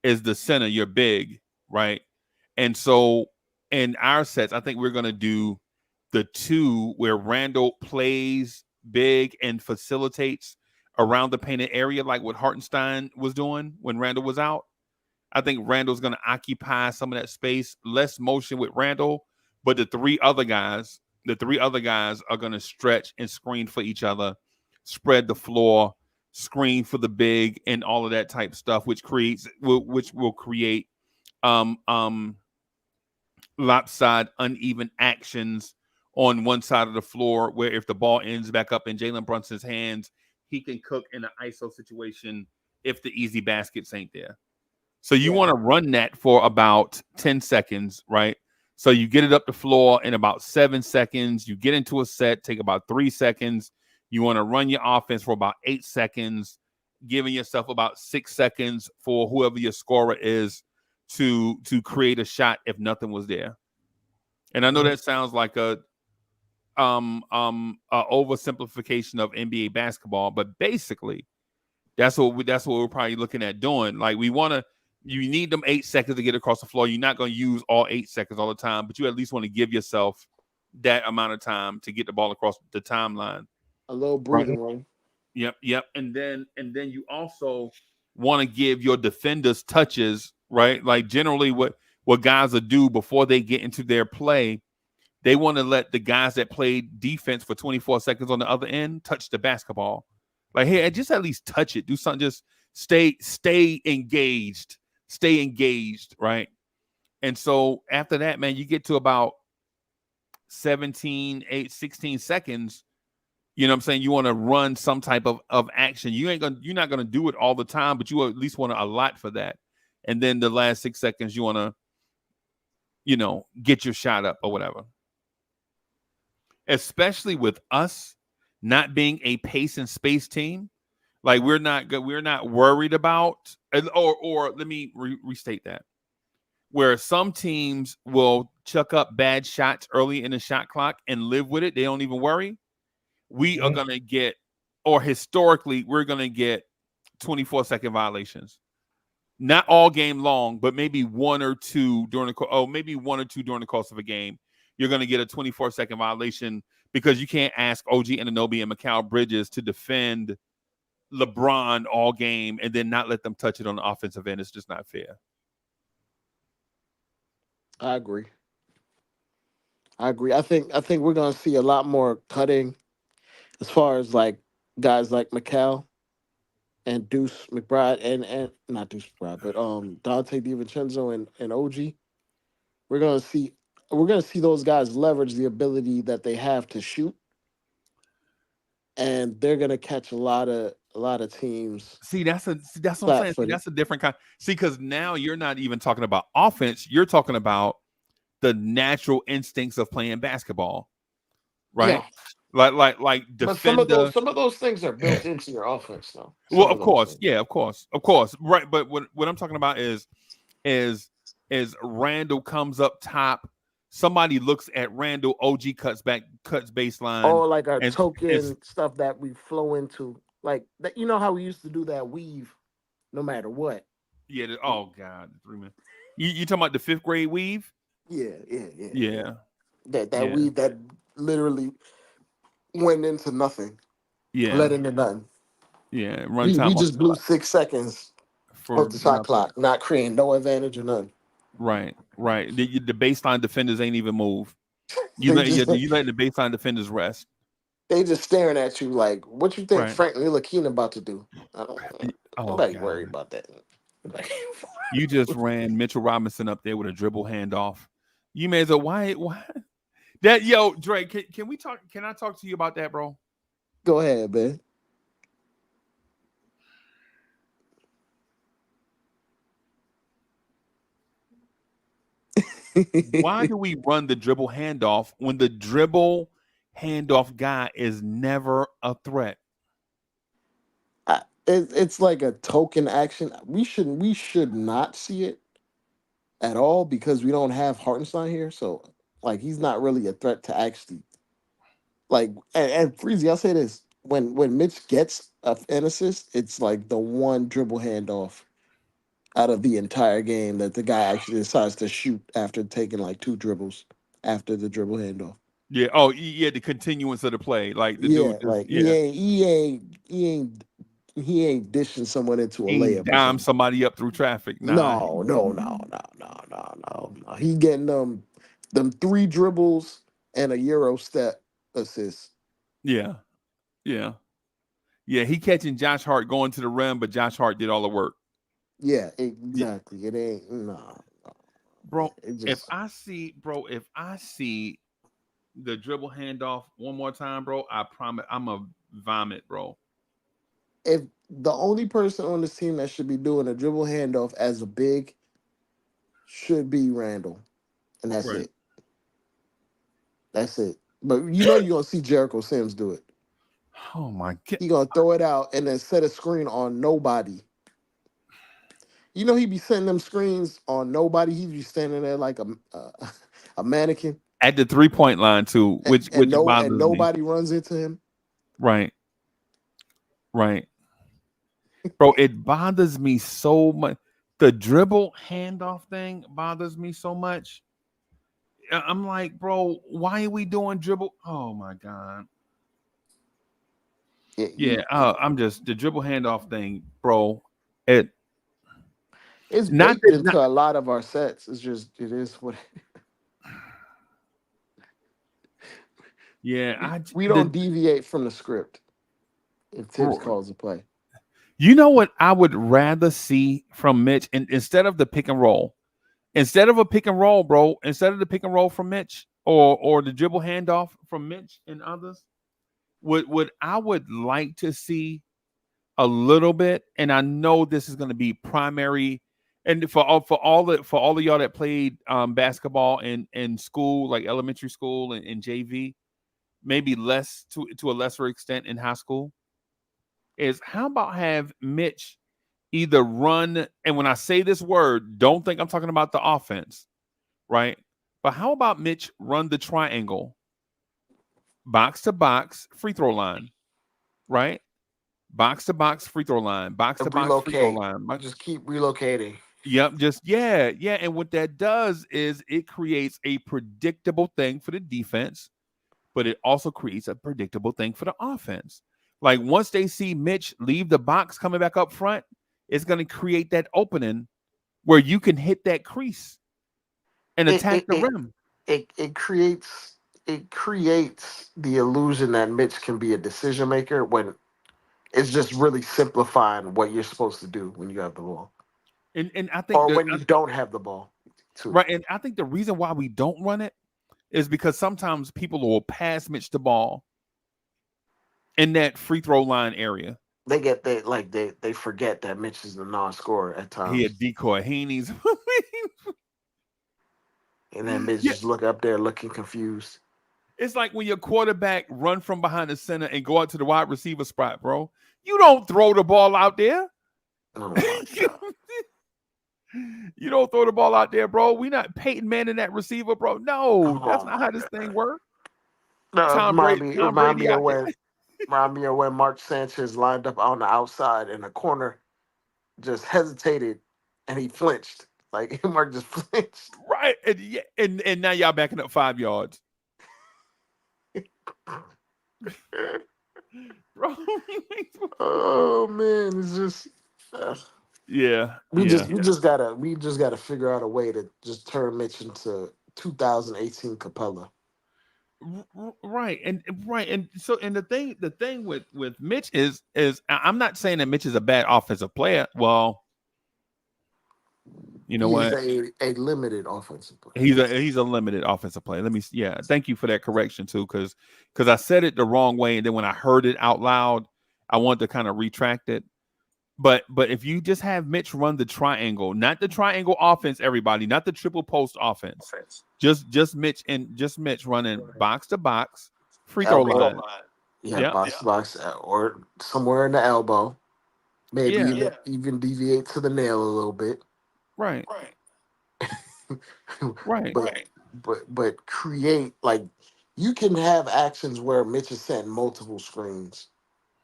is the center, you're big, right? And so in our sets, I think we're going to do the 2 where Randall plays big and facilitates around the painted area, like what Hartenstein was doing when Randall was out. I think Randall's going to occupy some of that space, less motion with Randall, but the three other guys are going to stretch and screen for each other, spread the floor, screen for the big, and all of that type stuff, which will create lopsided, uneven actions on one side of the floor, where if the ball ends back up in Jalen Brunson's hands, he can cook in an ISO situation if the easy baskets ain't there. So you want to run that for about 10 seconds, right? So you get it up the floor in about 7 seconds. You get into a set, take about 3 seconds. You want to run your offense for about 8 seconds, giving yourself about 6 seconds for whoever your scorer is to create a shot if nothing was there. And I know that sounds like a oversimplification of NBA basketball, but basically that's what we're probably looking at doing. Like you need them 8 seconds to get across the floor. You're not going to use all 8 seconds all the time, but you at least want to give yourself that amount of time to get the ball across the timeline. A little breathing room. Yep. And then you also want to give your defenders touches, right? Like generally what guys will do before they get into their play, they want to let the guys that play defense for 24 seconds on the other end touch the basketball. Like, hey, just at least touch it. Do something. Just stay engaged. Stay engaged, right? And so after that, man, you get to about 16 seconds. You know what I'm saying? You want to run some type of action. You're not gonna do it all the time, but you at least want to allot for that. And then the last 6 seconds, you want to, get your shot up or whatever. Especially with us not being a pace and space team, like we're not worried about, or let me restate that. Where some teams will chuck up bad shots early in the shot clock and live with it, they don't even worry. we are going to get, or historically, we're going to get 24-second violations. Not all game long, but maybe one or two during the course of a game. You're going to get a 24-second violation because you can't ask OG Anunoby and Mikal Bridges to defend LeBron all game and then not let them touch it on the offensive end. It's just not fair. I agree. I think we're gonna see a lot more cutting as far as like guys like Mikal and Deuce McBride and not Deuce McBride, but Dante DiVincenzo and OG. We're gonna see those guys leverage the ability that they have to shoot, and they're gonna catch a lot of teams. See, that's what I'm saying. See, flat-footed. that's a different kind. See, because now you're not even talking about offense. You're talking about the natural instincts of playing basketball, right? Yeah. Like But defender. some of those things are built into your offense, though. Well, of course, yeah, of course, right. But what I'm talking about is Randall comes up top. Somebody looks at Randall. OG cuts baseline. Or like our token stuff that we flow into, like that. You know how we used to do that weave, no matter what. Yeah. Oh God, 3 minutes. You talking about the 5th grade weave? Yeah. That Yeah. weave that literally went into nothing. Yeah. Led into nothing. Yeah. We just blew 6 seconds off the shot clock, not creating no advantage or none. Right. The baseline defenders ain't even move. You letting the baseline defenders rest. They just staring at you like, what you think Right. Frank Ntilikina about to do? Nobody God. worry about that. You just ran Mitchell Robinson up there with a dribble handoff. You may as well. Why? That Dre, can we talk? Can I talk to you about that, bro? Go ahead, man. Why do we run the dribble handoff when the dribble handoff guy is never a threat? It's like a token action. We should not see it at all because we don't have Hartenstein here. So like he's not really a threat to actually like and Freezy, I'll say this. When Mitch gets an assist, it's like the one dribble handoff out of the entire game that the guy actually decides to shoot after taking like 2 dribbles after the dribble handoff. Yeah. Oh, yeah. The continuance of the play, like the dude. Like he ain't dishing someone into a layup. Dime somebody up through traffic. Nah. No. He getting them 3 dribbles and a Euro step assist. Yeah. He catching Josh Hart going to the rim, but Josh Hart did all the work. Yeah, exactly. It ain't bro. If I see the dribble handoff one more time, bro, I promise I'm a vomit, bro. If the only person on this team that should be doing a dribble handoff as a big should be Randall, and that's Right. it. That's it. But you're gonna see Jericho Sims do it. Oh my God! He gonna throw it out and then set a screen on nobody. He be setting them screens on nobody. He be standing there like a mannequin at the 3-point line too, which nobody runs into him. Right. Bro, it bothers me so much. The dribble handoff thing bothers me so much. I'm like, bro, why are we doing dribble? Oh my God. I'm just the dribble handoff thing, bro. It's baked into a lot of our sets. It's just it is what. We don't deviate from the script if Tibbs calls a play. You know what I would rather see from Mitch, and instead of the pick and roll, instead of the pick and roll from Mitch or the dribble handoff from Mitch and others, what I would like to see a little bit, and I know this is going to be primary, and for all of y'all that played basketball in school, like elementary school and JV, maybe less to a lesser extent in high school, is how about have Mitch either run, and when I say this word, don't think I'm talking about the offense, right? But how about Mitch run the triangle box to box free throw line, right? Box to box free throw line, box to box free throw Relocate. line. Just keep relocating. Yep, just yeah. And what that does is it creates a predictable thing for the defense, but it also creates a predictable thing for the offense. Like once they see Mitch leave the box coming back up front, it's going to create that opening where you can hit that crease and It attack it the it rim. it creates the illusion that Mitch can be a decision maker when it's just really simplifying what you're supposed to do when you have the ball And I think or that when you don't have the ball too. right, and I think the reason why we don't run it is because sometimes people will pass Mitch the ball in that free throw line area. They forget that Mitch is the non-scorer at He a times, decoy. He needs. and then Mitch Yeah, just look up there looking confused. it's like when your quarterback run from behind the center and go out to the wide receiver spot, bro. You don't throw the ball out there. Oh my god! You don't throw the ball out there, bro. We not Peyton Manning that receiver, bro. No, that's Oh not my how this thing god! works. No, Tom Brady, Tom remind Brady me of out there. when Mark Sanchez lined up on the outside in the corner, just hesitated, and he flinched. Like Mark just flinched. Right. And, yeah, and now y'all backing up 5 yards. Bro. Oh man, it's just Yeah. we just gotta figure out a way to just turn Mitch into 2018 Capella. Right. And so and the thing with Mitch is I'm not saying that Mitch is a bad offensive player. Well, you know He is what? a limited offensive player. He's a limited offensive player. Thank you for that correction too, because I said it the wrong way, and then when I heard it out loud, I wanted to kind of retract it. But if you just have Mitch run the triangle, not the triangle offense, everybody, not the triple post offense, just Mitch running box to box, free throw Elbow, line. yeah, Yeah, box to box, or somewhere in the elbow. Maybe yeah, even deviate to the nail a little bit. right, right, but but create like you can have actions where Mitch is setting multiple screens,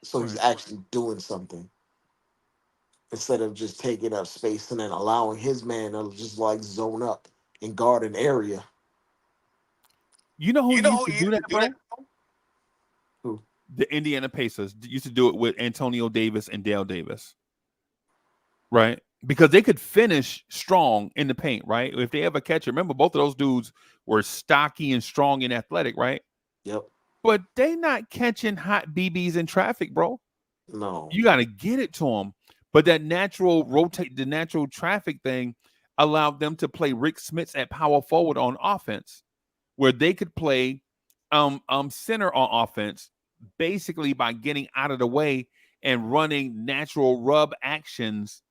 so he's right. actually doing something instead of just taking up space and then allowing his man to just like zone up and guard an area. You know who used to do that, bro? Who? The Indiana Pacers used to do it with Antonio Davis and Dale Davis, right? Because they could finish strong in the paint, right? If they ever catch it, remember both of those dudes were stocky and strong and athletic, right? Yep. But they not catching hot BBs in traffic, bro. No. You got to get it to them. But that the natural traffic thing allowed them to play Rick Smits at power forward on offense, where they could play center on offense, basically by getting out of the way and running natural rub actions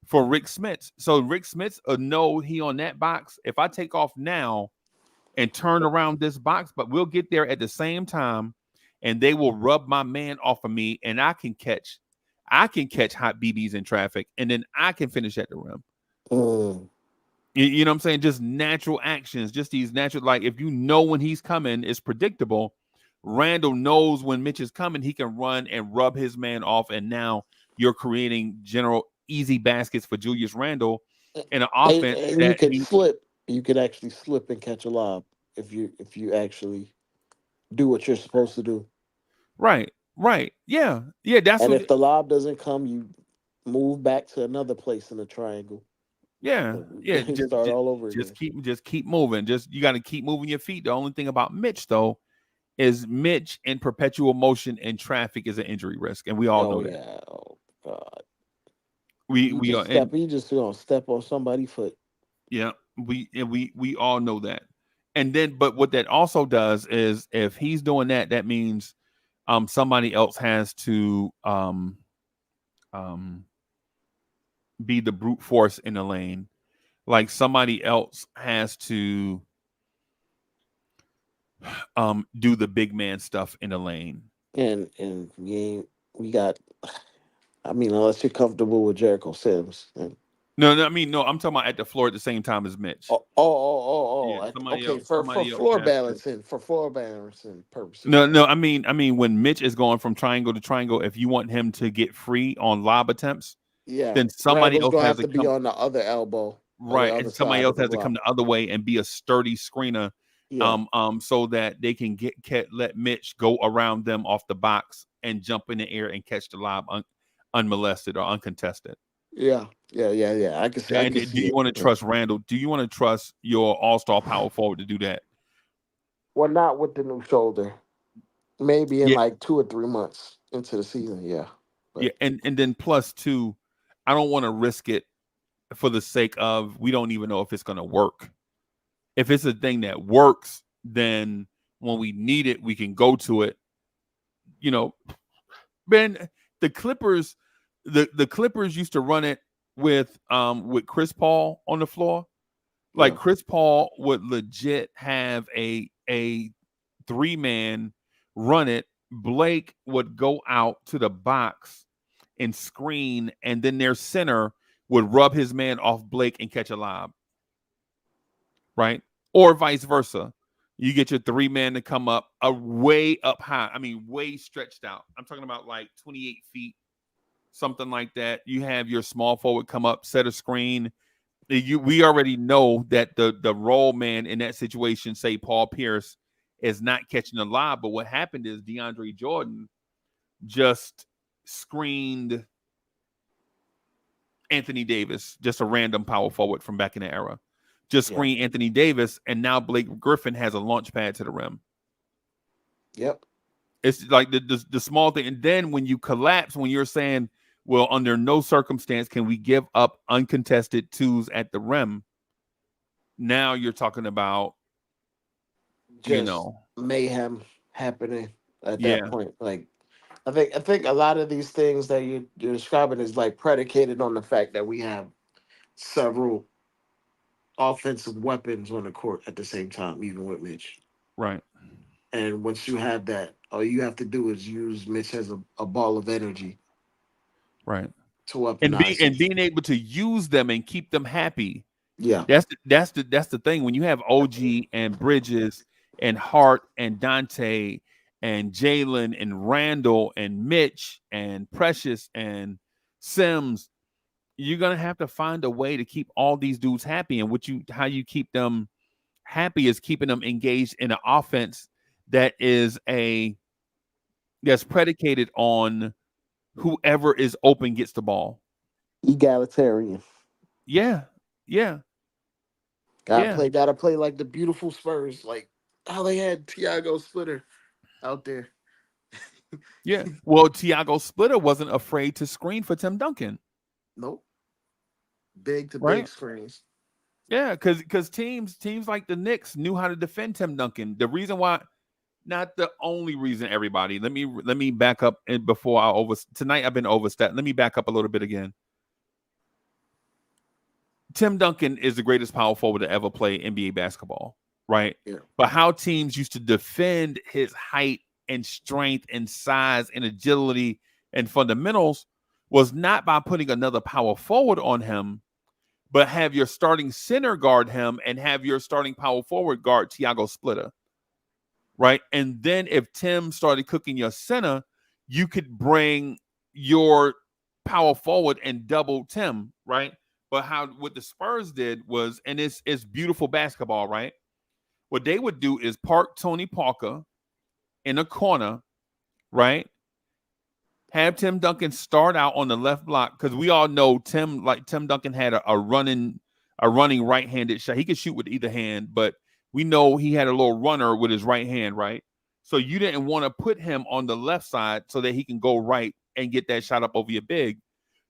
for Rick Smits. So Rick Smits know he on that box. If I take off now and turn around this box, but we'll get there at the same time, and they will rub my man off of me, and I can catch hot BBs in traffic, and then I can finish at the rim. You know what I'm saying? Just natural actions, just these natural, like if you know when he's coming, it's predictable. Randall knows when Mitch is coming, he can run and rub his man off, and now you're creating general easy baskets for Julius Randle in an offense And you that could slip. You could actually slip and catch a lob if you actually do what you're supposed to do. right, yeah. That's And what. if the lob doesn't come, you move back to another place in the triangle. Yeah, yeah. You start all over again. Just keep moving. You got to keep moving your feet. The only thing about Mitch though is Mitch in perpetual motion in traffic is an injury risk, and we all know that. Yeah. Oh God. We are, and You just gonna step on somebody's foot. yeah, we all know that. And then, but what that also does is if he's doing that, that means somebody else has to be the brute force in the lane. Like somebody else has to do the big man stuff in the lane. And we got. I mean, unless you're comfortable with Jericho Sims, and No, I'm talking about at the floor at the same time as Mitch. Yeah, somebody Okay, else. for Somebody else floor has to. balancing, purposes. No. I mean when Mitch is going from triangle to triangle, if you want him to get free on lob attempts, Yeah, then somebody Randall's else gonna has have to to be come on the other elbow, on the right, other and somebody side else of the has to come block. the other way and be a sturdy screener, Yeah, so that they can let Mitch go around them off the box and jump in the air and catch the lob unmolested or uncontested. yeah. I And can do see you it. want to trust Randall? Do you want to trust your all-star power forward to do that? Well, not with the new shoulder. Maybe in Yeah, like 2 or 3 months into the season. Yeah, yeah, but and then plus two, I don't want to risk it for the sake of we don't even know if it's going to work. If it's a thing that works, then when we need it, we can go to it. You know, Ben, the Clippers, the Clippers used to run it with Chris Paul on the floor. Like yeah, Chris Paul would legit have a 3-man run it. Blake would go out to the box and screen, and then their center would rub his man off Blake and catch a lob, right? Or vice versa. You get your 3-man to come up way up high. I mean, way stretched out. I'm talking about like 28 feet, something like that. You have your small forward come up, set a screen. We already know that the roll man in that situation, say Paul Pierce, is not catching the lob. But what happened is DeAndre Jordan just screened Anthony Davis, just a random power forward from back in the era. Just yeah. screen Anthony Davis, and now Blake Griffin has a launch pad to the rim. Yep. It's like the small thing. And then when you collapse, when you're saying, well, under no circumstance can we give up uncontested twos at the rim, now you're talking about, Just mayhem happening at that yeah, point. Like I think a lot of these things that you're describing is like predicated on the fact that we have several offensive weapons on the court at the same time, even with Mitch. right, And once you have that, all you have to do is use Mitch as a ball of energy right. to weaponize him. Being able to use them and keep them happy. Yeah. That's the thing. When you have OG and Bridges and Hart and Dante and Jalen and Randall and Mitch and Precious and Sims, you're gonna have to find a way to keep all these dudes happy. And how you keep them happy is keeping them engaged in an offense that's predicated on whoever is open gets the ball. Egalitarian. Yeah, yeah, yeah. Gotta play like the beautiful Spurs, like how they had Tiago Splitter out there. Yeah. Well, Tiago Splitter wasn't afraid to screen for Tim Duncan. Nope. Big to Right? big screens. Yeah, because teams like the Knicks knew how to defend Tim Duncan. The reason why, not the only reason, everybody. Let me back up and before tonight I've been overstepped. Let me back up a little bit again. Tim Duncan is the greatest power forward to ever play NBA basketball, right? Yeah. But how teams used to defend his height and strength and size and agility and fundamentals was not by putting another power forward on him, but have your starting center guard him and have your starting power forward guard Tiago Splitter, right? And then if Tim started cooking your center, you could bring your power forward and double Tim, right? But what the Spurs did was, and it's beautiful basketball, right? What they would do is park Tony Parker in a corner, right? Have Tim Duncan start out on the left block, because we all know Tim Duncan had a running right-handed shot. He could shoot with either hand, but we know he had a little runner with his right hand, right? So you didn't want to put him on the left side so that he can go right and get that shot up over your big.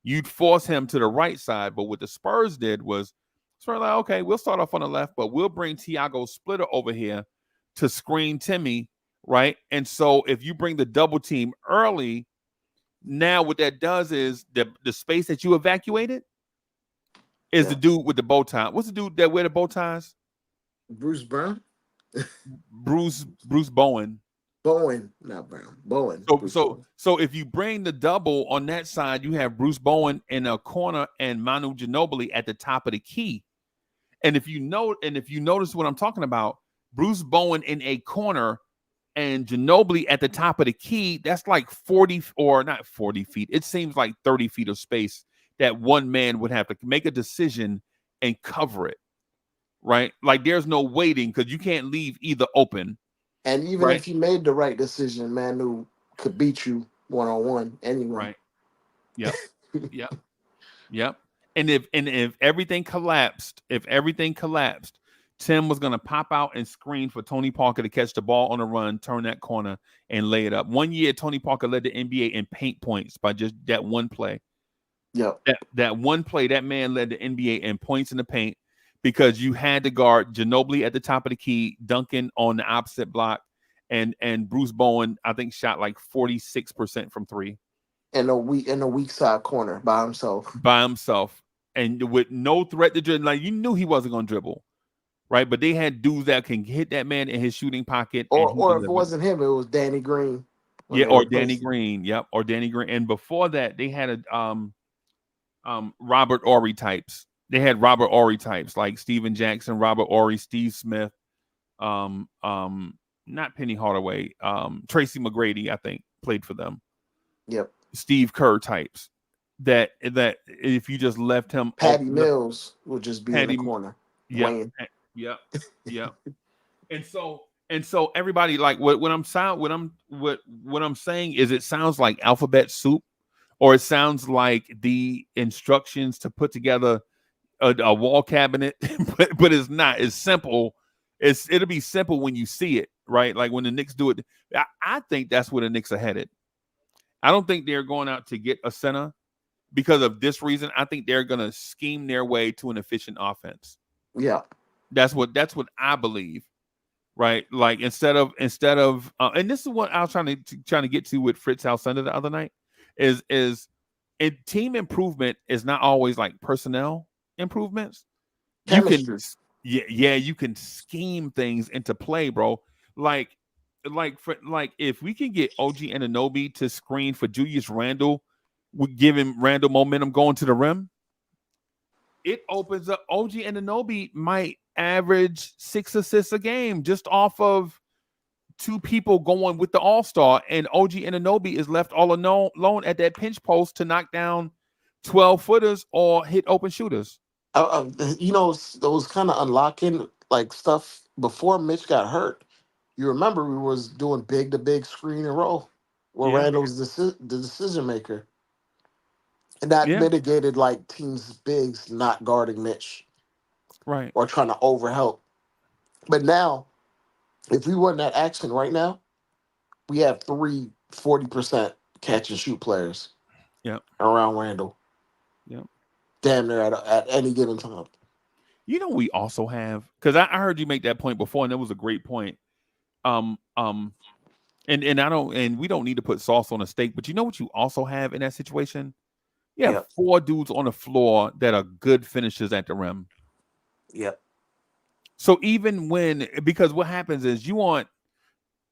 You'd force him to the right side. But what the Spurs did was, Spurs like, okay, we'll start off on the left, but we'll bring Tiago Splitter over here to screen Timmy, right? And so if you bring the double team early, now what that does is the space that you evacuated is the dude with the bow tie. What's the dude that wear the bow ties? Bruce Brown? Bruce Bowen. Bowen, not Brown. Bowen. So Bruce so Bowen. so if you bring the double on that side, you have Bruce Bowen in a corner and Manu Ginobili at the top of the key. And if you notice what I'm talking about, Bruce Bowen in a corner and Ginobili at the top of the key, that's like 40 or not 40 feet. It seems like 30 feet of space that one man would have to make a decision and cover it, right? Like there's no waiting because you can't leave either open, And even right? if you made the right decision, Manu could beat you 1-on-1 anyway. Right. Yep. Yep. Yep. And if everything collapsed, Tim was gonna pop out and screen for Tony Parker to catch the ball on a run, turn that corner, and lay it up. One year, Tony Parker led the NBA in paint points by just that one play. Yep. That one play, that man led the NBA in points in the paint because you had to guard Ginobili at the top of the key, Duncan on the opposite block, and Bruce Bowen, I think, shot like 46% from three. In a weak side corner by himself. And with no threat to dribble. Like you knew he wasn't gonna dribble, right? But they had dudes that can hit that man in his shooting pocket. Or if it wasn't him, it was Danny Green. Yeah, or Danny Green. Yep, or Danny Green. And before that, they had a Robert Horry types. They had Robert Horry types like Steven Jackson, Robert Horry, Steve Smith, not Penny Hardaway, Tracy McGrady, I think, played for them. Yep. Steve Kerr types. That if you just left him, Patty Mills would just be in the corner. Yeah, yep. And so everybody, like what I'm saying is it sounds like alphabet soup, or it sounds like the instructions to put together a wall cabinet, but it's not. It's simple. It'll be simple when you see it, right? Like when the Knicks do it. I think that's where the Knicks are headed. I don't think they're going out to get a center because of this reason. I think they're going to scheme their way to an efficient offense. Yeah, that's what I believe, right? Like instead of, and this is what I was trying to get to with Fritz Alcindor the other night is team improvement is not always like personnel improvements. chemistry. You can scheme things into play, bro. Like if we can get OG Anunoby to screen for Julius Randle, we give him Randle momentum going to the rim. It opens up. OG Anunoby might average 6 assists a game just off of 2 people going with the All-Star, and OG Anunoby is left all alone at that pinch post to knock down 12-footers or hit open shooters. Those kind of unlocking like stuff before Mitch got hurt. You remember we was doing big to big screen and roll where Randall was the decision maker. And that mitigated like teams' bigs not guarding Mitch. Right. Or trying to overhelp. But now, if we run that action right now, we have 3 40% catch and shoot players around Randall. Yep. Damn near at any given time. You know, we also have, because I heard you make that point before, and that was a great point. And we don't need to put sauce on a steak, but you know what you also have in that situation? You have 4 dudes on the floor that are good finishers at the rim. Yep. So because what happens is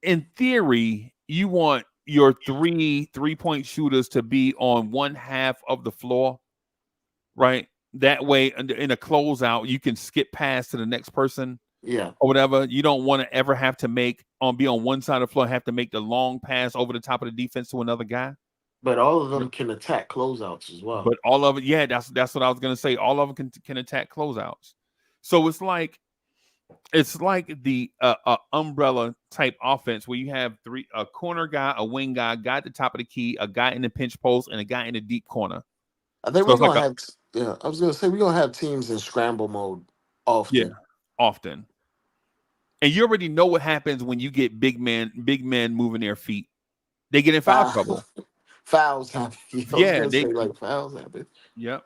in theory, you want your 3-point shooters to be on one half of the floor, right? That way, in a closeout, you can skip past to the next person. Yeah. Or whatever. You don't want to ever have to be on one side of the floor, have to make the long pass over the top of the defense to another guy. But all of them can attack closeouts as well. But all of it, that's what I was gonna say. All of them can attack closeouts. So it's like the umbrella type offense where you have a corner guy, a wing guy at the top of the key, a guy in the pinch post, and a guy in the deep corner. I think we're gonna have. I was gonna say we're gonna have teams in scramble mode often. Yeah, often. And you already know what happens when you get big men moving their feet. They get in foul trouble. Fouls happen. Fouls happen. Yep.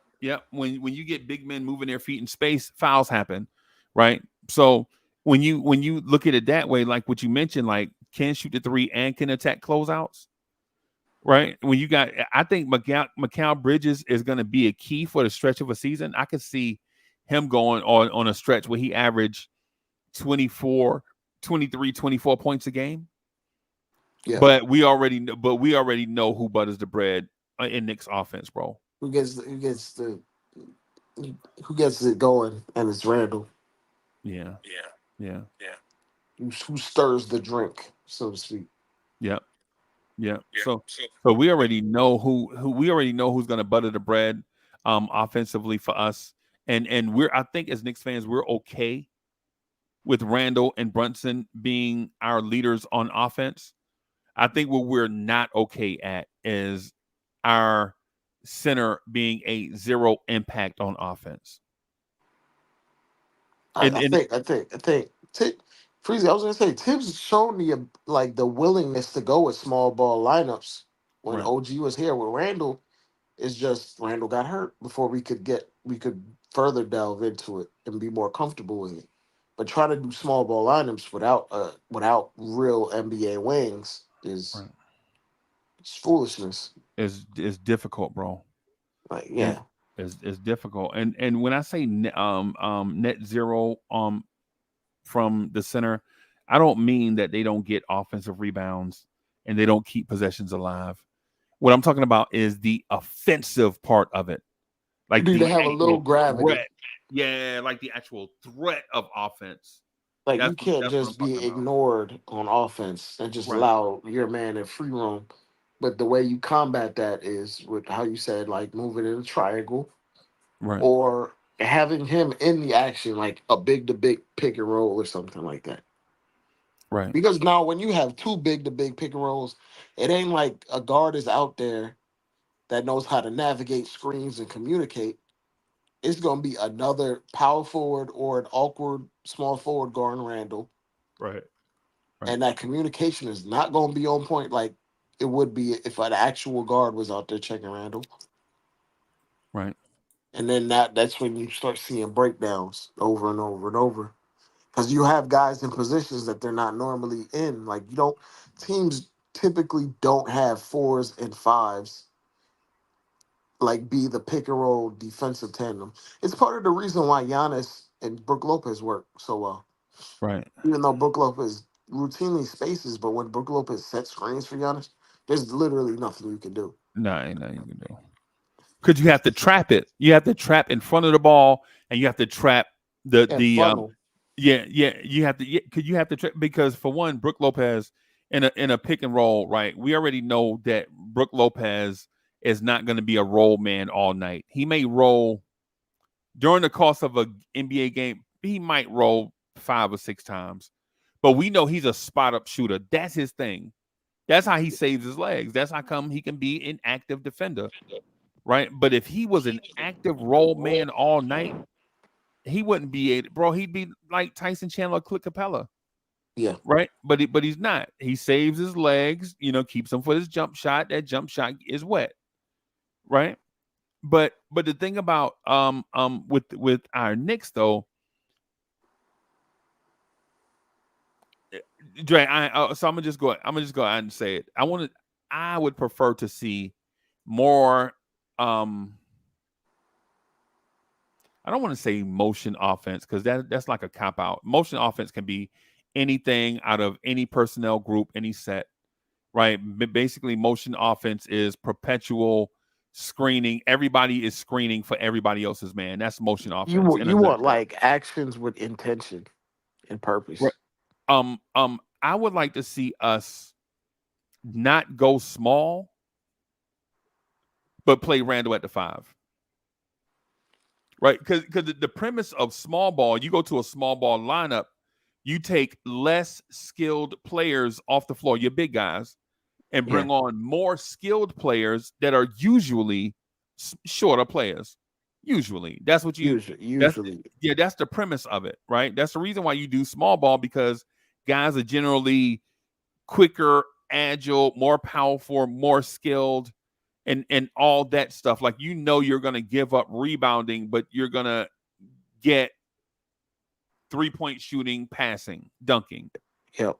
When you get big men moving their feet in space, fouls happen, right? So when you look at it that way, like what you mentioned, like can shoot the 3 and can attack closeouts, right? I think Mikal Bridges is going to be a key for the stretch of a season. I could see him going on a stretch where he averaged 23, 24 points a game. Yeah. But we already know who butters the bread in Knicks offense, bro. Who gets it going? And it's Randall. Yeah. Yeah. Who stirs the drink, so to speak. Yep. Yeah. So we already know who's going to butter the bread offensively for us. And I think as Knicks fans, we're okay with Randall and Brunson being our leaders on offense. I think what we're not okay at is our center being a zero impact on offense. I think Freezy, I was gonna say Tibbs has shown the willingness to go with small ball lineups when Right. OG was here. With Randall, it's just Randall got hurt before we could further delve into it and be more comfortable with it. But trying to do small ball lineups without real NBA wings is it's foolishness. Is difficult, bro. Like, yeah. Is difficult. And when I say net zero from the center, I don't mean that they don't get offensive rebounds and they don't keep possessions alive. What I'm talking about is the offensive part of it. Like do they have a little gravity? Threat. Yeah, like the actual threat of offense. Like you can't just be ignored on offense and just allow your man in free roam. But the way you combat that is with how you said, like moving in a triangle, right, or having him in the action, like a big to big pick and roll or something like that. Right. Because now when you have two big to big pick and rolls, it ain't like a guard is out there that knows how to navigate screens and communicate. It's going to be another power forward or an awkward small forward guarding Randall. Right. And that communication is not going to be on point like it would be if an actual guard was out there checking Randall. Right. And then that's when you start seeing breakdowns over and over and over. Because you have guys in positions that they're not normally in. Like teams typically don't have 4s and 5s like be the pick and roll defensive tandem. It's part of the reason why Giannis and Brook Lopez work so well. Right. Even though Brook Lopez routinely spaces, but when Brook Lopez sets screens for Giannis, there's literally nothing you can do. No, ain't nothing you can do. Because you have to trap it. You have to trap in front of the ball, and you have to trap the funnel. You have to trap because for one, Brook Lopez in a pick and roll, right? We already know that Brook Lopez is not going to be a roll man all night. He may roll during the course of an NBA game. He might roll 5 or 6 times, but we know he's a spot up shooter. That's his thing. That's how he saves his legs. That's how come he can be an active defender, right? But if he was an active roll man all night, he wouldn't be bro. He'd be like Tyson Chandler, Clint Capella. Yeah. Right. But he's not. He saves his legs, keeps him for his jump shot. That jump shot is wet. Right. But the thing about with our Knicks though, Dre, so I'm gonna just go out and say it. I would prefer to see more I don't want to say motion offense because that's like a cop out. Motion offense can be anything out of any personnel group, any set, right? Basically, motion offense is perpetual screening. Everybody is screening for everybody else's man. That's motion offense. You want like actions with intention and purpose. Right. I would like to see us not go small, but play Randall at the 5. Right, because the premise of small ball, you go to a small ball lineup, you take less skilled players off the floor, your big guys, and bring on more skilled players that are usually shorter players. Usually, that's what you usually. That's the premise of it, right? That's the reason why you do small ball because guys are generally quicker, agile, more powerful, more skilled. And all that stuff. Like, you're going to give up rebounding, but you're going to get 3-point shooting, passing, dunking. Yep.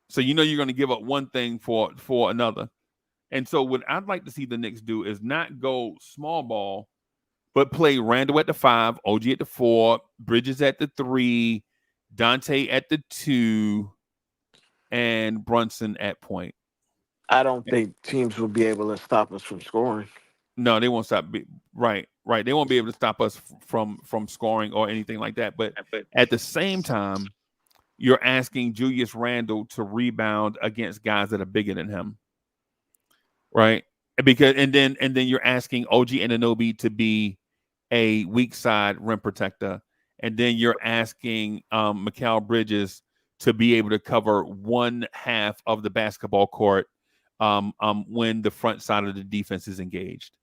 So you're going to give up one thing for another. And so what I'd like to see the Knicks do is not go small ball, but play Randall at the 5, OG at the 4, Bridges at the 3, Dante at the 2, and Brunson at point. I don't think teams will be able to stop us from scoring. No, they won't stop. Right. They won't be able to stop us from scoring or anything like that. But at the same time, you're asking Julius Randle to rebound against guys that are bigger than him, right? Because and then you're asking OG Anunoby to be a weak side rim protector, and then you're asking Mikal Bridges to be able to cover one half of the basketball court when the front side of the defense is engaged.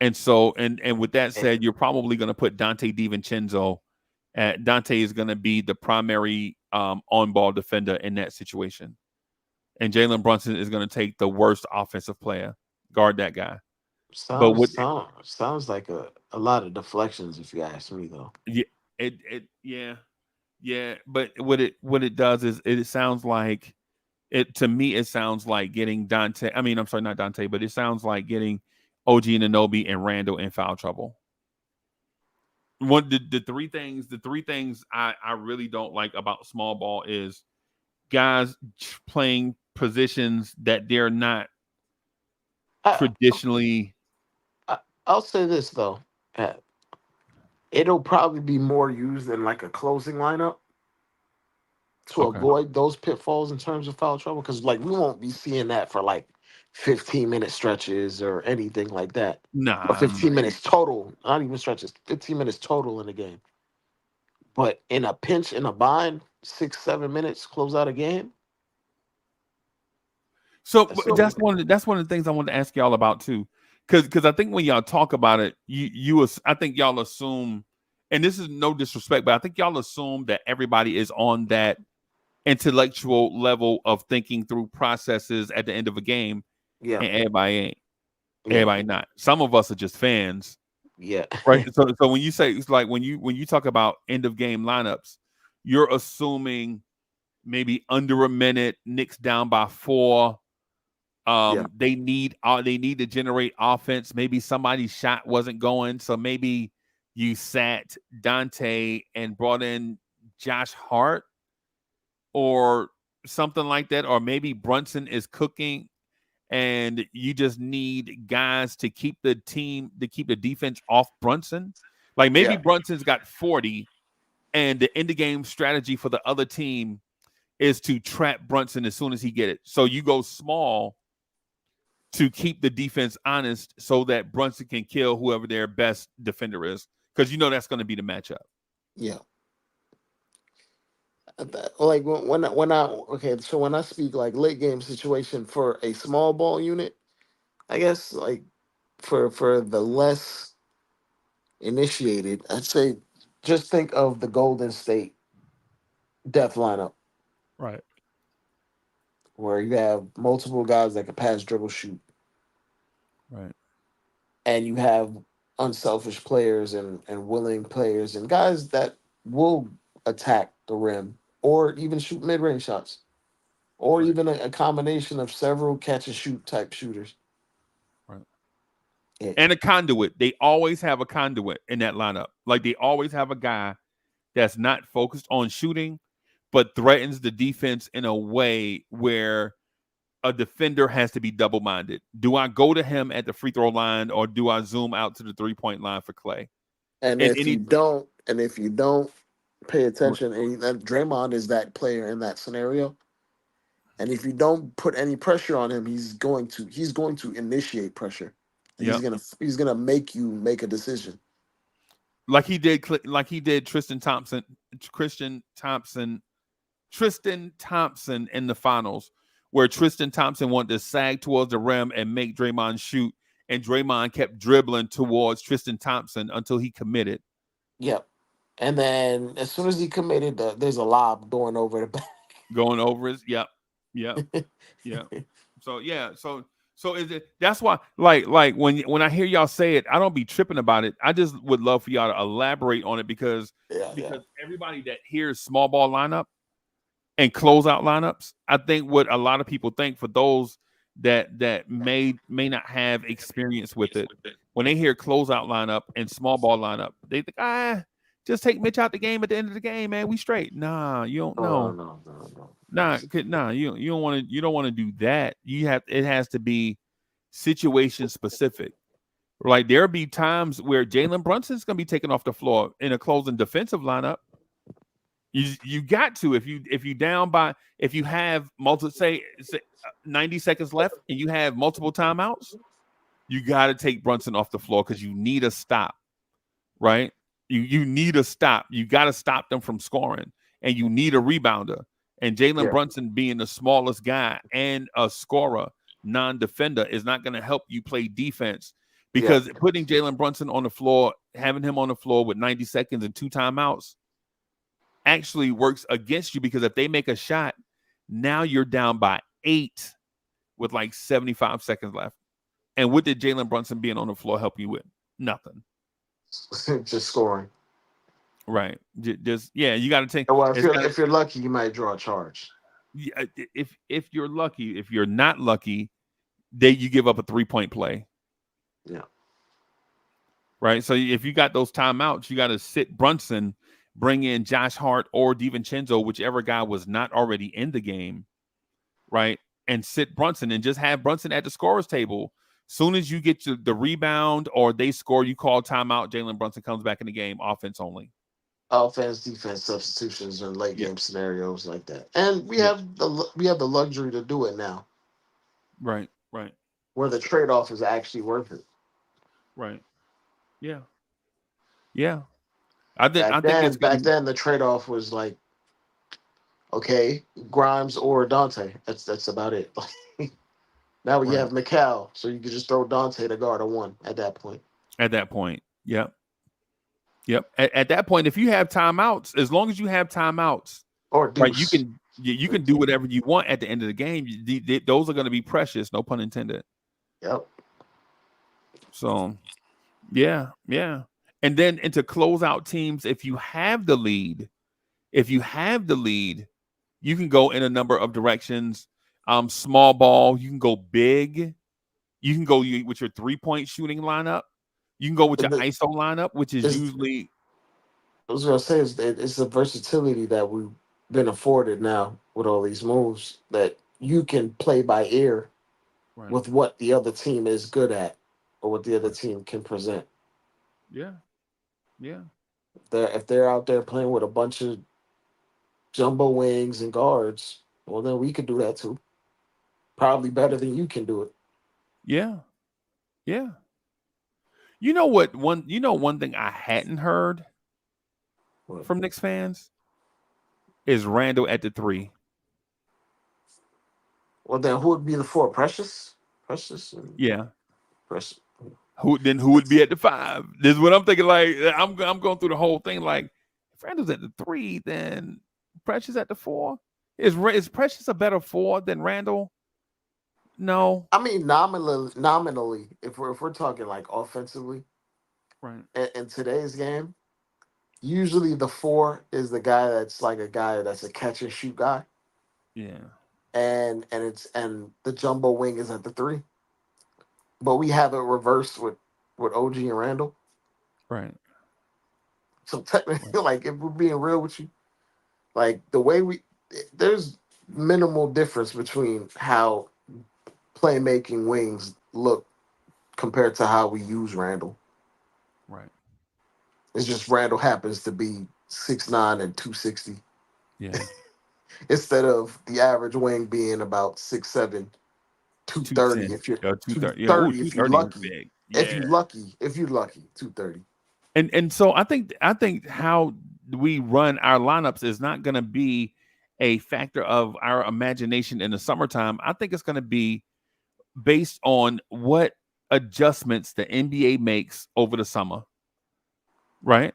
And so, and with that said, you're probably going to put Dante DiVincenzo. Dante is going to be the primary on-ball defender in that situation, and Jalen Brunson is going to take the worst offensive player, guard that guy. Sounds like a lot of deflections, if you ask me, though. Yeah. But what it does is it sounds like it to me. It sounds like getting Dante. I mean, I'm sorry, not Dante, but it sounds like getting OG Anunoby and Randall in foul trouble. The three things I really don't like about small ball is guys playing positions that they're not traditionally. I'll say this though, it'll probably be more used in like a closing lineup to avoid those pitfalls in terms of foul trouble, because like we won't be seeing that for like 15-minute stretches or anything like that. Nah, or 15 minutes total, not even stretches. 15 minutes total in a game. But in a pinch, in a bind, 6-7 minutes close out a game. So that's one of the things I wanted to ask y'all about too, because I think when y'all talk about it, I think y'all assume, and this is no disrespect, but I think y'all assume that everybody is on that intellectual level of thinking through processes at the end of a game. Yeah, and everybody ain't. Everybody not. Some of us are just fans. Yeah. Right. So when you say, it's like when you talk about end of game lineups, you're assuming maybe under a minute, Knicks down by 4. They need to generate offense. Maybe somebody's shot wasn't going, so maybe you sat Dante and brought in Josh Hart or something like that, or maybe Brunson is cooking and you just need guys to keep the defense off Brunson. Like maybe Brunson's got 40 and the end of game strategy for the other team is to trap Brunson as soon as he get it. So you go small to keep the defense honest so that Brunson can kill whoever their best defender is, because you know that's going to be the matchup. Yeah. Like when I speak like late game situation for a small ball unit, I guess like for the less initiated, I'd say just think of the Golden State death lineup. Right. Where you have multiple guys that can pass, dribble, shoot. Right. And you have unselfish players and willing players and guys that will attack the rim or even shoot mid-range shots, or even a combination of several catch and shoot type shooters. Right. Yeah. And a conduit. They always have a conduit in that lineup. Like they always have a guy that's not focused on shooting, but threatens the defense in a way where a defender has to be double-minded. Do I go to him at the free throw line or do I zoom out to the 3-point line for Clay? And if you don't pay attention, and Draymond is that player in that scenario, and if you don't put any pressure on him, he's going to initiate pressure. And he's gonna make you make a decision. Like he did Tristan Thompson in the finals, where Tristan Thompson wanted to sag towards the rim and make Draymond shoot, and Draymond kept dribbling towards Tristan Thompson until he committed. Yep. And then as soon as he committed, there's a lob going over the back. Going over his, yep. So is it? That's why, like when I hear y'all say it, I don't be tripping about it. I just would love for y'all to elaborate on it because everybody that hears small ball lineup and closeout lineups, I think what a lot of people think, for those that may not have experience with it, when they hear closeout lineup and small ball lineup, they think Just take Mitch out the game at the end of the game, man. We straight. Nah, you don't know. No. Nah, you don't want to do that. It has to be situation specific. Like there'll be times where Jalen Brunson's gonna be taken off the floor in a closing defensive lineup. You got to if you down by if you have multiple say 90 seconds left and you have multiple timeouts, you got to take Brunson off the floor because you need a stop, right? You need a stop. You got to stop them from scoring, and you need a rebounder. And Jalen Brunson being the smallest guy and a scorer, non-defender, is not going to help you play defense because putting Jalen Brunson on the floor, having him on the floor with 90 seconds and 2 timeouts actually works against you because if they make a shot, now you're down by 8 with like 75 seconds left. And what did Jalen Brunson being on the floor help you with? Nothing. Just scoring. Right. Just you got to take. Well, if you're lucky, you might draw a charge. Yeah, if you're lucky, if you're not lucky, you give up a 3-point play. Yeah. Right. So if you got those timeouts, you got to sit Brunson, bring in Josh Hart or DiVincenzo, whichever guy was not already in the game, right? And sit Brunson and just have Brunson at the scorer's table. Soon as you get to the rebound or they score, you call timeout. Jalen Brunson comes back in the game, offense only. Offense, defense, substitutions, and late game scenarios like that. And we have the luxury to do it now. Right. Where the trade-off is actually worth it. Right. Yeah. I think back then the trade-off was like, okay, Grimes or Dante. That's about it. Now we have McCall, so you could just throw Dante to guard a 1 at that point. Yep. At that point, if you have timeouts, as long as you have timeouts, or right, you can do whatever you want at the end of the game. Those are going to be precious, no pun intended. Yep. So, yeah. And then into closeout teams, if you have the lead, you can go in a number of directions. Small ball, you can go big. You can go with your 3-point shooting lineup. You can go with your ISO lineup, which is usually. I was gonna say it's the versatility that we've been afforded now with all these moves that you can play by ear with what the other team is good at or what the other team can present. Yeah. If they're out there playing with a bunch of jumbo wings and guards, well, then we could do that too. Probably better than you can do it. Yeah. You know what? One thing I hadn't heard from Knicks fans is Randall at the 3. Well, then who would be the 4? Precious. Precious. Who would be at the 5? This is what I'm thinking. Like I'm going through the whole thing. Like if Randall's at the 3, then Precious at the 4. Is Precious a better 4 than Randall? No. I mean, nominally, if we're talking like offensively, right? In today's game, usually the 4 is the guy that's like a guy that's a catch and shoot guy. Yeah. And the jumbo wing is at the 3. But we have it reversed with OG and Randall. Right. So technically, like if we're being real with you, like the way there's minimal difference between how playmaking wings look compared to how we use Randall. Right. It's just Randall happens to be 6'9" and 260. Yeah. Instead of the average wing being about 6'7", 230. If you're 230, if you're lucky. Yeah. If you're lucky, 230. And so I think how we run our lineups is not going to be a factor of our imagination in the summertime. I think it's going to be based on what adjustments the NBA makes over the summer. Right?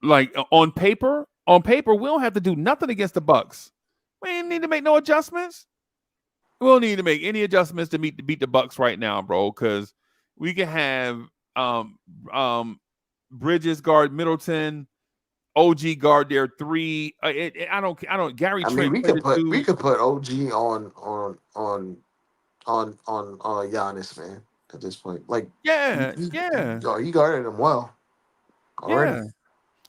Like on paper, we don't have to do nothing against the Bucks. We ain't need to make no adjustments. We don't need to make any adjustments to beat the Bucks right now, bro, because we can have Bridges guard Middleton, OG guard their 3. I don't. Gary Trent. I mean, we could put OG on Giannis, man. At this point, like yeah. You guarded him well. Already. Yeah.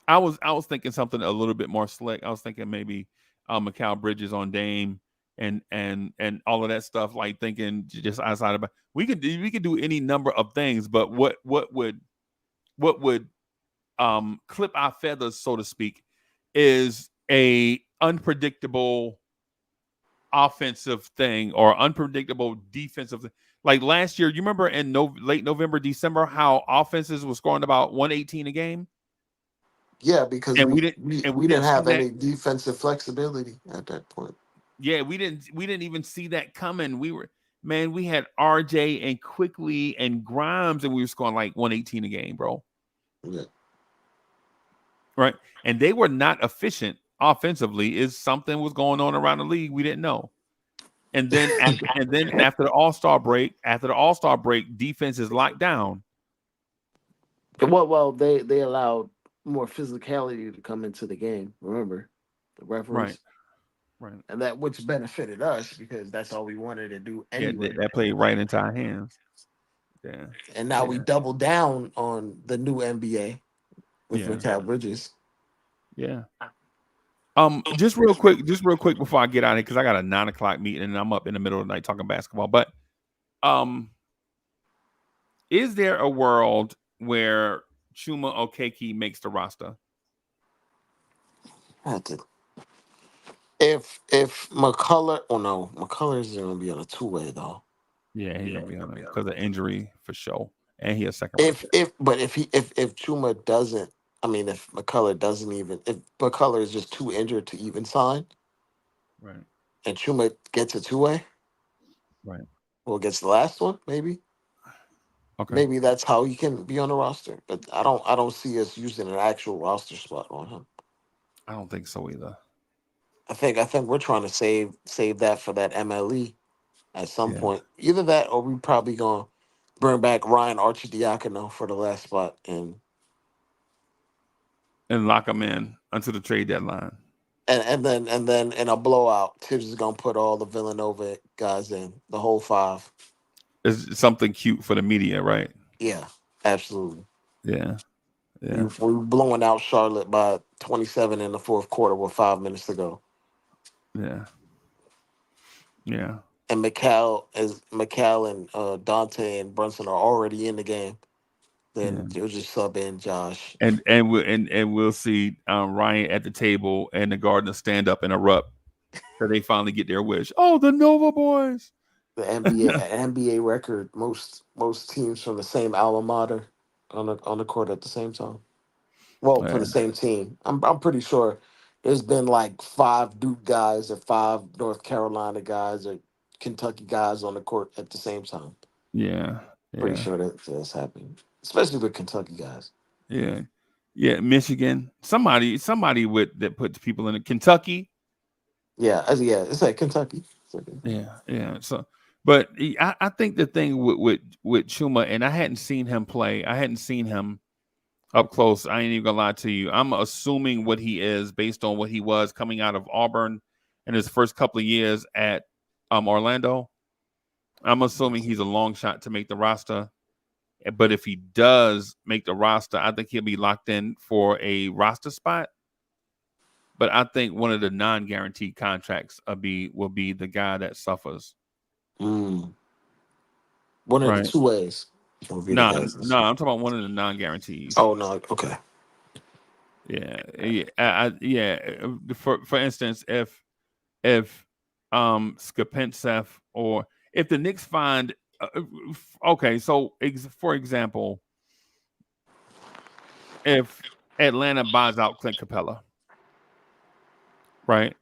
I was thinking something a little bit more slick. I was thinking maybe Mikal Bridges on Dame and all of that stuff. Like thinking just outside of we could do any number of things, but what would clip our feathers, so to speak, is a unpredictable offensive thing or unpredictable defensive thing. Like last year, you remember in late November, December, how offenses were scoring about 118 a game? Yeah, because And we we didn't we, and we we didn't didn't see have that. any defensive flexibility at that point. Yeah, we didn't even see that coming. We had RJ and Quickly and Grimes, and we were scoring like 118 a game, bro. Yeah. Right. And they were not efficient offensively. Is something was going on around the league we didn't know. And then after the All-Star break, defense is locked down. Well, they allowed more physicality to come into the game. Remember, the referees, Right. and that which benefited us because that's all we wanted to do Yeah, anyway. that played right into our hands. Yeah. And now we double down on the new NBA with Yeah. Mikal Bridges. Yeah. Just real quick before I get out of here, because I got a 9:00 meeting and I'm up in the middle of the night talking basketball. But is there a world where Chuma Okeke makes the roster? If McCullough, McCullough's gonna be on a two-way though. Yeah, he's gonna be on it because of injury for sure, and he a second. If Chuma doesn't, if McCullough doesn't even, if McCullough is just too injured to even sign, right, and Chuma gets a two-way, right, well, gets the last one maybe. Okay, maybe that's how he can be on the roster, but I don't see us using an actual roster spot on him. I don't think so either. I think we're trying to save that for that MLE at some point. Either that or we probably gonna bring back Ryan Arcidiacono for the last spot and lock him in until the trade deadline. And then in a blowout, Tibbs is gonna put all the Villanova guys in, the whole five. It's something cute for the media, right? Yeah, absolutely. Yeah. We're blowing out Charlotte by 27 in the fourth quarter with 5 minutes to go. Yeah. And Mikal and Dante and Brunson are already in the game. Then they'll just sub in Josh. And we'll see Ryan at the table and the Gardeners stand up and erupt so they finally get their wish. Oh, the Nova boys. The NBA record, most teams from the same alma mater on the court at the same time. Well, for the same team. I'm pretty sure there's been like 5 Duke guys or 5 North Carolina guys or Kentucky guys on the court at the same time. Yeah. Pretty sure that's happening, especially with Kentucky guys. Yeah. Michigan. Somebody that puts people in it. Kentucky. Yeah. It's like Kentucky. Yeah. So, but I think the thing with Chuma, and I hadn't seen him play. I hadn't seen him up close. I ain't even gonna lie to you. I'm assuming what he is based on what he was coming out of Auburn in his first couple of years at Orlando. I'm assuming he's a long shot to make the roster. But if he does make the roster, I think he'll be locked in for a roster spot. But I think one of the non-guaranteed contracts will be the guy that suffers. One of the two ways. No, I'm talking about one of the non-guarantees. Oh no, okay. Yeah. For instance, if Skapentsev or if the Knicks find so for example, if Atlanta buys out Clint Capella, right?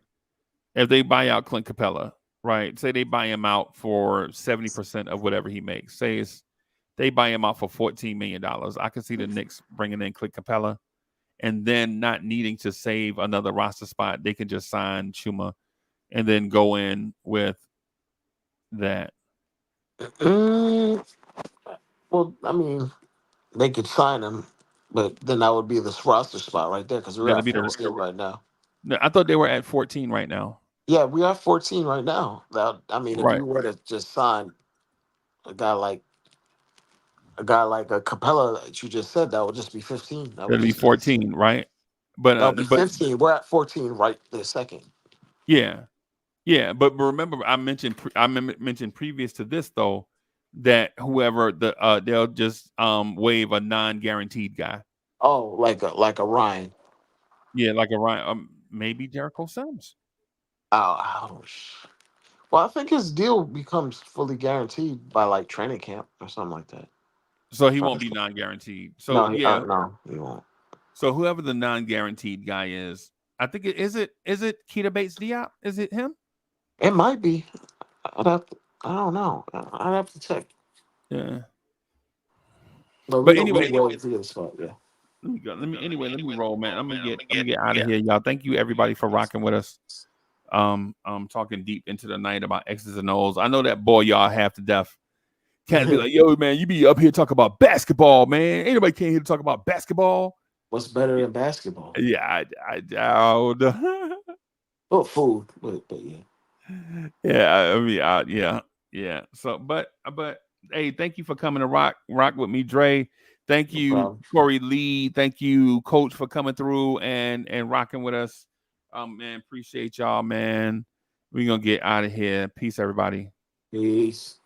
If they buy out Clint Capella, right? Say they buy him out for 70% of whatever he makes. Say they buy him out for $14 million. I can see the Knicks bringing in Clint Capella and then not needing to save another roster spot. They can just sign Chuma and then go in with that. Well, they could sign him, but then that would be this roster spot right there because we're at 14 right now. No, I thought they were at 14 right now. Yeah, we are 14 right now. If you were to just sign a guy like a Capella that you just said, that would just be 15. That'd be 14, right? That'll be but 15. We're at 14 right this second. yeah, yeah. But remember, I mentioned mentioned previous to this though that whoever they'll just waive a non-guaranteed guy. Oh, like a Ryan. Yeah, like a Ryan, maybe Jericho Sims. Oh, well, I think his deal becomes fully guaranteed by like training camp or something like that. So he won't be non-guaranteed. So yeah. No, he won't. So whoever the non-guaranteed guy is, I think is it Keita Bates Diop? Is it him? It might be. I don't know. I'd have to check. Yeah. But But we anyway, wait for this spot. Yeah. let me go. Let me roll, man. I'm gonna get out of here, y'all. Thank you everybody for rocking with us. Talking deep into the night about X's and O's. I know that boy y'all half to death. Can't be like, yo, man, you be up here talking about basketball, man. Anybody came here to talk about basketball? What's better than basketball? Yeah, I doubt. Oh, food, but yeah. Yeah, I mean, yeah. So, but hey, thank you for coming to rock with me, Dre. Thank you, problem. Corey Lee. Thank you, Coach, for coming through and rocking with us. Man, appreciate y'all, man. We're gonna get out of here. Peace, everybody. Peace.